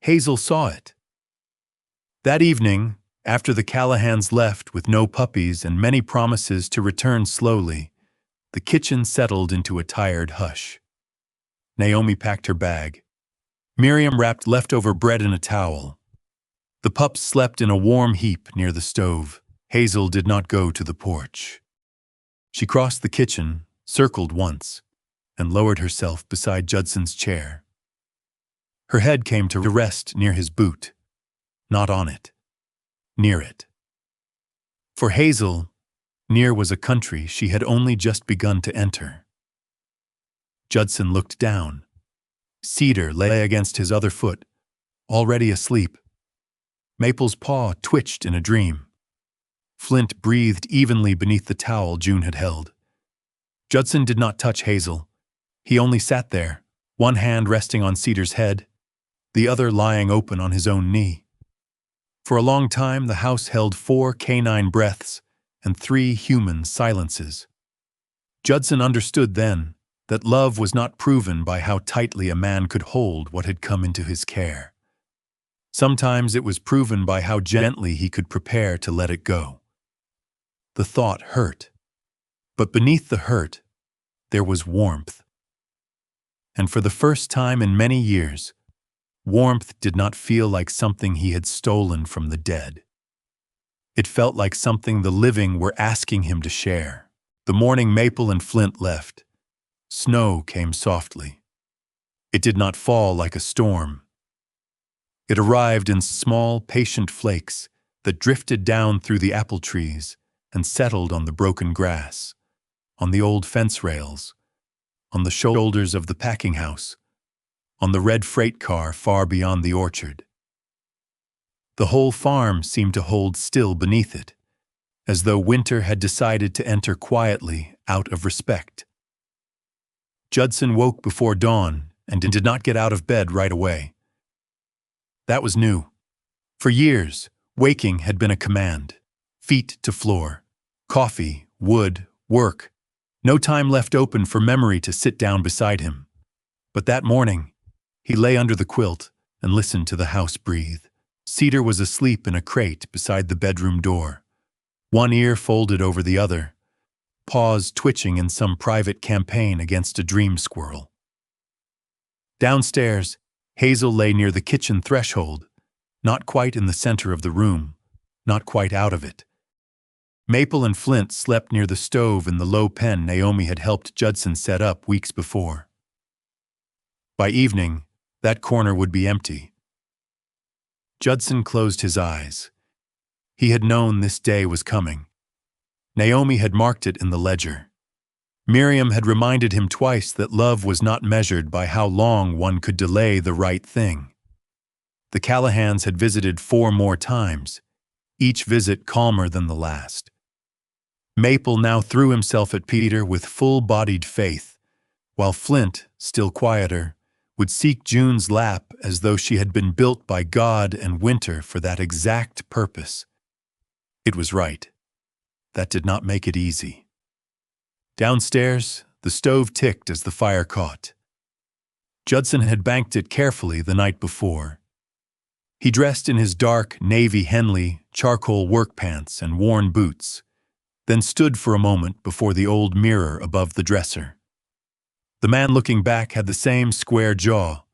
Hazel saw it. That evening, after the Callahans left with no puppies and many promises to return slowly, the kitchen settled into a tired hush. Naomi packed her bag. Miriam wrapped leftover bread in a towel. The pups slept in a warm heap near the stove. Hazel did not go to the porch. She crossed the kitchen, circled once, and lowered herself beside Judson's chair. Her head came to rest near his boot, not on it, near it. For Hazel, near was a country she had only just begun to enter. Judson looked down. Cedar lay against his other foot, already asleep. Maple's paw twitched in a dream. Flint breathed evenly beneath the towel June had held. Judson did not touch Hazel. He only sat there, one hand resting on Cedar's head, the other lying open on his own knee. For a long time, the house held 4 canine breaths and 3 human silences. Judson understood then that love was not proven by how tightly a man could hold what had come into his care. Sometimes it was proven by how gently he could prepare to let it go. The thought hurt, but beneath the hurt, there was warmth. And for the first time in many years, warmth did not feel like something he had stolen from the dead. It felt like something the living were asking him to share. The morning Maple and Flint left, snow came softly. It did not fall like a storm. It arrived in small, patient flakes that drifted down through the apple trees and settled on the broken grass, on the old fence rails, on the shoulders of the packing house, on the red freight car far beyond the orchard. The whole farm seemed to hold still beneath it, as though winter had decided to enter quietly out of respect. Judson woke before dawn and did not get out of bed right away. That was new. For years, waking had been a command. Feet to floor. Coffee, wood, work. No time left open for memory to sit down beside him. But that morning, he lay under the quilt and listened to the house breathe. Cedar was asleep in a crate beside the bedroom door, one ear folded over the other, paws twitching in some private campaign against a dream squirrel. Downstairs, Hazel lay near the kitchen threshold, not quite in the center of the room, not quite out of it. Maple and Flint slept near the stove in the low pen Naomi had helped Judson set up weeks before. By evening, that corner would be empty. Judson closed his eyes. He had known this day was coming. Naomi had marked it in the ledger. Miriam had reminded him twice that love was not measured by how long one could delay the right thing. The Callahans had visited 4 more times, each visit calmer than the last. Maple now threw himself at Peter with full-bodied faith, while Flint, still quieter, would seek June's lap as though she had been built by God and Winter for that exact purpose. It was right. That did not make it easy. Downstairs, the stove ticked as the fire caught. Judson had banked it carefully the night before. He dressed in his dark navy Henley charcoal work pants and worn boots, then stood for a moment before the old mirror above the dresser. The man looking back had the same square jaw,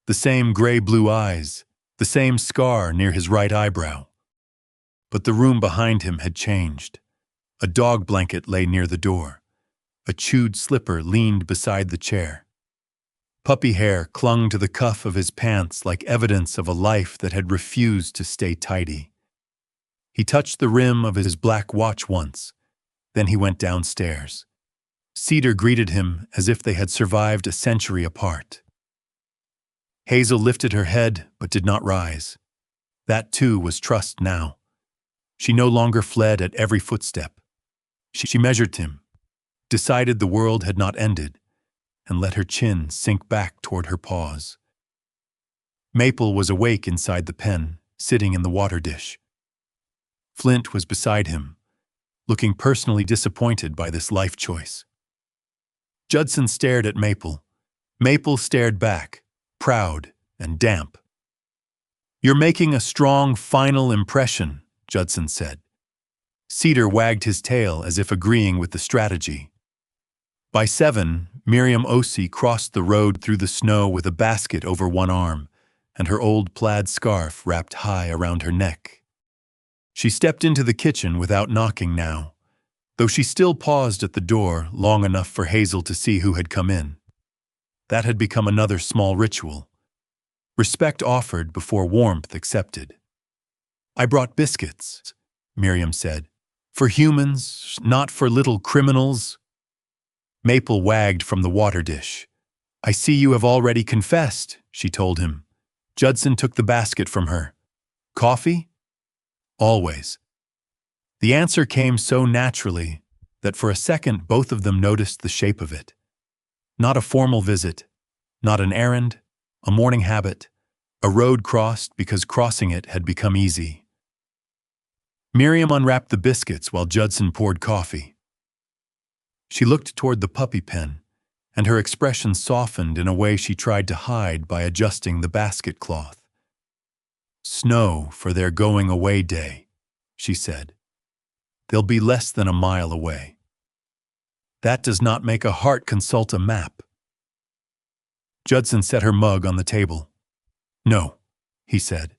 the same gray-blue eyes, the same scar near his right eyebrow. But the room behind him had changed. A dog blanket lay near the door. A chewed slipper leaned beside the chair. Puppy hair clung to the cuff of his pants like evidence of a life that had refused to stay tidy. He touched the rim of his black watch once, then he went downstairs. Cedar greeted him as if they had survived a century apart. Hazel lifted her head but did not rise. That too was trust now. She no longer fled at every footstep. She measured him, decided the world had not ended, and let her chin sink back toward her paws. Maple was awake inside the pen, sitting in the water dish. Flint was beside him, looking personally disappointed by this life choice. Judson stared at Maple. Maple stared back, proud and damp. "You're making a strong final impression," Judson said. Cedar wagged his tail as if agreeing with the strategy. By 7, Miriam Osei crossed the road through the snow with a basket over one arm and her old plaid scarf wrapped high around her neck. She stepped into the kitchen without knocking now, though she still paused at the door long enough for Hazel to see who had come in. That had become another small ritual. Respect offered before warmth accepted. "I brought biscuits," Miriam said. "For humans, not for little criminals." Maple wagged from the water dish. "I see you have already confessed," she told him. Judson took the basket from her. "Coffee?" "Always." The answer came so naturally that for a second both of them noticed the shape of it. Not a formal visit, not an errand, a morning habit, a road crossed because crossing it had become easy. Miriam unwrapped the biscuits while Judson poured coffee. She looked toward the puppy pen, and her expression softened in a way she tried to hide by adjusting the basket cloth. "Snow for their going away day," she said. "They'll be less than a mile away." "That does not make a heart consult a map." Judson set her mug on the table. "No," he said.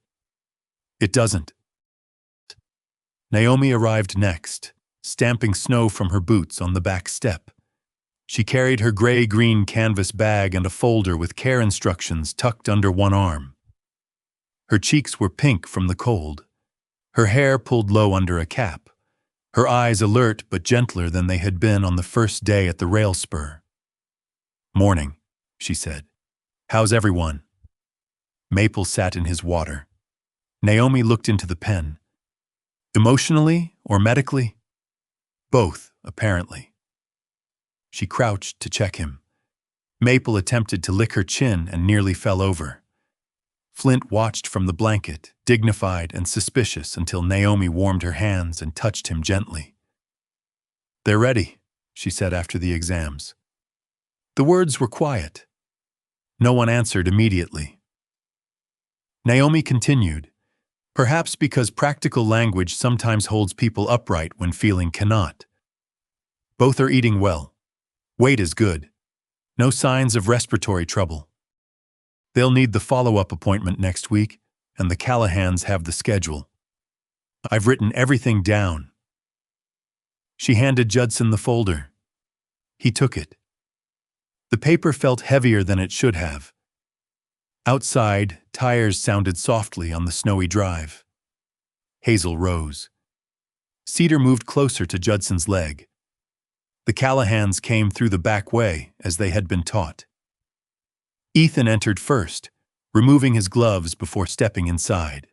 "It doesn't." Naomi arrived next, stamping snow from her boots on the back step. She carried her gray-green canvas bag and a folder with care instructions tucked under one arm. Her cheeks were pink from the cold, her hair pulled low under a cap, her eyes alert but gentler than they had been on the first day at the rail spur. "Morning," she said. "How's everyone?" Maple sat in his water. Naomi looked into the pen. "Emotionally or medically?" "Both, apparently." She crouched to check him. Maple attempted to lick her chin and nearly fell over. Flint watched from the blanket, dignified and suspicious, until Naomi warmed her hands and touched him gently. "They're ready," she said after the exams. The words were quiet. No one answered immediately. Naomi continued, perhaps because practical language sometimes holds people upright when feeling cannot. "Both are eating well. Weight is good. No signs of respiratory trouble. They'll need the follow-up appointment next week, and the Callahans have the schedule. I've written everything down." She handed Judson the folder. He took it. The paper felt heavier than it should have. Outside, tires sounded softly on the snowy drive. Hazel rose. Cedar moved closer to Judson's leg. The Callahans came through the back way, as they had been taught. Ethan entered first, removing his gloves before stepping inside.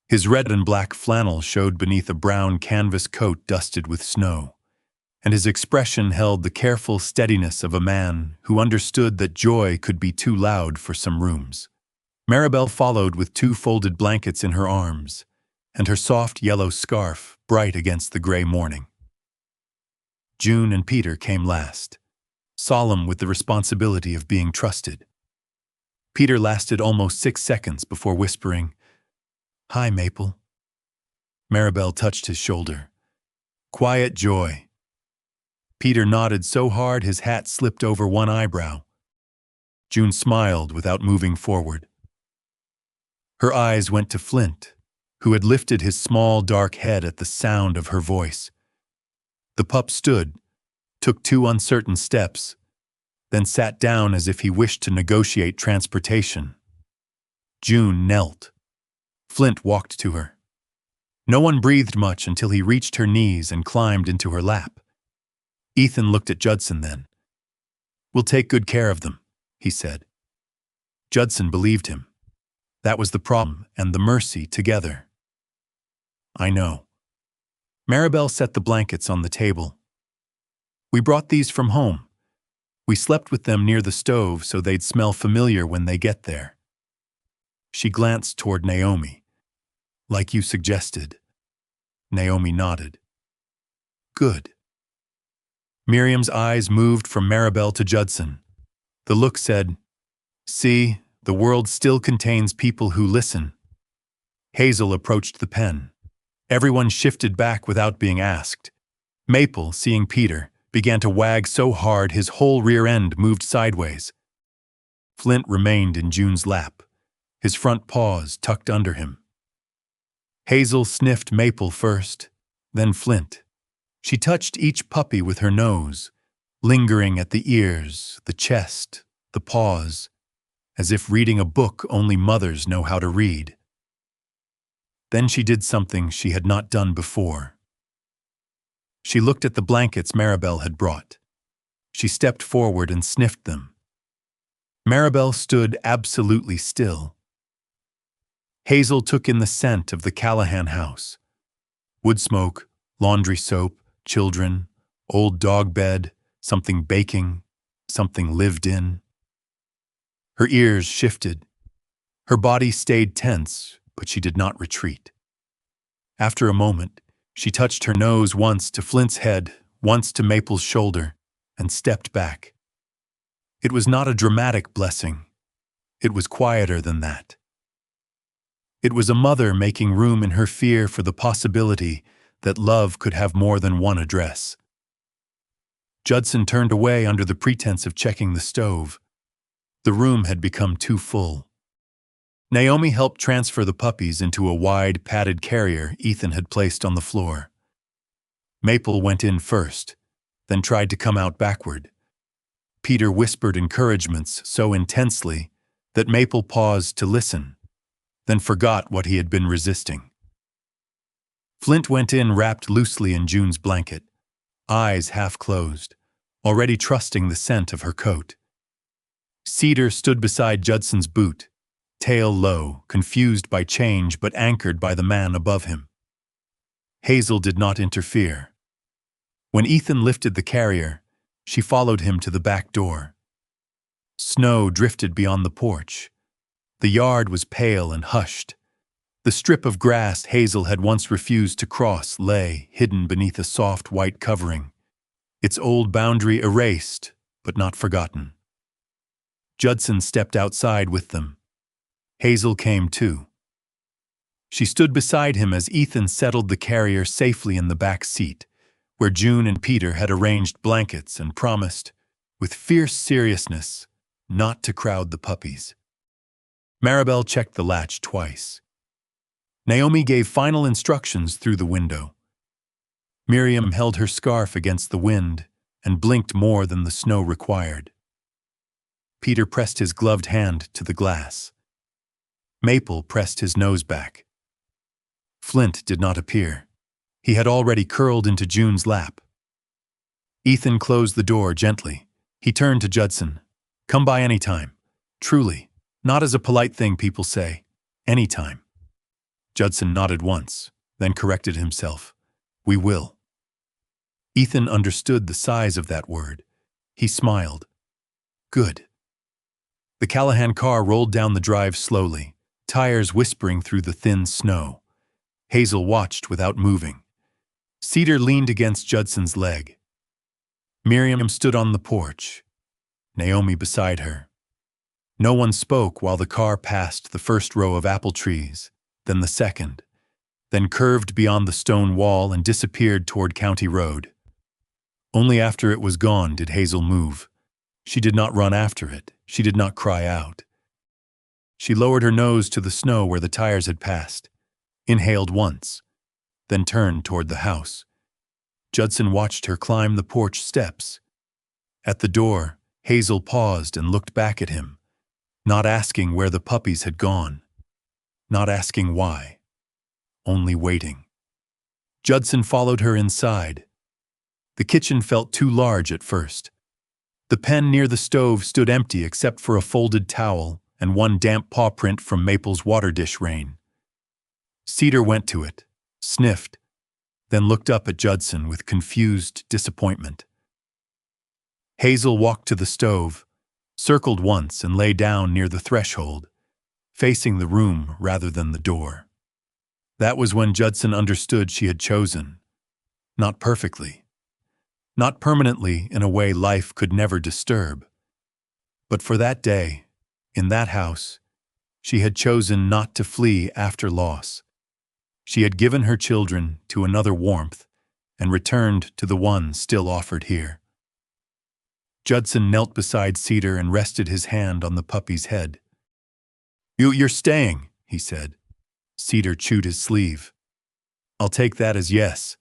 His red and black flannel showed beneath a brown canvas coat dusted with snow, and his expression held the careful steadiness of a man who understood that joy could be too loud for some rooms. Maribel followed with 2 folded blankets in her arms, and her soft yellow scarf bright against the gray morning. June and Peter came last, solemn with the responsibility of being trusted. Peter lasted almost 6 seconds before whispering, "Hi, Maple." Maribel touched his shoulder. "Quiet joy." Peter nodded so hard his hat slipped over one eyebrow. June smiled without moving forward. Her eyes went to Flint, who had lifted his small, dark head at the sound of her voice. The pup stood, took 2 uncertain steps, then sat down as if he wished to negotiate transportation. June knelt. Flint walked to her. No one breathed much until he reached her knees and climbed into her lap. Ethan looked at Judson then. "We'll take good care of them," he said. Judson believed him. That was the problem and the mercy together. "I know." Maribel set the blankets on the table. "We brought these from home. We slept with them near the stove so they'd smell familiar when they get there." She glanced toward Naomi. "Like you suggested." Naomi nodded. "Good." Miriam's eyes moved from Maribel to Judson. The look said, "See, the world still contains people who listen." Hazel approached the pen. Everyone shifted back without being asked. Maple, seeing Peter, began to wag so hard his whole rear end moved sideways. Flint remained in June's lap, his front paws tucked under him. Hazel sniffed Maple first, then Flint. She touched each puppy with her nose, lingering at the ears, the chest, the paws, as if reading a book only mothers know how to read. Then she did something she had not done before. She looked at the blankets Maribel had brought. She stepped forward and sniffed them. Maribel stood absolutely still. Hazel took in the scent of the Callahan house. Wood smoke, laundry soap, children, old dog bed, something baking, something lived in. Her ears shifted. Her body stayed tense, but she did not retreat. After a moment, she touched her nose once to Flint's head, once to Maple's shoulder, and stepped back. It was not a dramatic blessing. It was quieter than that. It was a mother making room in her fear for the possibility that love could have more than one address. Judson turned away under the pretense of checking the stove. The room had become too full. Naomi helped transfer the puppies into a wide, padded carrier Ethan had placed on the floor. Maple went in first, then tried to come out backward. Peter whispered encouragements so intensely that Maple paused to listen, then forgot what he had been resisting. Flint went in wrapped loosely in June's blanket, eyes half closed, already trusting the scent of her coat. Cedar stood beside Judson's boot, tail low, confused by change but anchored by the man above him. Hazel did not interfere. When Ethan lifted the carrier, she followed him to the back door. Snow drifted beyond the porch. The yard was pale and hushed. The strip of grass Hazel had once refused to cross lay, hidden beneath a soft white covering, its old boundary erased, but not forgotten. Judson stepped outside with them. Hazel came too. She stood beside him as Ethan settled the carrier safely in the back seat, where June and Peter had arranged blankets and promised, with fierce seriousness, not to crowd the puppies. Maribel checked the latch twice. Naomi gave final instructions through the window. Miriam held her scarf against the wind and blinked more than the snow required. Peter pressed his gloved hand to the glass. Maple pressed his nose back. Flint did not appear. He had already curled into June's lap. Ethan closed the door gently. He turned to Judson. "Come by any time. Truly. Not as a polite thing people say. Any time." Judson nodded once, then corrected himself. "We will." Ethan understood the size of that word. He smiled. "Good." The Callahan car rolled down the drive slowly, tires whispering through the thin snow. Hazel watched without moving. Cedar leaned against Judson's leg. Miriam stood on the porch, Naomi beside her. No one spoke while the car passed the first row of apple trees, then the second, then curved beyond the stone wall and disappeared toward County Road. Only after it was gone did Hazel move. She did not run after it. She did not cry out. She lowered her nose to the snow where the tires had passed, inhaled once, then turned toward the house. Judson watched her climb the porch steps. At the door, Hazel paused and looked back at him, not asking where the puppies had gone, not asking why, only waiting. Judson followed her inside. The kitchen felt too large at first. The pen near the stove stood empty except for a folded towel and one damp paw print from Maple's water dish rain. Cedar went to it, sniffed, then looked up at Judson with confused disappointment. Hazel walked to the stove, circled once and lay down near the threshold, facing the room rather than the door. That was when Judson understood she had chosen. Not perfectly. Not permanently in a way life could never disturb. But for that day, in that house, she had chosen not to flee after loss. She had given her children to another warmth and returned to the one still offered here. Judson knelt beside Cedar and rested his hand on the puppy's head. You're staying," he said. Cedar chewed his sleeve. "I'll take that as yes."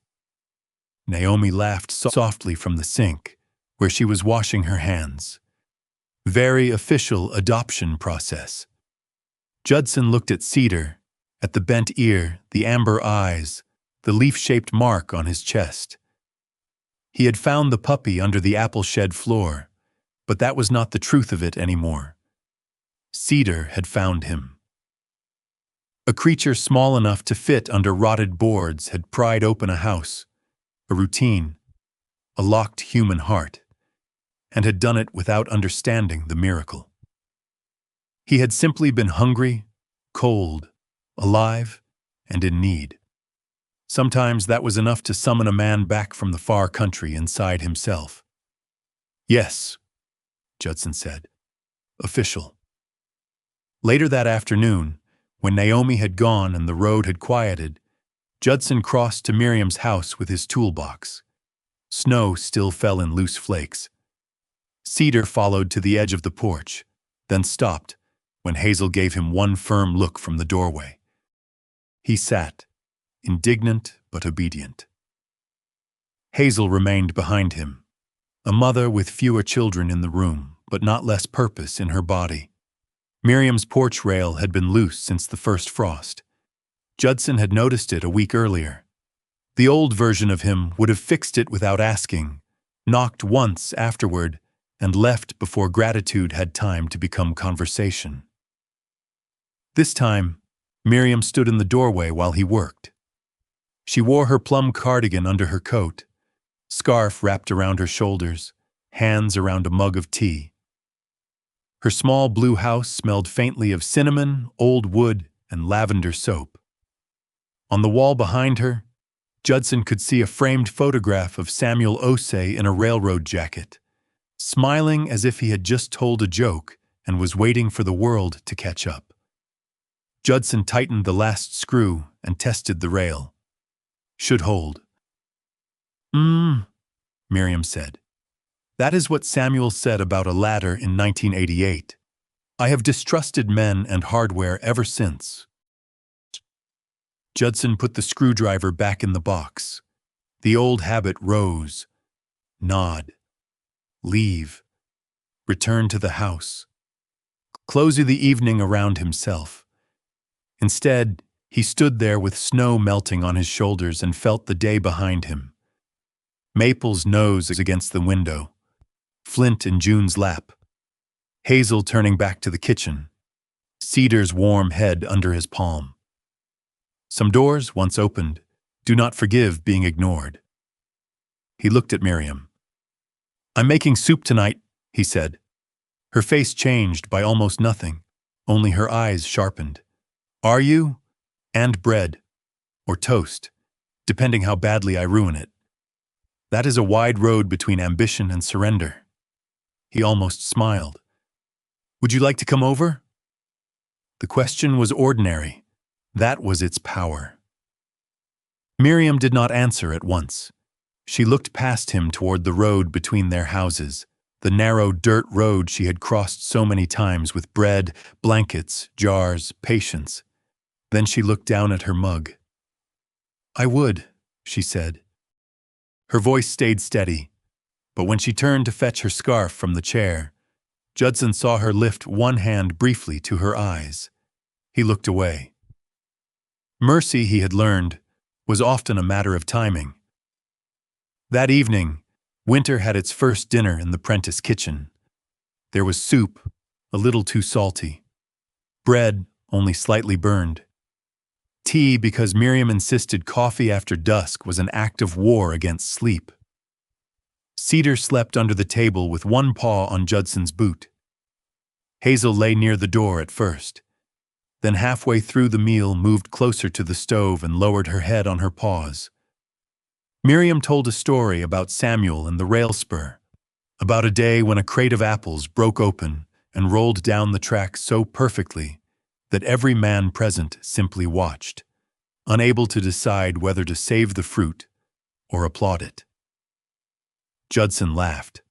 Naomi laughed softly from the sink, where she was washing her hands. Very official adoption process. Judson looked at Cedar, at the bent ear, the amber eyes, the leaf-shaped mark on his chest. He had found the puppy under the apple shed floor, but that was not the truth of it anymore. Cedar had found him. A creature small enough to fit under rotted boards had pried open a house, a routine, a locked human heart, and had done it without understanding the miracle. He had simply been hungry, cold, alive, and in need. Sometimes that was enough to summon a man back from the far country inside himself. "Yes," Judson said. "Official." Later that afternoon, When Naomi had gone and the road had quieted, Judson crossed to Miriam's house with his toolbox. Snow still fell in loose flakes. Cedar followed to the edge of the porch, then stopped when Hazel gave him one firm look from the doorway. He sat, indignant but obedient. Hazel remained behind him, a mother with fewer children in the room, but not less purpose in her body. Miriam's porch rail had been loose since the first frost. Judson had noticed it a week earlier. The old version of him would have fixed it without asking, knocked once afterward, and left before gratitude had time to become conversation. This time, Miriam stood in the doorway while he worked. She wore her plum cardigan under her coat, scarf wrapped around her shoulders, hands around a mug of tea. Her small blue house smelled faintly of cinnamon, old wood, and lavender soap. On the wall behind her, Judson could see a framed photograph of Samuel Osei in a railroad jacket, smiling as if he had just told a joke and was waiting for the world to catch up. Judson tightened the last screw and tested the rail. Should hold. Miriam said. That is what Samuel said about a ladder in 1988. I have distrusted men and hardware ever since. Judson put the screwdriver back in the box. The old habit rose. Nod. Leave. Return to the house. Close the evening around himself. Instead, he stood there with snow melting on his shoulders and felt the day behind him. Maple's nose against the window. Flint in June's lap. Hazel turning back to the kitchen. Cedar's warm head under his palm. Some doors, once opened, do not forgive being ignored. He looked at Miriam. I'm making soup tonight, he said. Her face changed by almost nothing, only her eyes sharpened. Are you? And bread. Or toast, depending how badly I ruin it. That is a wide road between ambition and surrender. He almost smiled. Would you like to come over? The question was ordinary. That was its power. Miriam did not answer at once. She looked past him toward the road between their houses, the narrow dirt road she had crossed so many times with bread, blankets, jars, patience. Then she looked down at her mug. I would, she said. Her voice stayed steady, but when she turned to fetch her scarf from the chair, Judson saw her lift one hand briefly to her eyes. He looked away. Mercy, he had learned, was often a matter of timing. That evening, winter had its first dinner in the Prentiss kitchen. There was soup, a little too salty. Bread, only slightly burned. Tea because Miriam insisted coffee after dusk was an act of war against sleep. Cedar slept under the table with one paw on Judson's boot. Hazel lay near the door at first. Then halfway through the meal moved closer to the stove and lowered her head on her paws. Miriam told a story about Samuel and the rail spur, about a day when a crate of apples broke open and rolled down the track so perfectly that every man present simply watched, unable to decide whether to save the fruit or applaud it. Judson laughed.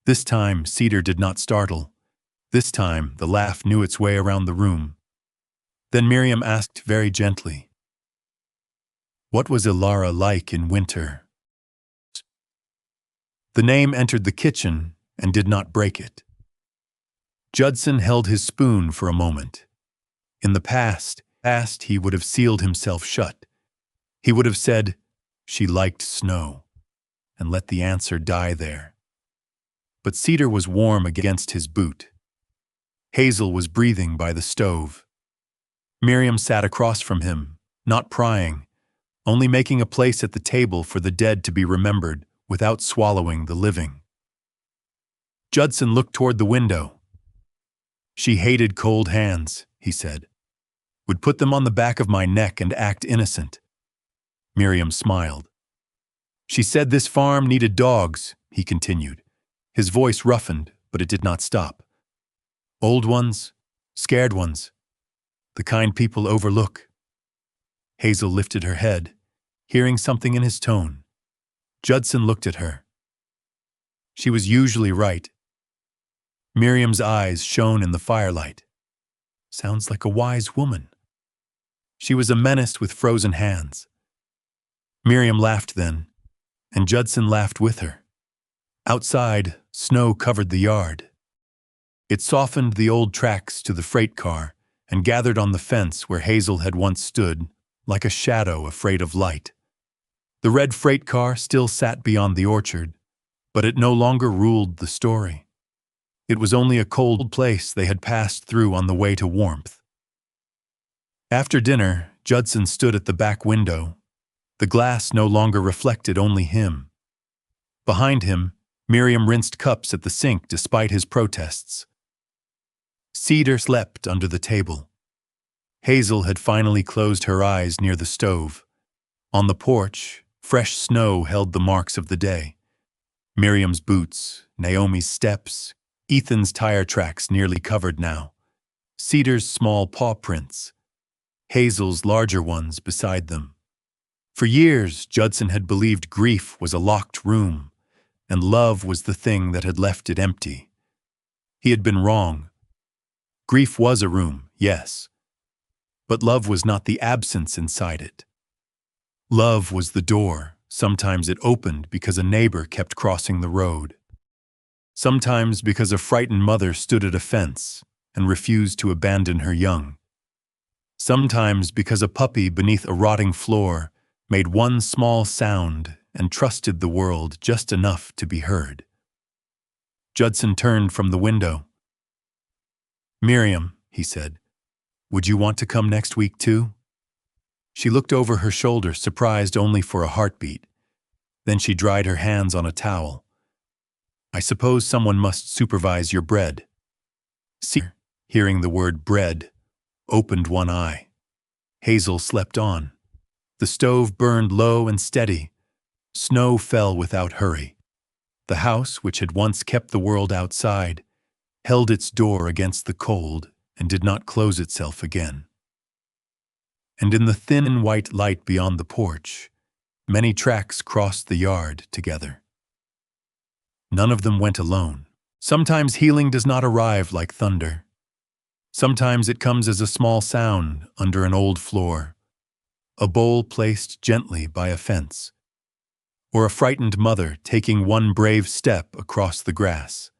This time, Cedar did not startle. This time, the laugh knew its way around the room. Then Miriam asked very gently, what was Ilara like in winter? The name entered the kitchen and did not break it. Judson held his spoon for a moment. In the past, he would have sealed himself shut. He would have said, she liked snow, and let the answer die there. But Cedar was warm against his boot. Hazel was breathing by the stove. Miriam sat across from him, not prying, only making a place at the table for the dead to be remembered without swallowing the living. Judson looked toward the window. She hated cold hands, he said. Would put them on the back of my neck and act innocent. Miriam smiled. She said this farm needed dogs, he continued. His voice roughened, but it did not stop. Old ones, scared ones. the kind people overlook. Hazel lifted her head, hearing something in his tone. Judson looked at her. She was usually right. Miriam's eyes shone in the firelight. Sounds like a wise woman. She was a menace with frozen hands. Miriam laughed then, and Judson laughed with her. Outside, snow covered the yard. It softened the old tracks to the freight car and gathered on the fence where Hazel had once stood, like a shadow afraid of light. The red freight car still sat beyond the orchard, but it no longer ruled the story. It was only a cold place they had passed through on the way to warmth. After dinner, Judson stood at the back window. The glass no longer reflected only him. Behind him, Miriam rinsed cups at the sink despite his protests. Cedar slept under the table. Hazel had finally closed her eyes near the stove. On the porch, fresh snow held the marks of the day. Miriam's boots, Naomi's steps, Ethan's tire tracks nearly covered now. Cedar's small paw prints. Hazel's larger ones beside them. For years, Judson had believed grief was a locked room, and love was the thing that had left it empty. He had been wrong. Grief was a room, yes, but love was not the absence inside it. Love was the door. Sometimes it opened because a neighbor kept crossing the road. Sometimes because a frightened mother stood at a fence and refused to abandon her young. Sometimes because a puppy beneath a rotting floor made one small sound and trusted the world just enough to be heard. Judson turned from the window. "Miriam," he said, "would you want to come next week too?" She looked over her shoulder, surprised only for a heartbeat. Then she dried her hands on a towel. "I suppose someone must supervise your bread." Cedar, hearing the word bread, opened one eye. Hazel slept on. The stove burned low and steady. Snow fell without hurry. The house, which had once kept the world outside, held its door against the cold and did not close itself again. And in the thin white light beyond the porch, many tracks crossed the yard together. None of them went alone. Sometimes healing does not arrive like thunder. Sometimes it comes as a small sound under an old floor, a bowl placed gently by a fence, or a frightened mother taking one brave step across the grass.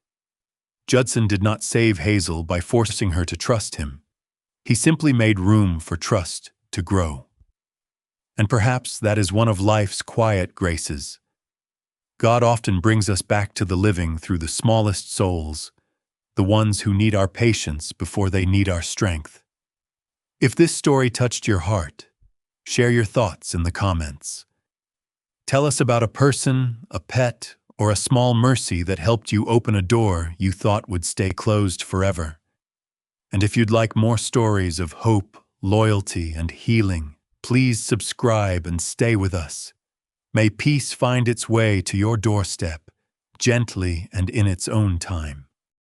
Judson did not save Hazel by forcing her to trust him. He simply made room for trust to grow. And perhaps that is one of life's quiet graces. God often brings us back to the living through the smallest souls, the ones who need our patience before they need our strength. If this story touched your heart, share your thoughts in the comments. Tell us about a person, a pet, or a small mercy that helped you open a door you thought would stay closed forever. And if you'd like more stories of hope, loyalty, and healing, please subscribe and stay with us. May peace find its way to your doorstep, gently and in its own time.